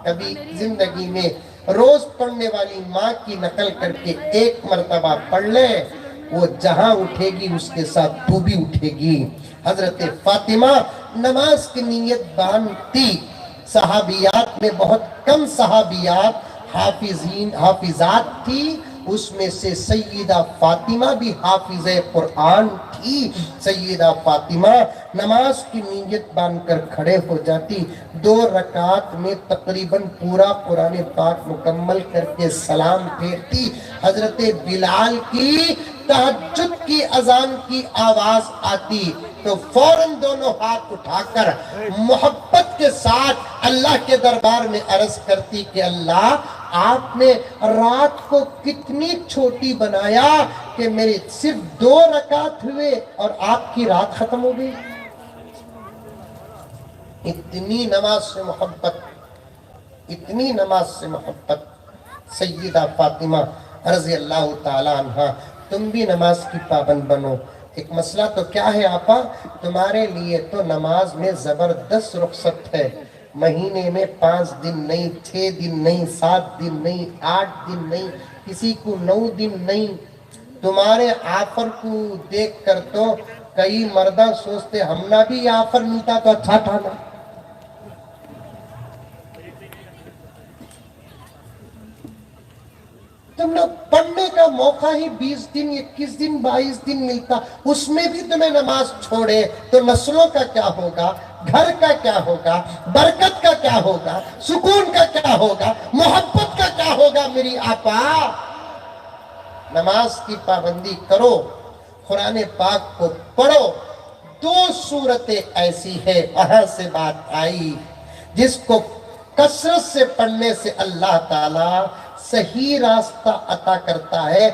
कभी जिंदगी में रोज पढ़ने वाली माँ की नकल करके एक मर्तबा पढ़ ले, वो जहां उठेगी उसके साथ तू भी उठेगी। हजरत फातिमा नमाज की नीयत बांधती। सहाबियात में बहुत कम सहाबियात हाफिजात थी, उसमें से सैयदा फातिमा भी हाफिज़े कुरान थी। सैयदा फातिमा नमाज की नीयत बांधकर खड़े हो जाती, 2 रकात में तकरीबन पूरा कुरान पाक मुकम्मल करके सलाम फेरती। हजरत बिलाल की तहज्जुद की अजान की आवाज आती तो फौरन दोनों हाथ उठाकर मोहब्बत के साथ अल्लाह के दरबार में अर्ज करती कि अल्लाह आपने रात को कितनी छोटी बनाया कि मेरे सिर्फ 2 रकात हुए और आपकी रात खत्म हो गई। इतनी नमाज से मोहब्बत, इतनी नमाज से मोहब्बत सैयदा फातिमा रज़ी अल्लाह ताला अन्हा। तुम भी नमाज की पाबंद बनो। एक मसला तो क्या है आपा, तुम्हारे लिए तो नमाज में जबरदस्त रुखसत है, महीने में 5 दिन नहीं, 6 दिन नहीं, 7 दिन नहीं, 8 दिन नहीं, किसी को 9 दिन नहीं। तुम्हारे आफर को देख कर तो कई मर्दा सोचते हमना भी आफर मिलता तो अच्छा था ना। तुम लोग पढ़ने का मौका ही 20 दिन, 21 दिन, 22 दिन मिलता, उसमें भी तुम्हें नमाज छोड़े तो नस्लों का क्या होगा, घर का क्या होगा, बरकत का क्या होगा, सुकून का क्या होगा, मोहब्बत का क्या होगा। मेरी आपा, नमाज की पाबंदी करो, कुरान पाक को पढ़ो। 2 सूरतें ऐसी है, वहां से बात आई, जिसको कसरत से पढ़ने से अल्लाह ताला सही रास्ता अता करता है,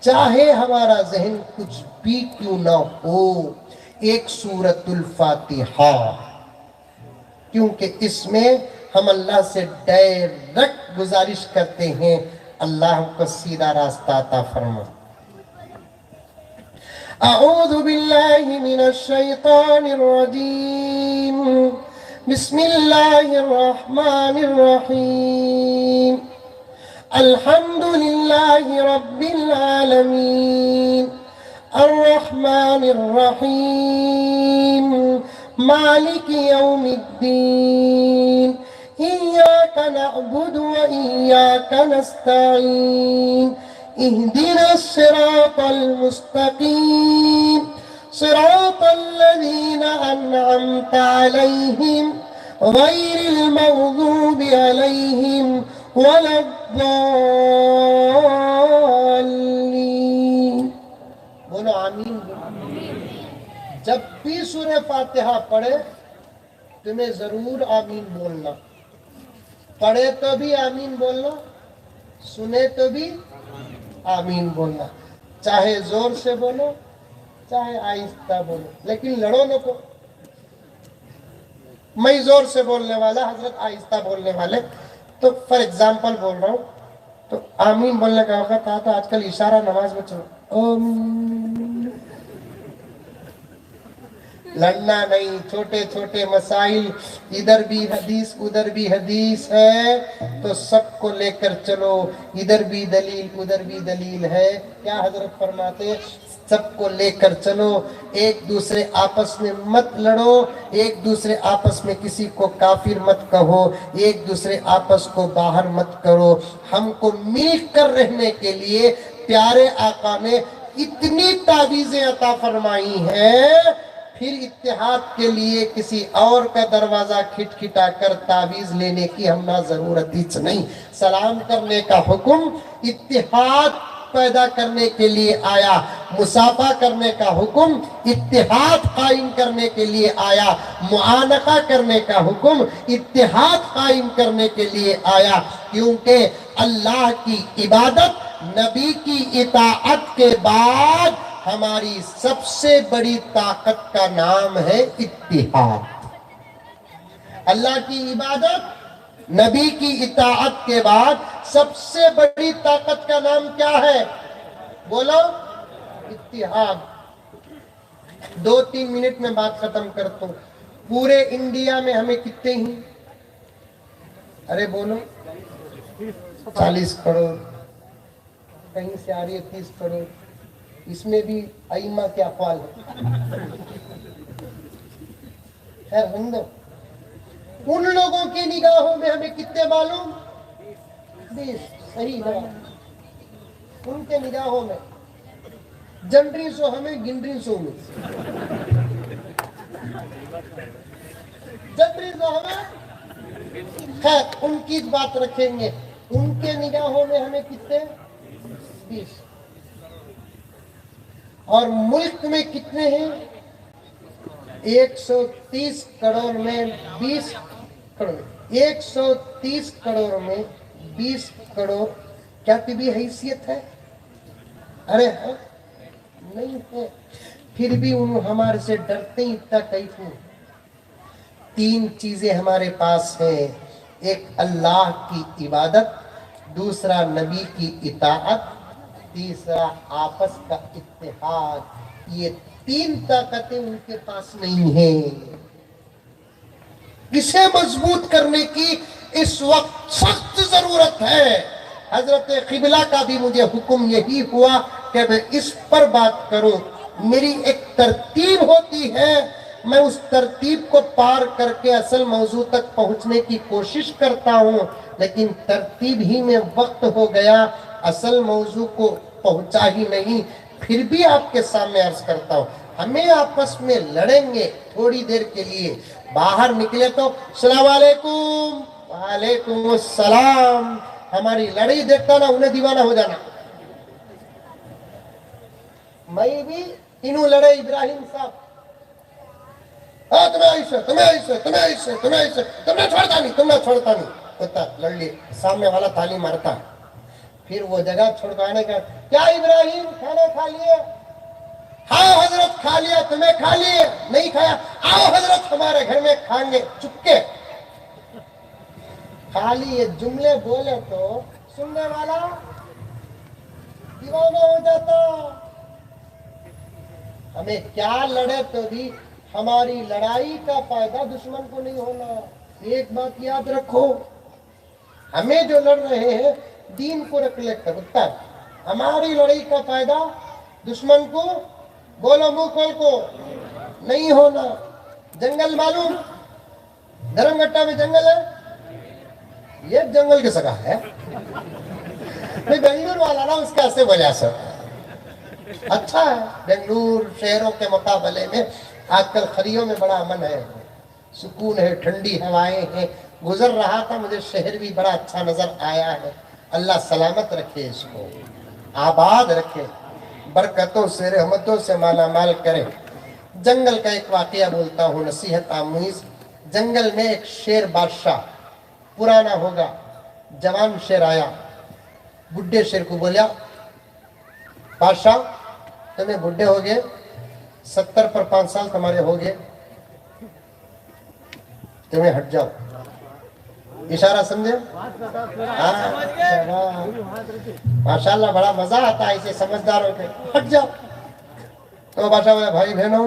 चाहे हमारा जहन कुछ भी क्यों ना हो। एक सूरतुल फातिहा, क्योंकि इसमें हम अल्लाह से डायरेक्ट गुजारिश करते हैं, अल्लाह हमको सीधा रास्ता अता फरमा। अऊज़ु बिल्लाहि मिनश शैतानिर रजीम, बिस्मिल्लाहिर रहमानिर रहीम, अल्हम्दुलिल्लाहि रब्बिल आलमीन, अर्रहमानिर रहीम, मालिकि यौमिद्दीन, इय्याका नअबुदु व इय्याका नस्तईन, इहदिनस सिरातल मुस्तकीम, सिरातल लज़ीना अन्अमता अलैहिम गैरिल मग़ज़ूबि अलैहिम वलद्दाल्लीन। बोलो आमीन। जब भी सूरह फातिहा पढ़े तुम्हें जरूर आमीन बोलना, पढ़े तो भी आमीन बोलना, सुने तो भी आमीन बोलना, चाहे जोर से बोलो चाहे आहिस्ता बोलो, लेकिन लड़ो न को। मैं जोर से बोलने वाला, हजरत आहिस्ता बोलने वाले, तो फॉर एग्जाम्पल बोल रहा हूं, तो आमीन बोलने का वक्त आता, तो आजकल इशारा नमाज में चलो, लड़ना नहीं। छोटे छोटे मसाइल, इधर भी हदीस उधर भी हदीस है, तो सबको लेकर चलो, इधर भी दलील उधर भी दलील है। क्या हजरत फरमाते, सबको लेकर चलो, एक दूसरे आपस में मत लड़ो, एक दूसरे आपस में किसी को काफिर मत कहो, एक दूसरे आपस को बाहर मत करो। हमको मिलकर रहने के लिए प्यारे आका ने इतनी तावीज़ें अता फरमाई हैं, फिर इत्तेहाद के लिए किसी और का दरवाजा खिटखिटा कर तावीज लेने की हमना जरूरत ही नहीं। सलाम करने का हुक्म इत्तेहाद पैदा करने के लिए आया, मुसाफा करने का हुक्म इत्तेहाद कायम करने के लिए आया, मुआनका करने का हुक्म इत्तेहाद कायम करने के लिए आया, क्योंकि अल्लाह की इबादत, नबी की इताअत के बाद हमारी सबसे बड़ी ताकत का नाम है इत्तिहाद। अल्लाह की इबादत, नबी की इताअत के बाद सबसे बड़ी ताकत का नाम क्या है? बोलो, इत्तिहाद। 2-3 मिनट में बात खत्म करता हूं। पूरे इंडिया में हमें कितने ही, अरे बोलो, 40 करोड़, कहीं से आ रही है 30 करोड़, इसमें भी आइमा के अक़वाल है। खैर हिंदो, उन लोगों की निगाहों में हमें कितने मालूम? 20। सही जवाब। उनके निगाहों में जनरी सो हमें, गिनरी सो में, जनरी सो हमें। खैर उनकी बात रखेंगे, उनके निगाहों में हमें कितने? 20। और मुल्क में कितने हैं? 130 करोड़ में 20 करोड़, 130 करोड़ में 20 करोड़। क्या कभी हैसियत है? अरे है नहीं है, फिर भी उन हमारे से डरते ही इतना कैफू। 3 चीजें हमारे पास है, एक अल्लाह की इबादत, दूसरा नबी की इताअत, तीसरा आपस का इत्तेहाद। ये 3 ताकतें उनके पास नहीं है। इसे मजबूत करने की इस वक्त सख्त जरूरत है। हजरत क़िबला का भी मुझे हुक्म यही हुआ कि मैं इस पर बात करूं। मेरी एक तरतीब होती है, मैं उस तरतीब को पार करके असल मौजू तक पहुंचने की कोशिश करता हूं, लेकिन तरतीब ही में वक्त हो गया असल मौजू को पहुंचा ही नहीं, फिर भी आपके सामने अर्ज करता हूं, हमें आपस में लड़ेंगे थोड़ी देर के लिए, बाहर निकले तो अस्सलाम वालेकुम, वालेकुम अस्सलाम, हमारी लड़ाई देखता ना उन्हें दीवाना हो जाना। मैं भी इन्हों लड़े इब्राहिम साहब, तुम्हें ऐसे तुम्हें ऐसे तुम्हें ऐसे तुम्हें ऐसे, तुमने छोड़ता नहीं, तुमने छोड़ता नहीं, होता लड़ लिए, सामने वाला ताली मारता, फिर वो जगह छोड़वाने का, क्या इब्राहिम खाना खा लिए? हाँ हजरत खा लिया, तुम्हें खा लिए? नहीं खाया, आओ हजरत हमारे घर में खाएंगे, चुपके। खाली ये जुमले बोले तो सुनने वाला दीवाना हो जाता। हमें क्या लड़े तो भी हमारी लड़ाई का फायदा दुश्मन को नहीं होना। एक बात याद रखो, हमें जो लड़ रहे हैं दीन को रख लेकर उत्तर, हमारी लड़ाई का फायदा दुश्मन को, बोलो मुंह खोल को, नहीं होना। जंगल मालूम, धर्मगट्टा में जंगल है, ये जंगल की जगह है, बेंगलुरु वाला ना उसका ऐसे बोला सर, अच्छा है। बेंगलुरु शहरों के मुकाबले में आजकल खरियों में बड़ा अमन है, सुकून है, ठंडी हवाएं हैं। गुजर रहा था, मुझे शहर भी बड़ा अच्छा नजर आया है। अल्लाह सलामत रखे, इसको आबाद रखे, बरकतों से रहमतों से माला माल करे। जंगल का एक वाकया बोलता हूँ, नसीहत आमुइज। जंगल में एक शेर बादशाह, पुराना होगा, जवान शेर आया, बुढ़े शेर को बोला, बादशाह तुम्हें बुढ़े हो गए, 70 पर 5 साल तुम्हारे हो गए, तुम्हें हट जाओ। इशारा समझे? माशाल्लाह बड़ा मजा आता है इसे समझदारों के, हट जाओ। तो बादशाह बोला, भाई बहनों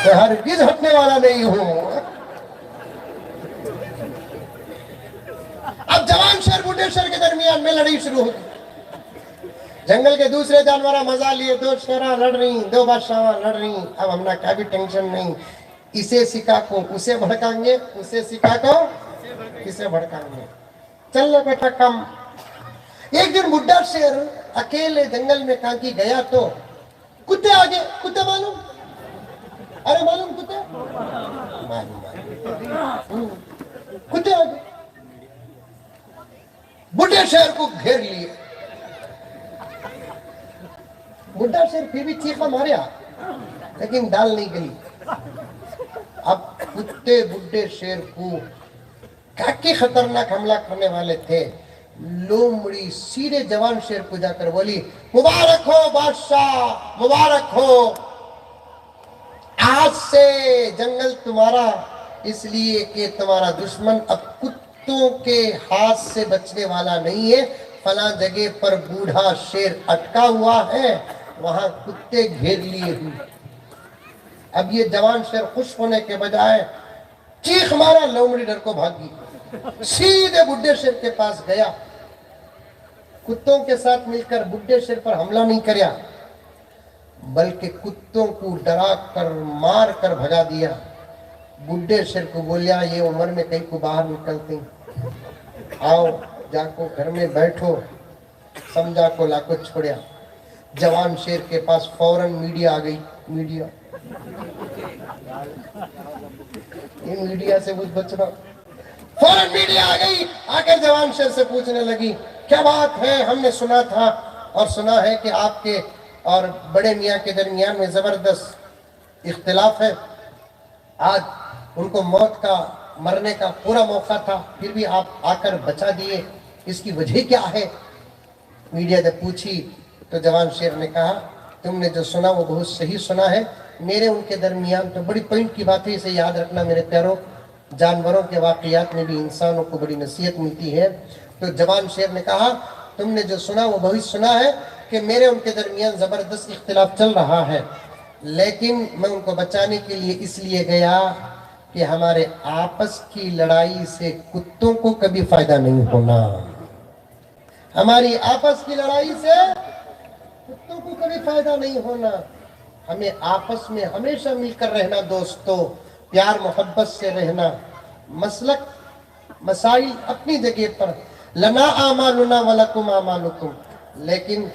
मैं हरगिज़ हटने वाला नहीं हूं। अब जवान शेर बूढ़े शेर के दरमियान में लड़ाई शुरू होगी। जंगल के दूसरे जानवर मजा लिए, 2 शेरा लड़ रही, 2 बादशाह लड़ रही। अब हमने क्या भी टेंशन नहीं, इसे सिखा को उसे भड़काएंगे, उसे सिखा को इसे भड़काएंगे, चल बेटा कम। एक दिन बुढ़ा शेर अकेले जंगल में कहाँ की गया तो कुत्ते आ गए। कुत्ते मालूम? अरे मालूम कुत्ते, मालूम कुत्ते आ गए, बुढ़े शेर को घेर लिए। बुढ़ा शेर फिर भी चीखा मारा, लेकिन दाल नहीं गई। अब कुत्ते बुढ़े शेर को काफी खतरनाक हमला करने वाले थे। लोमड़ी सीधे जवान शेर को जाकर बोली, मुबारक हो बादशाह, मुबारक हो, आज से जंगल तुम्हारा, इसलिए कि तुम्हारा दुश्मन अब कुत्तों के हाथ से बचने वाला नहीं है। फला जगह पर बूढ़ा शेर अटका हुआ है, वहां कुत्ते घेर लिए हुए। अब ये जवान शेर खुश होने के बजाय चीख मारा, लोमड़ी डर को भागी, सीधे बुढ़े शेर के पास गया। कुत्तों के साथ मिलकर बुढ़े शेर पर हमला नहीं किया, बल्कि कुत्तों को डरा कर मार कर भगा दिया। बुढ़े शेर को बोलिया, ये उम्र में कहीं को बाहर निकलते, आओ जाको घर में बैठो, समझा को लाको छोड़िया। जवान शेर के पास फौरन मीडिया आ गई। मीडिया, इन मीडिया से कुछ बचना। फौरन मीडिया आ गई, आकर जवान शेर से पूछने लगी, क्या बात है, हमने सुना था और सुना है कि आपके और बड़े मियाँ के दरमियान में जबरदस्त इख्तिलाफ है। आज उनको मौत का, मरने का पूरा मौका था, फिर भी आप आकर बचा दिए, इसकी वजह क्या है? मीडिया जब पूछी तो जवान शेर ने कहा, तुमने जो सुना वो बहुत सही सुना है। मेरे उनके दरमियान तो बड़ी पॉइंट की बात है, इसे याद रखना मेरे प्यारों। जानवरों के वाकयात में भी इंसानों को बड़ी नसीहत मिलती है। तो जवान शेर ने कहा, तुमने जो सुना वो बहुत सुना है कि मेरे उनके दरमियान जबरदस्त इख्तिलाफ चल रहा है, लेकिन मैं उनको बचाने के लिए इसलिए गया कि हमारे आपस की लड़ाई से कुत्तों को कभी फायदा नहीं होना। हमारी आपस की लड़ाई से कुत्तों को कभी फायदा नहीं होना। हमें आपस में हमेशा मिलकर रहना दोस्तों, प्यार मोहब्बत से रहना। मसलक मसाइल अपनी जगह पर, लना आमालुना वलकुम आमालुकुम, लेकिन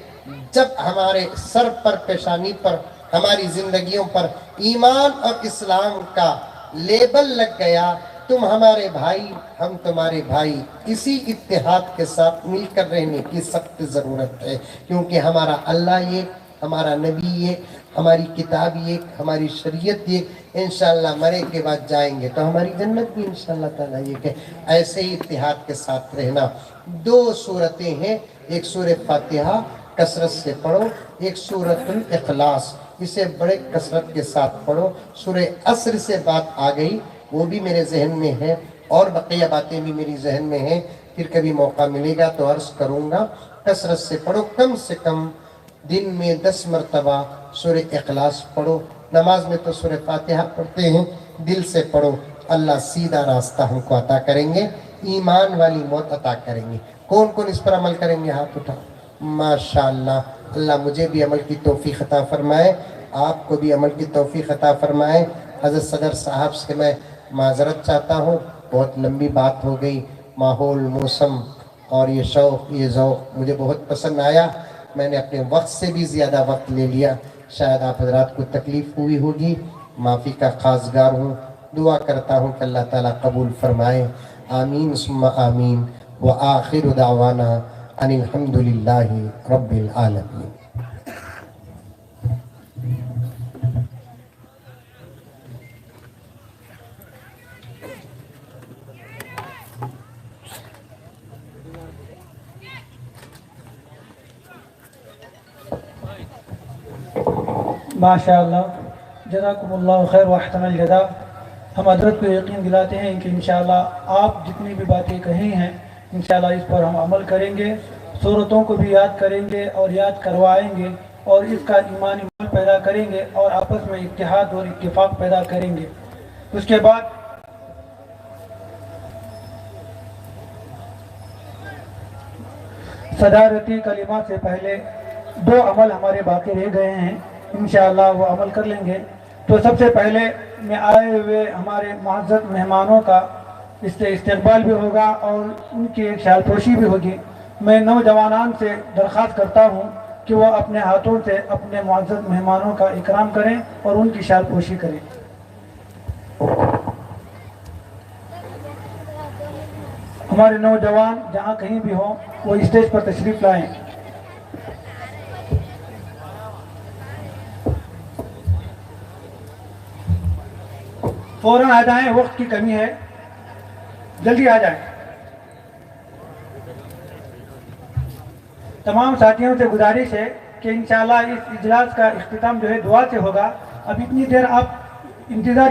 जब हमारे सर पर, पेशानी पर, हमारी जिंदगियों पर ईमान और इस्लाम का लेबल लग गया, तुम हमारे भाई, हम तुम्हारे भाई, इसी इत्तेहाद के साथ मिलकर रहने की सख्त ज़रूरत है, क्योंकि हमारा अल्लाह ये, हमारा नबी ये, हमारी किताब ये, हमारी शरीयत ये, इंशाअल्लाह मरे के बाद जाएंगे तो हमारी जन्नत भी इंशाअल्लाह ताला ये कि ऐसे ही इत्तेहाद के साथ रहना। दो सूरतें हैं, एक सूरह फातिहा कसरत से पढ़ो, एक सूरतुल इखलास, इसे बड़े कसरत के साथ पढ़ो। सूरह असर से बात आ गई, वो भी मेरे जहन में है और बकिया बातें भी मेरी जहन में हैं, फिर कभी मौका मिलेगा तो अर्ज करूँगा। कसरत से पढ़ो, कम से कम दिन में 10 मरतबा सूरह इखलास पढ़ो। नमाज में तो सूरह फातिहा पढ़ते हैं, दिल से पढ़ो। अल्लाह सीधा रास्ता हमको अता करेंगे, ईमान वाली मौत अता करेंगे। कौन कौन इस पर अमल करेंगे? हाथ उठाओ। माशाअल्लाह, अल्लाह मुझे भी अमल की तौफीक अता फरमाए, आपको भी अमल की तौफीक अता फरमाए। हज़रत सदर साहब से मैं माजरत चाहता हूँ, बहुत लंबी बात हो गई। माहौल, मौसम और ये शौक़, ये ज़ौक़ मुझे बहुत पसंद आया। मैंने अपने वक्त से भी ज़्यादा वक्त ले लिया, शायद आप हज़रात को तकलीफ़ हुई होगी, माफ़ी का खासगार हूँ। दुआ करता हूँ कि अल्लाह ताला कबूल फरमाए। आमीन सुम्मा आमीन। व आखिर दावाना अनिल हम्दुलिल्लाहि रब्बिल आलमीन। माशाअल्लाह, जज़ाकुमुल्लाह खैर व अहसनल जज़ा। हम हज़रत को यकीन दिलाते हैं कि इंशाअल्लाह आप जितनी भी बातें कही हैं, इंशाअल्लाह इस पर हम अमल करेंगे, सूरतों को भी याद करेंगे और याद करवाएंगे और इसका ईमानी अमल पैदा करेंगे और आपस में इत्तेहाद और इत्तिफाक पैदा करेंगे। उसके बाद सदारती कलिमा से पहले 2 अमल हमारे बाकी रह गए हैं, इंशाअल्लाह वो अमल कर लेंगे। तो सबसे पहले मैं आए हुए हमारे मुअज़्ज़ज़ मेहमानों का इससे इस्तकबाल भी होगा और उनकी एक शालपोशी भी होगी। मैं नौजवानान से दरख्वास्त करता हूँ कि वो अपने हाथों से अपने मुअज़्ज़ज़ मेहमानों का इकराम करें और उनकी शालपोशी करें। हमारे नौजवान जहाँ कहीं भी हों वो स्टेज पर तशरीफ़ लाएं। फौरन आ जाएं, वक्त की कमी है, जल्दी आ जाएं। तमाम साथियों से गुजारिश है कि इंशाअल्लाह इस इजलास का इख्तिताम जो है दुआ से होगा। अब इतनी देर आप इंतज़ार